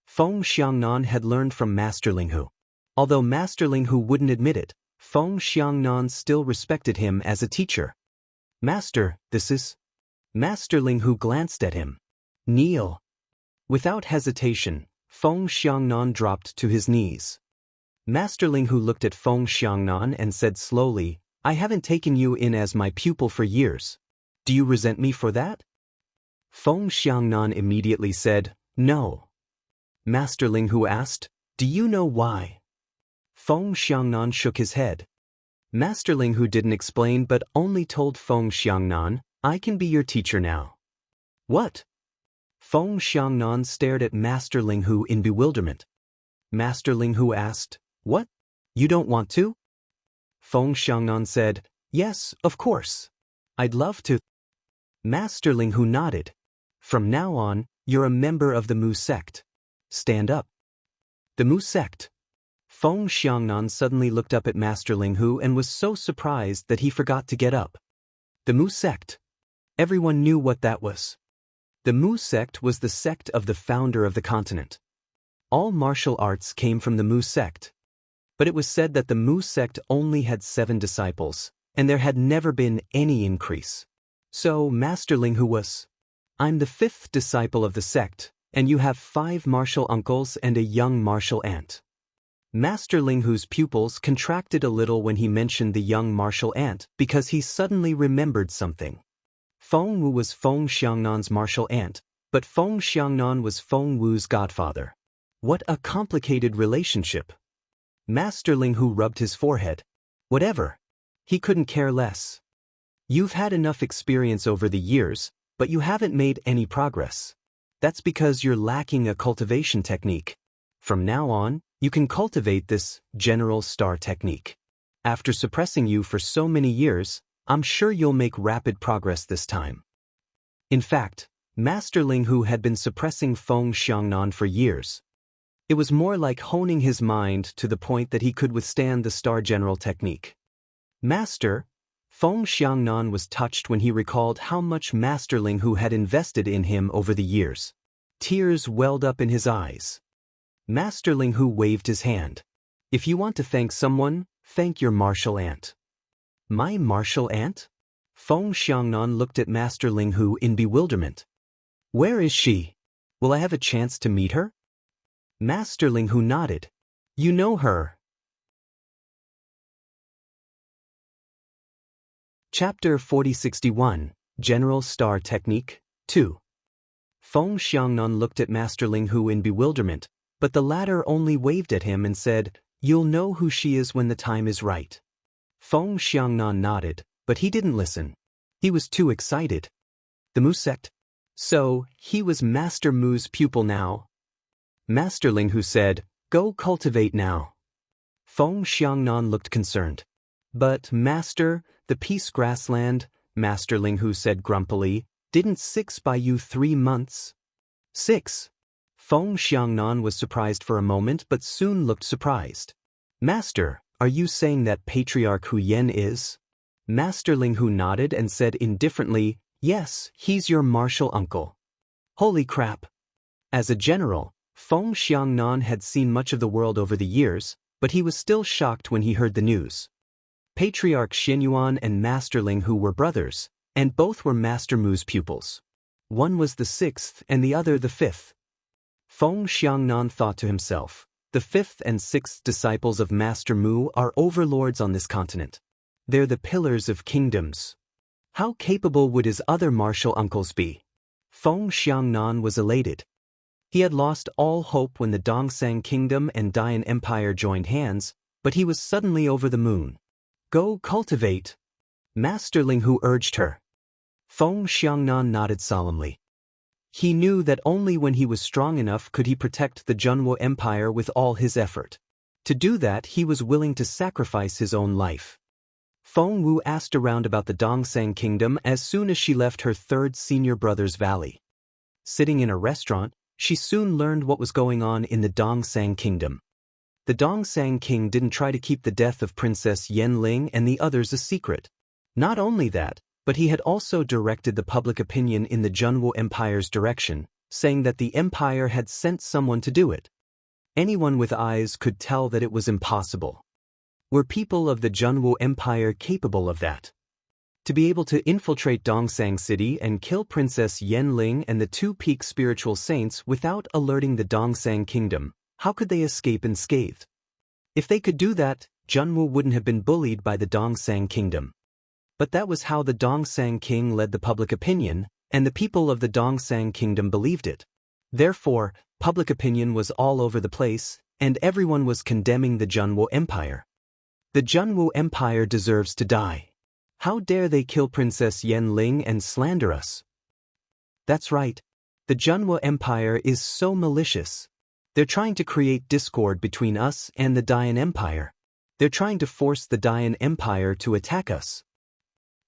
Feng Xiangnan had learned from Master Linghu. Although Master Linghu wouldn't admit it, Feng Xiangnan still respected him as a teacher. Master, this is... Master Linghu glanced at him. Kneel. Without hesitation, Feng Xiangnan dropped to his knees. Master Linghu looked at Feng Xiangnan and said slowly, I haven't taken you in as my pupil for years. Do you resent me for that? Feng Xiangnan immediately said, no. Master Linghu asked, do you know why? Feng Xiangnan shook his head. Master Linghu didn't explain but only told Feng Xiangnan, I can be your teacher now. What? Feng Xiangnan stared at Master Linghu in bewilderment. Master Linghu asked, what? You don't want to? Feng Xiangnan said, yes, of course. I'd love to. Master Linghu nodded. From now on, you're a member of the Mu sect. Stand up. The Mu sect. Feng Xiangnan suddenly looked up at Master Linghu and was so surprised that he forgot to get up. The Mu sect. Everyone knew what that was. The Mu sect was the sect of the founder of the continent. All martial arts came from the Mu sect. But it was said that the Mu sect only had 7 disciples, and there had never been any increase. So Master Ling Hu was, "I'm the 5th disciple of the sect, and you have 5 martial uncles and a young martial aunt." Master Ling Hu's pupils contracted a little when he mentioned the young martial aunt because he suddenly remembered something. Feng Wu was Feng Xiangnan's martial aunt, but Feng Xiangnan was Feng Wu's godfather. What a complicated relationship. Master Ling Hu rubbed his forehead. Whatever. He couldn't care less. You've had enough experience over the years, but you haven't made any progress. That's because you're lacking a cultivation technique. From now on, you can cultivate this general star technique. After suppressing you for so many years, I'm sure you'll make rapid progress this time. In fact, Master Ling Hu had been suppressing Feng Xiangnan for years. It was more like honing his mind to the point that he could withstand the star general technique. Master, Feng Xiangnan was touched when he recalled how much Master Ling Hu had invested in him over the years. Tears welled up in his eyes. Master Ling Hu waved his hand. "If you want to thank someone, thank your martial aunt." "My martial aunt?" Feng Xiangnan looked at Master Ling Hu in bewilderment. "Where is she? Will I have a chance to meet her?" Master Ling Hu nodded. "You know her." Chapter 4061, General Star Technique, 2. Feng Xiangnan looked at Master Ling Hu in bewilderment, but the latter only waved at him and said, "You'll know who she is when the time is right." Feng Xiangnan nodded, but he didn't listen. He was too excited. The Mu sect? So, he was Master Mu's pupil now? Master Ling Hu said, "Go cultivate now." Feng Xiangnan looked concerned. "But, Master, the peace grassland," Master Ling Hu said grumpily, "didn't 6 buy you 3 months?" 6? Feng Xiangnan was surprised for a moment but soon looked surprised. "Master, are you saying that Patriarch Hu Yen is?" Master Ling Hu nodded and said indifferently, "Yes, he's your martial uncle." Holy crap! As a general, Feng Xiangnan had seen much of the world over the years, but he was still shocked when he heard the news. Patriarch Xinyuan and Master Ling Hu were brothers, and both were Master Mu's pupils. One was the 6th and the other the 5th. Feng Xiangnan thought to himself, the 5th and 6th disciples of Master Mu are overlords on this continent. They're the pillars of kingdoms. How capable would his other martial uncles be? Feng Xiangnan was elated. He had lost all hope when the Dongsang Kingdom and Dian Empire joined hands, but he was suddenly over the moon. "Go cultivate," Master Ling Hu urged her. Feng Xiangnan nodded solemnly. He knew that only when he was strong enough could he protect the Zhenwu Empire with all his effort. To do that, he was willing to sacrifice his own life. Feng Wu asked around about the Dongsang Kingdom as soon as she left her 3rd senior brother's valley. Sitting in a restaurant, she soon learned what was going on in the Dongsang Kingdom. The Dongsang King didn't try to keep the death of Princess Yanling and the others a secret. Not only that, but he had also directed the public opinion in the Zhenwu Empire's direction, saying that the empire had sent someone to do it. Anyone with eyes could tell that it was impossible. Were people of the Zhenwu Empire capable of that? To be able to infiltrate Dongsang City and kill Princess Yanling and the 2 peak spiritual saints without alerting the Dongsang Kingdom, how could they escape unscathed? If they could do that, Zhenwu wouldn't have been bullied by the Dongsang Kingdom. But that was how the Dongsang King led the public opinion, and the people of the Dongsang Kingdom believed it. Therefore, public opinion was all over the place, and everyone was condemning the Zhenwu Empire. The Zhenwu Empire deserves to die. How dare they kill Princess Yanling and slander us? That's right. The Zhenwu Empire is so malicious. They're trying to create discord between us and the Dian Empire. They're trying to force the Dian Empire to attack us.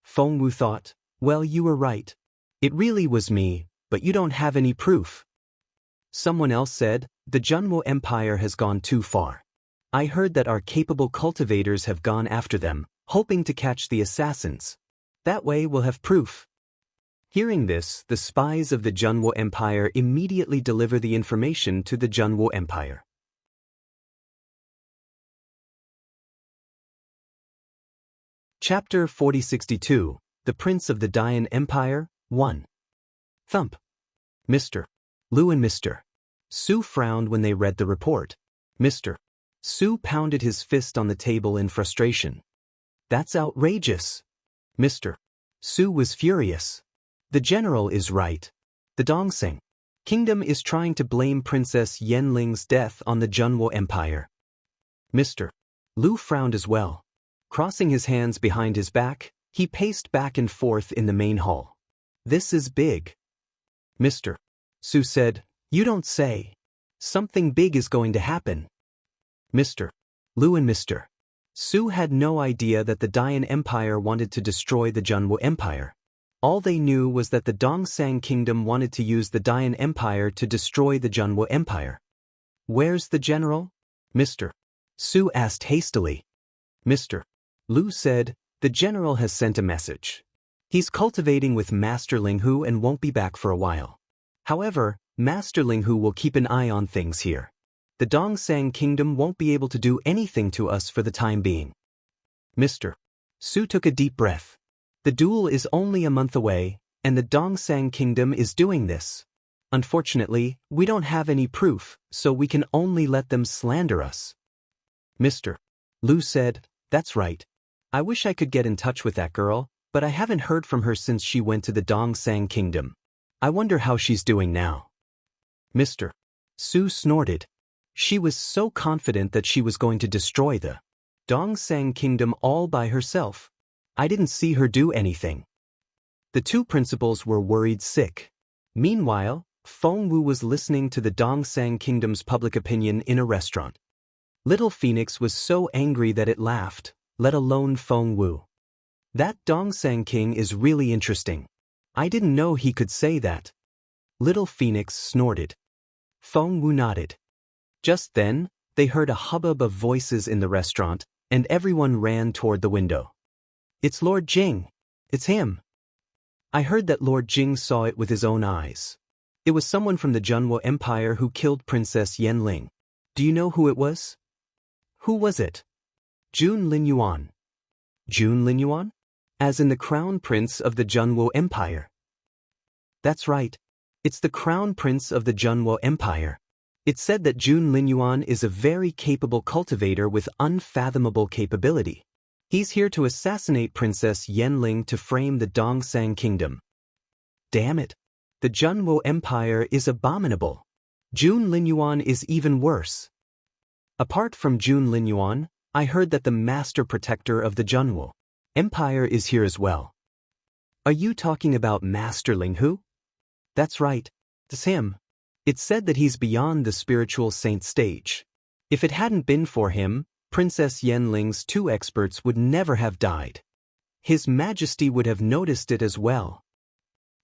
Feng Wu thought, well, you were right. It really was me, but you don't have any proof. Someone else said, the Zhenwu Empire has gone too far. I heard that our capable cultivators have gone after them, hoping to catch the assassins. That way we'll have proof. Hearing this, the spies of the Junwo Empire immediately deliver the information to the Junwo Empire. Chapter 4062, The Prince of the Dayan Empire, 1. Thump. Mr. Lu and Mr. Su frowned when they read the report. Mr. Su pounded his fist on the table in frustration. That's outrageous. Mr. Su was furious. The general is right. The Dongseng Kingdom is trying to blame Princess Yanling's death on the Junwo Empire. Mr. Lu frowned as well. Crossing his hands behind his back, he paced back and forth in the main hall. This is big. Mr. Su said, "You don't say. Something big is going to happen." Mr. Lu and Mr. Su had no idea that the Dayan Empire wanted to destroy the Junwo Empire. All they knew was that the Dongsang Kingdom wanted to use the Dayan Empire to destroy the Junwo Empire. "Where's the general?" Mr. Su asked hastily. Mr. Lu said, "The general has sent a message. He's cultivating with Master Linghu and won't be back for a while. However, Master Linghu will keep an eye on things here. The Dongsang Kingdom won't be able to do anything to us for the time being." Mr. Su took a deep breath. The duel is only a month away, and the Dongsang Kingdom is doing this. Unfortunately, we don't have any proof, so we can only let them slander us. Mr. Lu said, "That's right. I wish I could get in touch with that girl, but I haven't heard from her since she went to the Dongsang Kingdom. I wonder how she's doing now." Mr. Su snorted. She was so confident that she was going to destroy the Dongsang Kingdom all by herself. I didn't see her do anything. The two principals were worried sick. Meanwhile, Feng Wu was listening to the Dongsang Kingdom's public opinion in a restaurant. Little Phoenix was so angry that it laughed, let alone Feng Wu. That Dongsang King is really interesting. I didn't know he could say that. Little Phoenix snorted. Feng Wu nodded. Just then, they heard a hubbub of voices in the restaurant, and everyone ran toward the window. "It's Lord Jing. It's him." I heard that Lord Jing saw it with his own eyes. It was someone from the Junwo Empire who killed Princess Yanling. Do you know who it was? Who was it? Jun Linyuan. Jun Linyuan? As in the crown prince of the Junwo Empire. That's right. It's the crown prince of the Junwo Empire. It's said that Jun Linyuan is a very capable cultivator with unfathomable capability. He's here to assassinate Princess Yanling to frame the Dongsang Kingdom. Damn it. The Junwo Empire is abominable. Jun Linyuan is even worse. Apart from Jun Linyuan, I heard that the master protector of the Junwo Empire is here as well. Are you talking about Master Linghu? That's right. It's him. It's said that he's beyond the spiritual saint stage. If it hadn't been for him, Princess Yanling's two experts would never have died. His Majesty would have noticed it as well.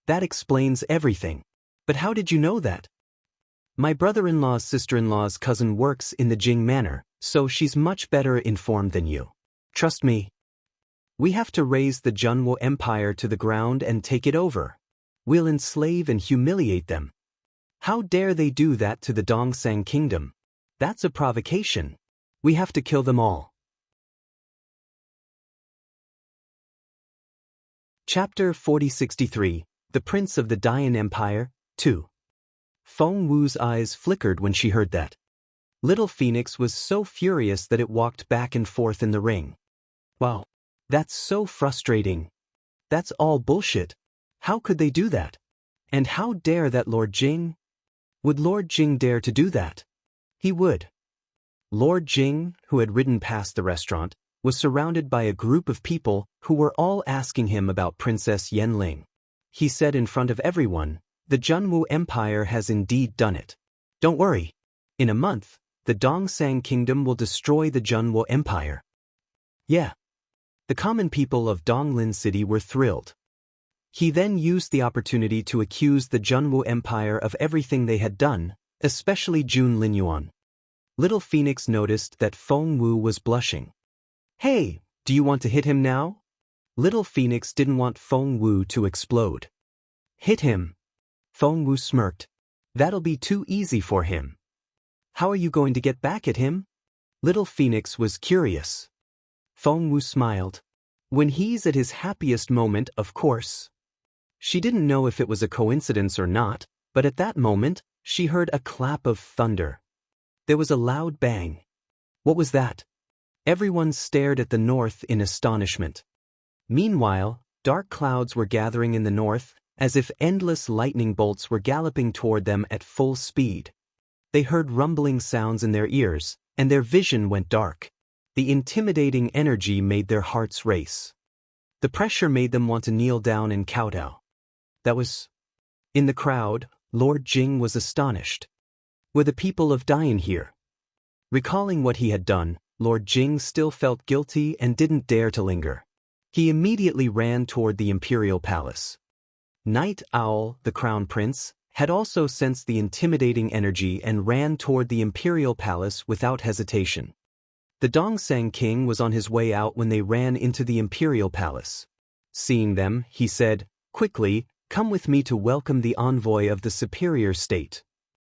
That explains everything. But how did you know that? My brother-in-law's sister-in-law's cousin works in the Jing Manor, so she's much better informed than you. Trust me. We have to raise the Junwo Empire to the ground and take it over. We'll enslave and humiliate them. How dare they do that to the Dongsang Kingdom? That's a provocation. We have to kill them all. Chapter 4063, The Prince of the Dayan Empire, 2. Feng Wu's eyes flickered when she heard that. Little Phoenix was so furious that it walked back and forth in the ring. Wow, that's so frustrating. That's all bullshit. How could they do that? And how dare that Lord Jing? Would Lord Jing dare to do that? He would. Lord Jing, who had ridden past the restaurant, was surrounded by a group of people who were all asking him about Princess Yanling. He said in front of everyone, "The Junwu Empire has indeed done it. Don't worry. In a month, the Dongsang Kingdom will destroy the Junwo Empire." Yeah. The common people of Donglin City were thrilled. He then used the opportunity to accuse the Junwu Empire of everything they had done, especially Jun Linyuan. Little Phoenix noticed that Feng Wu was blushing. "Hey, do you want to hit him now?" Little Phoenix didn't want Feng Wu to explode. Hit him. Feng Wu smirked. That'll be too easy for him. How are you going to get back at him? Little Phoenix was curious. Feng Wu smiled. When he's at his happiest moment, of course. She didn't know if it was a coincidence or not, but at that moment, she heard a clap of thunder. There was a loud bang. What was that? Everyone stared at the north in astonishment. Meanwhile, dark clouds were gathering in the north, as if endless lightning bolts were galloping toward them at full speed. They heard rumbling sounds in their ears, and their vision went dark. The intimidating energy made their hearts race. The pressure made them want to kneel down and kowtow. That was... In the crowd, Lord Jing was astonished. Were the people of Dian here? Recalling what he had done, Lord Jing still felt guilty and didn't dare to linger. He immediately ran toward the imperial palace. Night Owl, the crown prince, had also sensed the intimidating energy and ran toward the imperial palace without hesitation. The Dongsang king was on his way out when they ran into the imperial palace. Seeing them, he said, "Quickly, come with me to welcome the envoy of the superior state."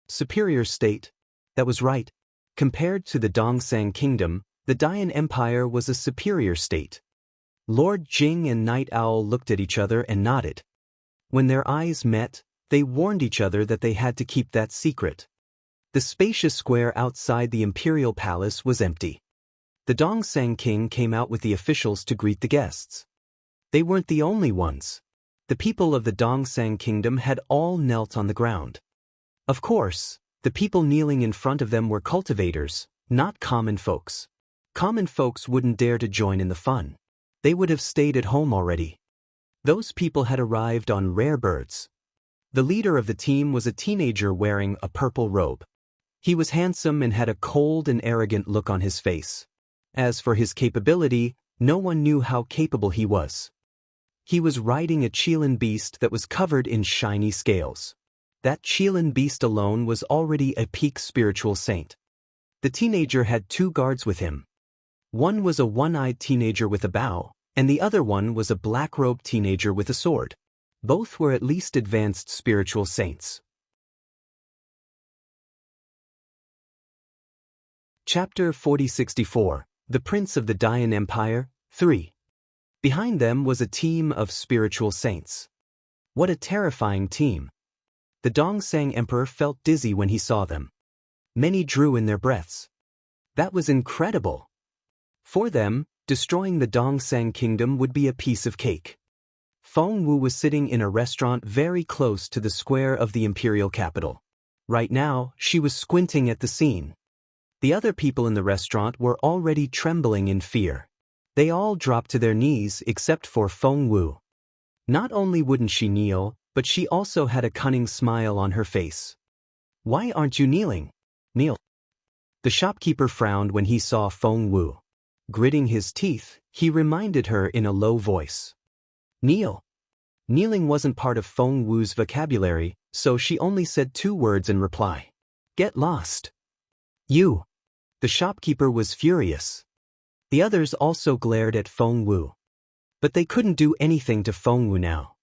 Superior state? That was right. Compared to the Dongsang kingdom, the Dian Empire was a superior state. Lord Jing and Night Owl looked at each other and nodded. When their eyes met, they warned each other that they had to keep that secret. The spacious square outside the imperial palace was empty. The Dongsang king came out with the officials to greet the guests. They weren't the only ones. The people of the Dongsang kingdom had all knelt on the ground. Of course, the people kneeling in front of them were cultivators, not common folks. Common folks wouldn't dare to join in the fun. They would have stayed at home already. Those people had arrived on rare birds. The leader of the team was a teenager wearing a purple robe. He was handsome and had a cold and arrogant look on his face. As for his capability, no one knew how capable he was. He was riding a Qilin beast that was covered in shiny scales. That Qilin beast alone was already a peak spiritual saint. The teenager had 2 guards with him. One was a one-eyed teenager with a bow, and the other one was a black-robed teenager with a sword. Both were at least advanced spiritual saints. Chapter 4064, The Prince of the Dian Empire, 3. Behind them was a team of spiritual saints. What a terrifying team. The Dongsang Emperor felt dizzy when he saw them. Many drew in their breaths. That was incredible. For them, destroying the Dongsang kingdom would be a piece of cake. Feng Wu was sitting in a restaurant very close to the square of the imperial capital. Right now, she was squinting at the scene. The other people in the restaurant were already trembling in fear. They all dropped to their knees except for Feng Wu. Not only wouldn't she kneel, but she also had a cunning smile on her face. "Why aren't you kneeling? Kneel." The shopkeeper frowned when he saw Feng Wu. Gritting his teeth, he reminded her in a low voice. "Kneel." Kneeling wasn't part of Feng Wu's vocabulary, so she only said 2 words in reply. "Get lost." "You." The shopkeeper was furious. The others also glared at Feng Wu. But they couldn't do anything to Feng Wu now.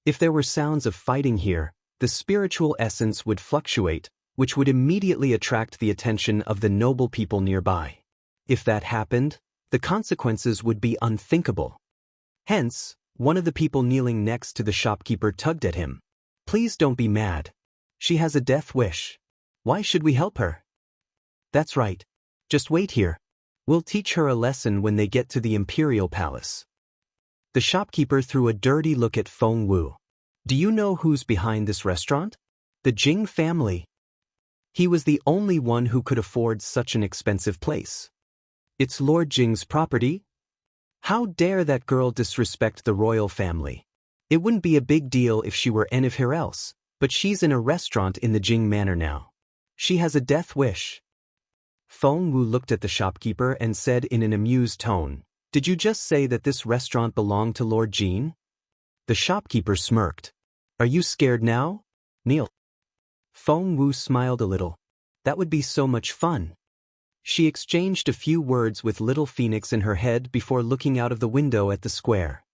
If there were sounds of fighting here, the spiritual essence would fluctuate, which would immediately attract the attention of the noble people nearby. If that happened, the consequences would be unthinkable. Hence, one of the people kneeling next to the shopkeeper tugged at him. "Please don't be mad. She has a death wish. Why should we help her?" "That's right. Just wait here. We'll teach her a lesson when they get to the imperial palace." The shopkeeper threw a dirty look at Feng Wu. "Do you know who's behind this restaurant? The Jing family." He was the only one who could afford such an expensive place. "It's Lord Jing's property? How dare that girl disrespect the royal family? It wouldn't be a big deal if she were anywhere else, but she's in a restaurant in the Jing manor now. She has a death wish." Feng Wu looked at the shopkeeper and said in an amused tone, "Did you just say that this restaurant belonged to Lord Jing?" The shopkeeper smirked. "Are you scared now? Kneel." Feng Wu smiled a little. That would be so much fun. She exchanged a few words with Little Phoenix in her head before looking out of the window at the square.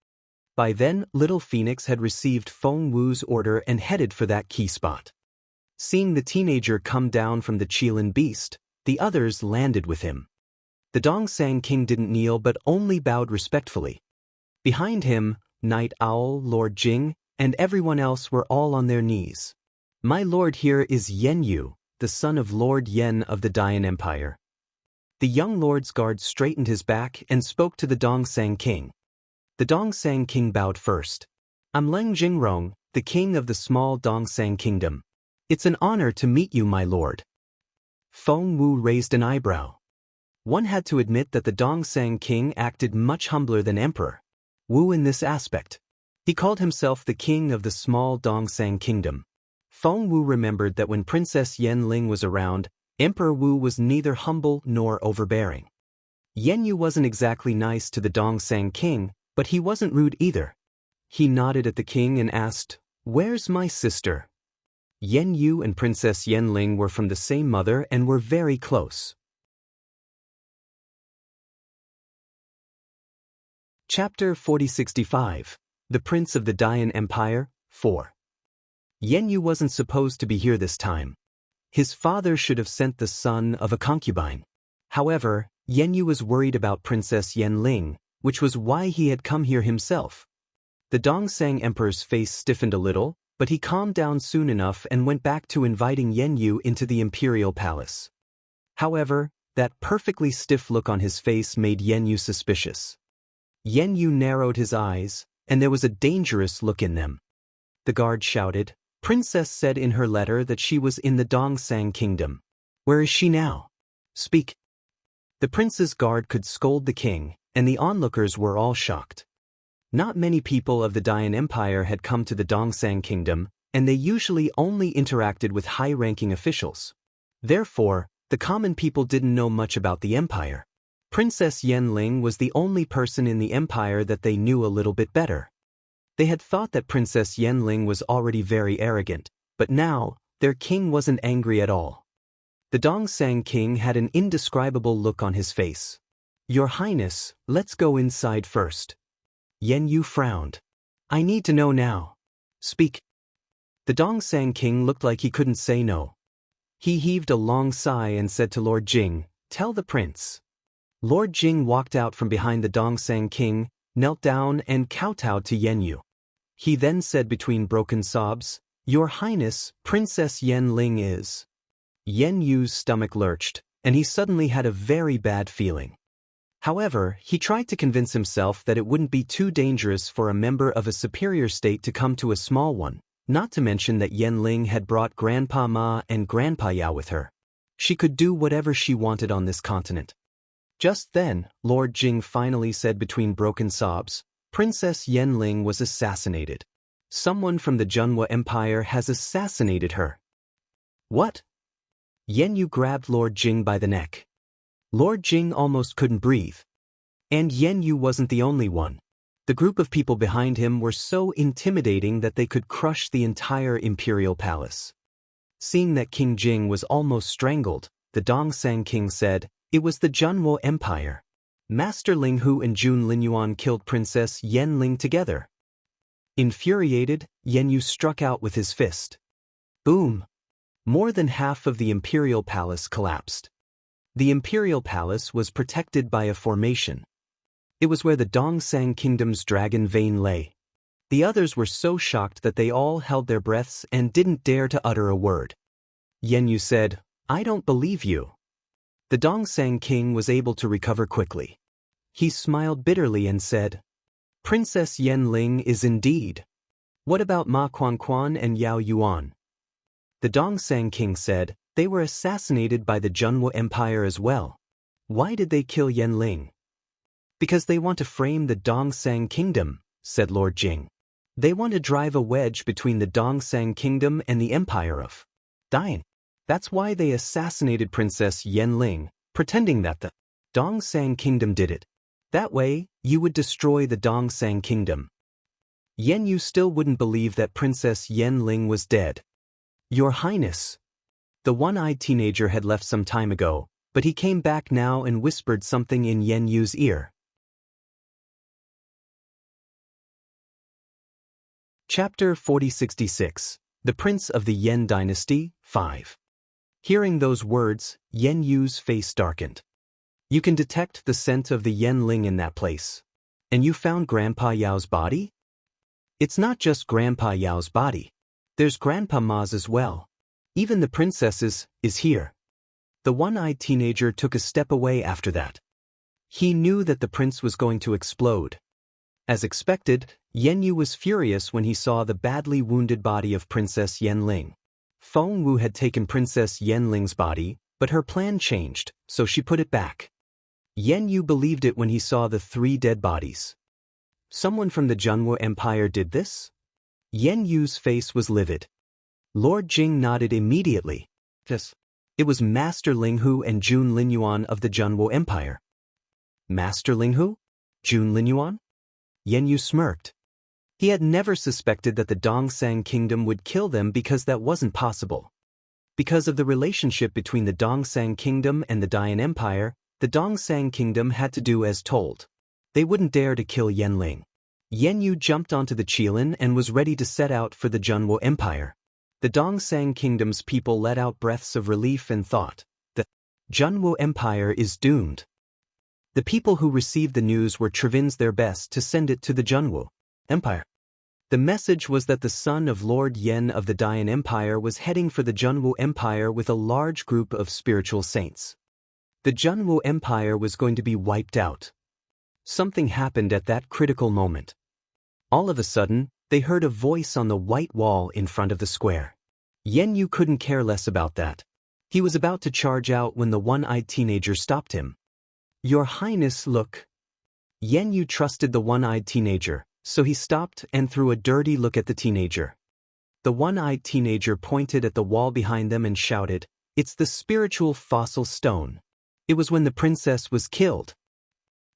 By then, Little Phoenix had received Feng Wu's order and headed for that key spot. Seeing the teenager come down from the Qilin beast, the others landed with him. The Dongsang King didn't kneel but only bowed respectfully. Behind him, Night Owl, Lord Jing, and everyone else were all on their knees. My lord, here is Yen Yu, the son of Lord Yen of the Dian Empire. The young lord's guard straightened his back and spoke to the Dongsang King. The Dongsang King bowed first. I'm Leng Jingrong, the king of the small Dongsang Kingdom. It's an honor to meet you, my lord. Feng Wu raised an eyebrow. One had to admit that the Dongsang King acted much humbler than Emperor Wu in this aspect. He called himself the king of the small Dongsang Kingdom. Feng Wu remembered that when Princess Yen Ling was around, Emperor Wu was neither humble nor overbearing. Yen Yu wasn't exactly nice to the Dongsang King, but he wasn't rude either. He nodded at the king and asked, "Where's my sister?" Yen Yu and Princess Yen Ling were from the same mother and were very close. Chapter 4065, The Prince of the Dian Empire, 4. Yen Yu wasn't supposed to be here this time. His father should have sent the son of a concubine. However, Yen Yu was worried about Princess Yen Ling, which was why he had come here himself. The Dongsang Emperor's face stiffened a little, but he calmed down soon enough and went back to inviting Yen Yu into the imperial palace. However, that perfectly stiff look on his face made Yen Yu suspicious. Yen Yu narrowed his eyes, and there was a dangerous look in them. The guard shouted, "Princess said in her letter that she was in the Dongsang Kingdom. Where is she now? Speak." The prince's guard could scold the king, and the onlookers were all shocked. Not many people of the Dian Empire had come to the Dongsang Kingdom, and they usually only interacted with high-ranking officials. Therefore, the common people didn't know much about the empire. Princess Yen Ling was the only person in the empire that they knew a little bit better. They had thought that Princess Yen Ling was already very arrogant, but now, their king wasn't angry at all. The Dongsang King had an indescribable look on his face. "Your Highness, let's go inside first." Yen Yu frowned. "I need to know now. Speak." The Dongsang King looked like he couldn't say no. He heaved a long sigh and said to Lord Jing, "Tell the prince." Lord Jing walked out from behind the Dongsang King, knelt down and kowtowed to Yen Yu. He then said between broken sobs, "Your Highness, Princess Yen Ling is." Yen Yu's stomach lurched, and he suddenly had a very bad feeling. However, he tried to convince himself that it wouldn't be too dangerous for a member of a superior state to come to a small one, not to mention that Yen Ling had brought Grandpa Ma and Grandpa Yao with her. She could do whatever she wanted on this continent. Just then, Lord Jing finally said between broken sobs, "Princess Yen Ling was assassinated. Someone from the Junhua Empire has assassinated her." "What?" Yen Yu grabbed Lord Jing by the neck. Lord Jing almost couldn't breathe. And Yen Yu wasn't the only one. The group of people behind him were so intimidating that they could crush the entire imperial palace. Seeing that King Jing was almost strangled, the Dongsang King said, "It was the Junhua Empire. Master Ling Hu and Jun Linyuan killed Princess Yen Ling together." Infuriated, Yen Yu struck out with his fist. Boom! More than half of the imperial palace collapsed. The imperial palace was protected by a formation. It was where the Dongsang Kingdom's dragon vein lay. The others were so shocked that they all held their breaths and didn't dare to utter a word. Yen Yu said, "I don't believe you." The Dongsang King was able to recover quickly. He smiled bitterly and said, "Princess Yen Ling is indeed. What about Ma Quan and Yao Yuan?" The Dongsang King said, "They were assassinated by the Junhua Empire as well." "Why did they kill Yen Ling?" "Because they want to frame the Dongsang Kingdom," said Lord Jing. "They want to drive a wedge between the Dongsang Kingdom and the Empire of Dian. That's why they assassinated Princess Yen Ling, pretending that the Dongsang Kingdom did it. That way, you would destroy the Dongsang Kingdom." Yen Yu still wouldn't believe that Princess Yen Ling was dead. "Your Highness." The one-eyed teenager had left some time ago, but he came back now and whispered something in Yen Yu's ear. Chapter 4066. The Prince of the Yen Dynasty, 5. Hearing those words, Yen Yu's face darkened. You can detect the scent of the Yen Ling in that place. And you found Grandpa Yao's body? It's not just Grandpa Yao's body. There's Grandpa Ma's as well. Even the princess's is here. The one-eyed teenager took a step away after that. He knew that the prince was going to explode. As expected, Yen Yu was furious when he saw the badly wounded body of Princess Yen Ling. Feng Wu had taken Princess Yen Ling's body, but her plan changed, so she put it back. Yen Yu believed it when he saw the 3 dead bodies. Someone from the Zhenwu Empire did this? Yen Yu's face was livid. Lord Jing nodded immediately. Yes. It was Master Ling Hu and Jun Linyuan of the Zhenwu Empire. Master Ling Hu? Jun Linyuan? Yen Yu smirked. He had never suspected that the Dongsang Kingdom would kill them because that wasn't possible. Because of the relationship between the Dongsang Kingdom and the Dayan Empire, the Dongsang Kingdom had to do as told. They wouldn't dare to kill Yen Ling. Yen Yu jumped onto the Qilin and was ready to set out for the Zhenwu Empire. The Dongsang Kingdom's people let out breaths of relief and thought, the Zhenwu Empire is doomed. The people who received the news were Trevins their best to send it to the Zhenwu Empire. The message was that the son of Lord Yen of the Dayan Empire was heading for the Zhenwu Empire with a large group of spiritual saints. The Zhenwu Empire was going to be wiped out. Something happened at that critical moment. All of a sudden, they heard a voice on the white wall in front of the square. Yen Yu couldn't care less about that. He was about to charge out when the one-eyed teenager stopped him. Your Highness, look. Yen Yu trusted the one-eyed teenager, so he stopped and threw a dirty look at the teenager. The one-eyed teenager pointed at the wall behind them and shouted, "It's the spiritual fossil stone. It was when the princess was killed."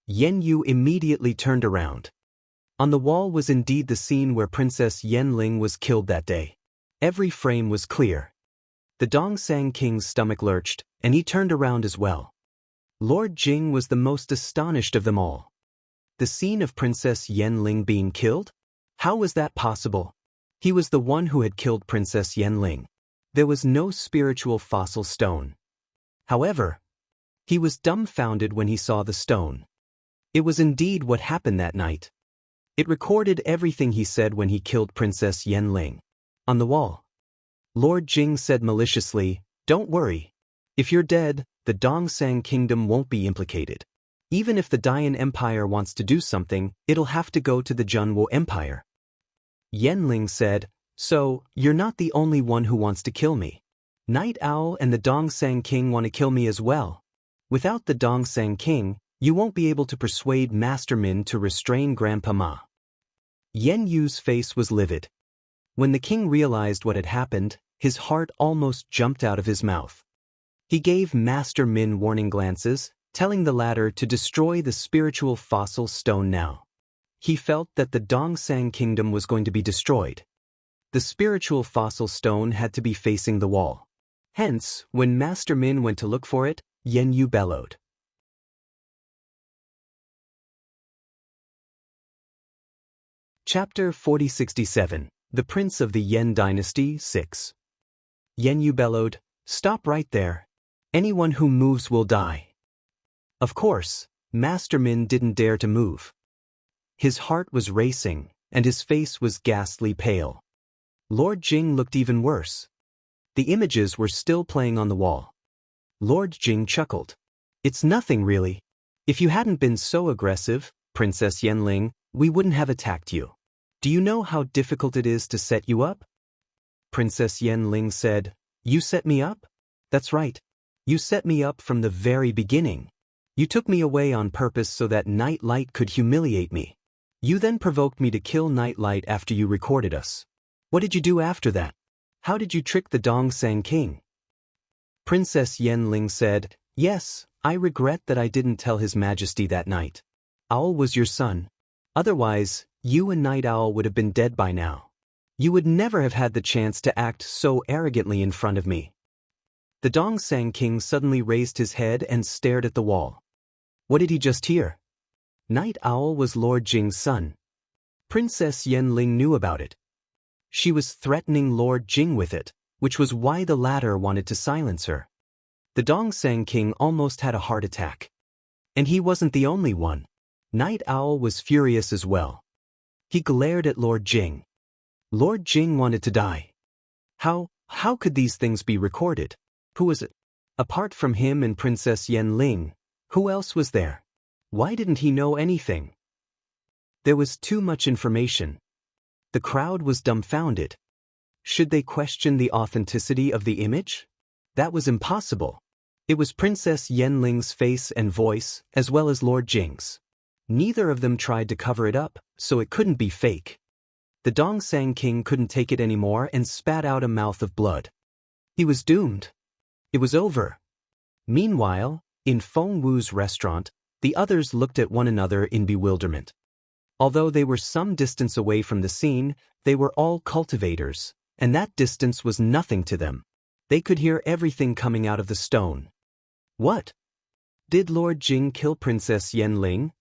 Yen Yu immediately turned around. On the wall was indeed the scene where Princess Yen Ling was killed that day. Every frame was clear. The Dongsang King's stomach lurched, and he turned around as well. Lord Jing was the most astonished of them all. The scene of Princess Yen Ling being killed? How was that possible? He was the one who had killed Princess Yen Ling. There was no spiritual fossil stone. However, he was dumbfounded when he saw the stone. It was indeed what happened that night. It recorded everything he said when he killed Princess Yen Ling. On the wall. Lord Jing said maliciously, "Don't worry. If you're dead, the Dongsang Kingdom won't be implicated. Even if the Dayan Empire wants to do something, it'll have to go to the Zhenwu Empire." Yen Ling said, "So, you're not the only one who wants to kill me. Night Owl and the Dongsang King want to kill me as well. Without the Dongsang King, you won't be able to persuade Master Min to restrain Grandpa Ma." Yen Yu's face was livid. When the king realized what had happened, his heart almost jumped out of his mouth. He gave Master Min warning glances, telling the latter to destroy the spiritual fossil stone now. He felt that the Dongsang Kingdom was going to be destroyed. The spiritual fossil stone had to be facing the wall. Hence, when Master Min went to look for it, Yen Yu bellowed. Chapter 4067. The Prince of the Yen Dynasty, 6. Yen Yu bellowed, "Stop right there. Anyone who moves will die." Of course, Master Min didn't dare to move. His heart was racing, and his face was ghastly pale. Lord Jing looked even worse. The images were still playing on the wall. Lord Jing chuckled. "It's nothing really. If you hadn't been so aggressive, Princess Yen Ling, we wouldn't have attacked you. Do you know how difficult it is to set you up?" Princess Yen Ling said, "You set me up?" "That's right. You set me up from the very beginning. You took me away on purpose so that Night Light could humiliate me. You then provoked me to kill Night Light after you recorded us. What did you do after that? How did you trick the Dongsang King?" Princess Yen Ling said, "Yes, I regret that I didn't tell His Majesty that night. Owl was your son. Otherwise, you and Night Owl would have been dead by now. You would never have had the chance to act so arrogantly in front of me." The Dongsang King suddenly raised his head and stared at the wall. What did he just hear? Night Owl was Lord Jing's son. Princess Yen Ling knew about it. She was threatening Lord Jing with it, which was why the latter wanted to silence her. The Dongsang King almost had a heart attack. And he wasn't the only one. Night Owl was furious as well. He glared at Lord Jing. Lord Jing wanted to die. How could these things be recorded? Who was it? Apart from him and Princess Yenling, who else was there? Why didn't he know anything? There was too much information. The crowd was dumbfounded. Should they question the authenticity of the image? That was impossible. It was Princess Yenling's face and voice, as well as Lord Jing's. Neither of them tried to cover it up, so it couldn't be fake. The Dongsang King couldn't take it anymore and spat out a mouth of blood. He was doomed. It was over. Meanwhile, in Feng Wu's restaurant, the others looked at one another in bewilderment. Although they were some distance away from the scene, they were all cultivators, and that distance was nothing to them. They could hear everything coming out of the stone. What? Did Lord Jing kill Princess Yenling?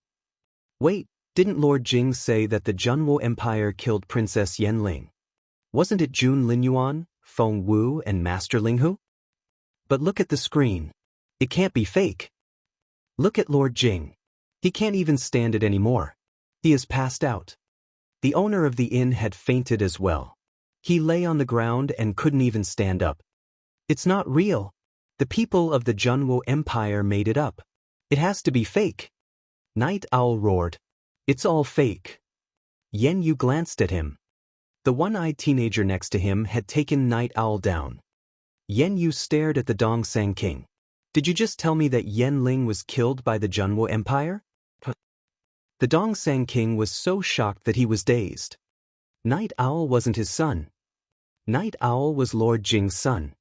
Wait, didn't Lord Jing say that the Junwo Empire killed Princess Yenling? Wasn't it Jun Linyuan, Feng Wu, and Master Linghu? But look at the screen. It can't be fake. Look at Lord Jing. He can't even stand it anymore. He has passed out. The owner of the inn had fainted as well. He lay on the ground and couldn't even stand up. It's not real. The people of the Junwo Empire made it up. It has to be fake. Night Owl roared. It's all fake. Yen Yu glanced at him. The one-eyed teenager next to him had taken Night Owl down. Yen Yu stared at the Dongsang King. Did you just tell me that Yen Ling was killed by the Junwo Empire? The Dongsang King was so shocked that he was dazed. Night Owl wasn't his son. Night Owl was Lord Jing's son.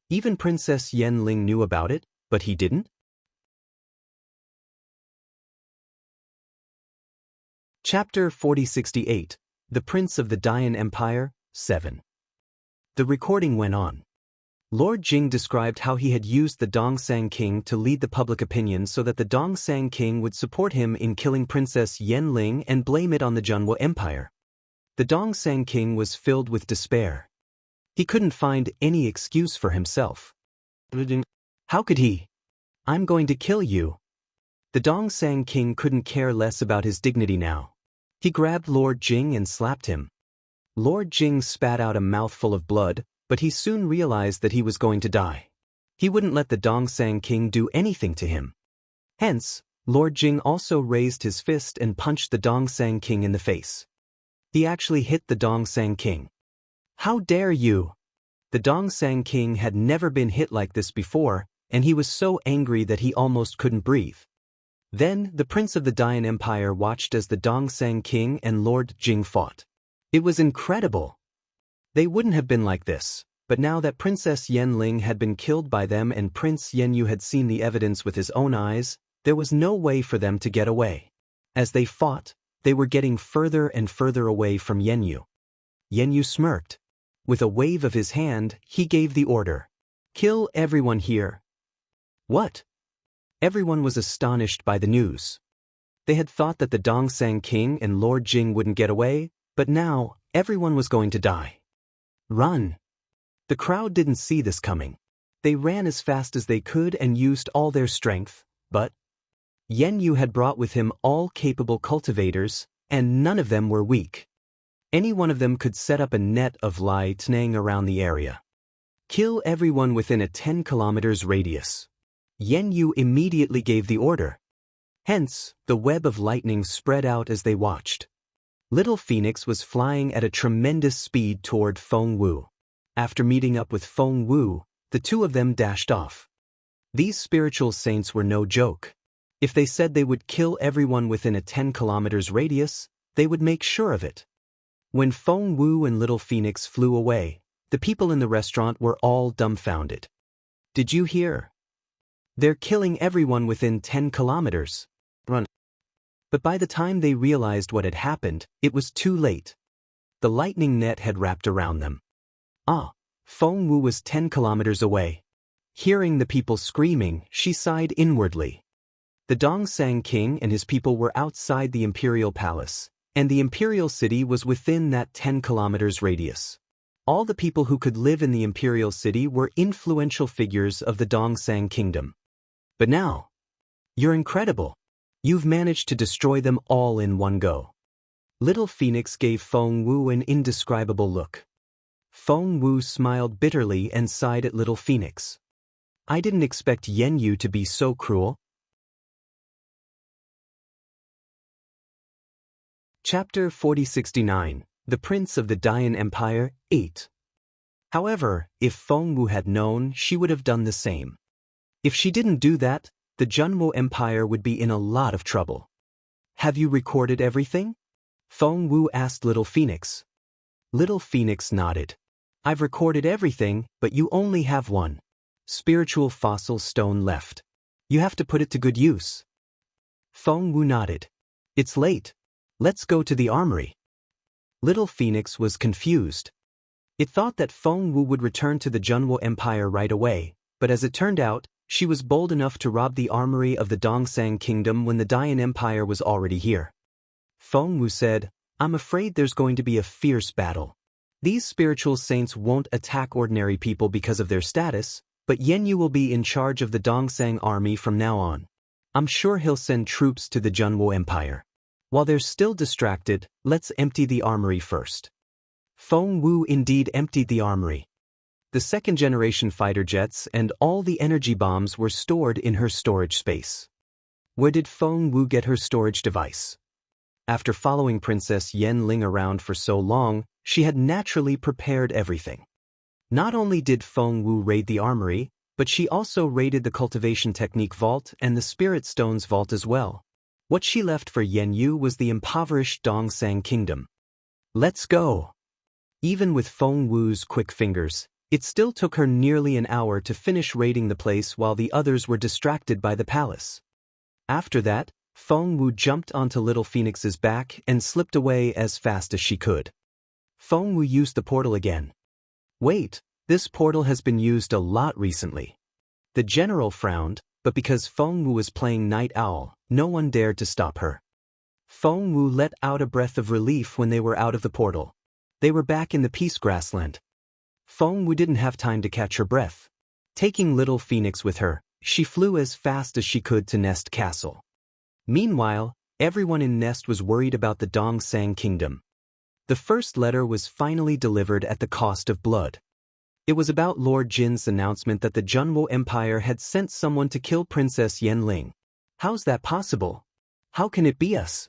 Even Princess Yenling knew about it, but he didn't? Chapter 4068, The Prince of the Dayan Empire, 7. The recording went on. Lord Jing described how he had used the Dongsang King to lead the public opinion so that the Dongsang King would support him in killing Princess Yenling and blame it on the Junwo Empire. The Dongsang King was filled with despair. He couldn't find any excuse for himself. How could he? I'm going to kill you. The Dongsang King couldn't care less about his dignity now. He grabbed Lord Jing and slapped him. Lord Jing spat out a mouthful of blood, but he soon realized that he was going to die. He wouldn't let the Dongsang King do anything to him. Hence, Lord Jing also raised his fist and punched the Dongsang King in the face. He actually hit the Dongsang King. How dare you? The Dongsang King had never been hit like this before, and he was so angry that he almost couldn't breathe. Then, the Prince of the Dayan Empire watched as the Dongsang King and Lord Jing fought. It was incredible. They wouldn't have been like this, but now that Princess Yenling had been killed by them and Prince Yenyu had seen the evidence with his own eyes, there was no way for them to get away. As they fought, they were getting further and further away from Yenyu. Yenyu smirked. With a wave of his hand, he gave the order. Kill everyone here. What? Everyone was astonished by the news. They had thought that the Dongsang King and Lord Jing wouldn't get away, but now, everyone was going to die. Run! The crowd didn't see this coming. They ran as fast as they could and used all their strength, but Yen Yu had brought with him all capable cultivators, and none of them were weak. Any one of them could set up a net of lightning around the area. Kill everyone within a 10 kilometers radius. Yen Yu immediately gave the order. Hence, the web of lightning spread out as they watched. Little Phoenix was flying at a tremendous speed toward Feng Wu. After meeting up with Feng Wu, the two of them dashed off. These spiritual saints were no joke. If they said they would kill everyone within a 10 kilometers radius, they would make sure of it. When Feng Wu and Little Phoenix flew away, the people in the restaurant were all dumbfounded. Did you hear? They're killing everyone within 10 kilometers. Run. But by the time they realized what had happened, it was too late. The lightning net had wrapped around them. Feng Wu was 10 kilometers away. Hearing the people screaming, she sighed inwardly. The Dongsang King and his people were outside the imperial palace, and the imperial city was within that 10 kilometers radius. All the people who could live in the imperial city were influential figures of the Dongsang kingdom. But now, you're incredible. You've managed to destroy them all in one go. Little Phoenix gave Feng Wu an indescribable look. Feng Wu smiled bitterly and sighed at Little Phoenix. I didn't expect Yen Yu to be so cruel. Chapter 4069, The Prince of the Dayan Empire, 8. However, if Feng Wu had known, she would have done the same. If she didn't do that, the Junwo Empire would be in a lot of trouble. Have you recorded everything? Feng Wu asked Little Phoenix. Little Phoenix nodded. I've recorded everything, but you only have one spiritual fossil stone left. You have to put it to good use. Feng Wu nodded. It's late. Let's go to the armory. Little Phoenix was confused. It thought that Feng Wu would return to the Junwo Empire right away, but as it turned out, she was bold enough to rob the armory of the Dongsang Kingdom when the Dayan Empire was already here. Feng Wu said, I'm afraid there's going to be a fierce battle. These spiritual saints won't attack ordinary people because of their status, but Yen Yu will be in charge of the Dongsang army from now on. I'm sure he'll send troops to the Junwo Empire. While they're still distracted, let's empty the armory first. Feng Wu indeed emptied the armory. The second-generation fighter jets and all the energy bombs were stored in her storage space. Where did Feng Wu get her storage device? After following Princess Yen Ling around for so long, she had naturally prepared everything. Not only did Feng Wu raid the armory, but she also raided the cultivation technique vault and the spirit stones vault as well. What she left for Yen Yu was the impoverished Dongsang kingdom. Let's go! Even with Feng Wu's quick fingers, it still took her nearly an hour to finish raiding the place while the others were distracted by the palace. After that, Feng Wu jumped onto Little Phoenix's back and slipped away as fast as she could. Feng Wu used the portal again. Wait, this portal has been used a lot recently. The general frowned, but because Feng Wu was playing Night Owl, no one dared to stop her. Feng Wu let out a breath of relief when they were out of the portal. They were back in the Peace Grassland. Feng Wu didn't have time to catch her breath. Taking Little Phoenix with her, she flew as fast as she could to Nest Castle. Meanwhile, everyone in Nest was worried about the Dongsang Kingdom. The first letter was finally delivered at the cost of blood. It was about Lord Jin's announcement that the Junwo Empire had sent someone to kill Princess Yen Ling. How's that possible? How can it be us?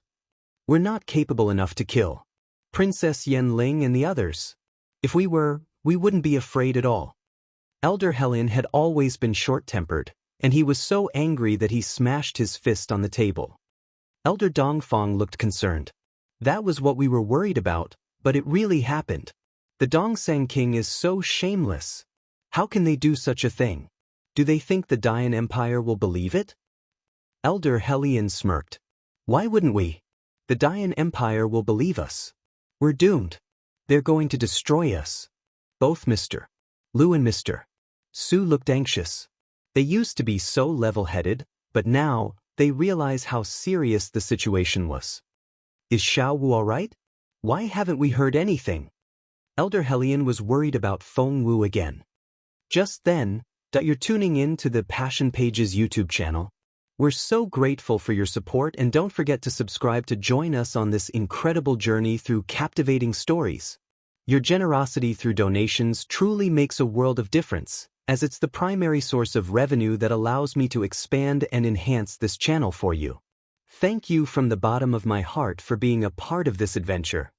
We're not capable enough to kill Princess Yen Ling and the others. If we were, we wouldn't be afraid at all. Elder Hellion had always been short-tempered, and he was so angry that he smashed his fist on the table. Elder Dongfang looked concerned. That was what we were worried about, but it really happened. The Dongsang King is so shameless. How can they do such a thing? Do they think the Dayan Empire will believe it? Elder Hellion smirked. Why wouldn't we? The Dayan Empire will believe us. We're doomed. They're going to destroy us. Both Mr. Lu and Mr. Su looked anxious. They used to be so level-headed, but now, they realize how serious the situation was. Is Xiao Wu alright? Why haven't we heard anything? Elder Hellion was worried about Feng Wu again. Just then, you're tuning in to the Passion Pages YouTube channel. We're so grateful for your support, and don't forget to subscribe to join us on this incredible journey through captivating stories. Your generosity through donations truly makes a world of difference, as it's the primary source of revenue that allows me to expand and enhance this channel for you. Thank you from the bottom of my heart for being a part of this adventure.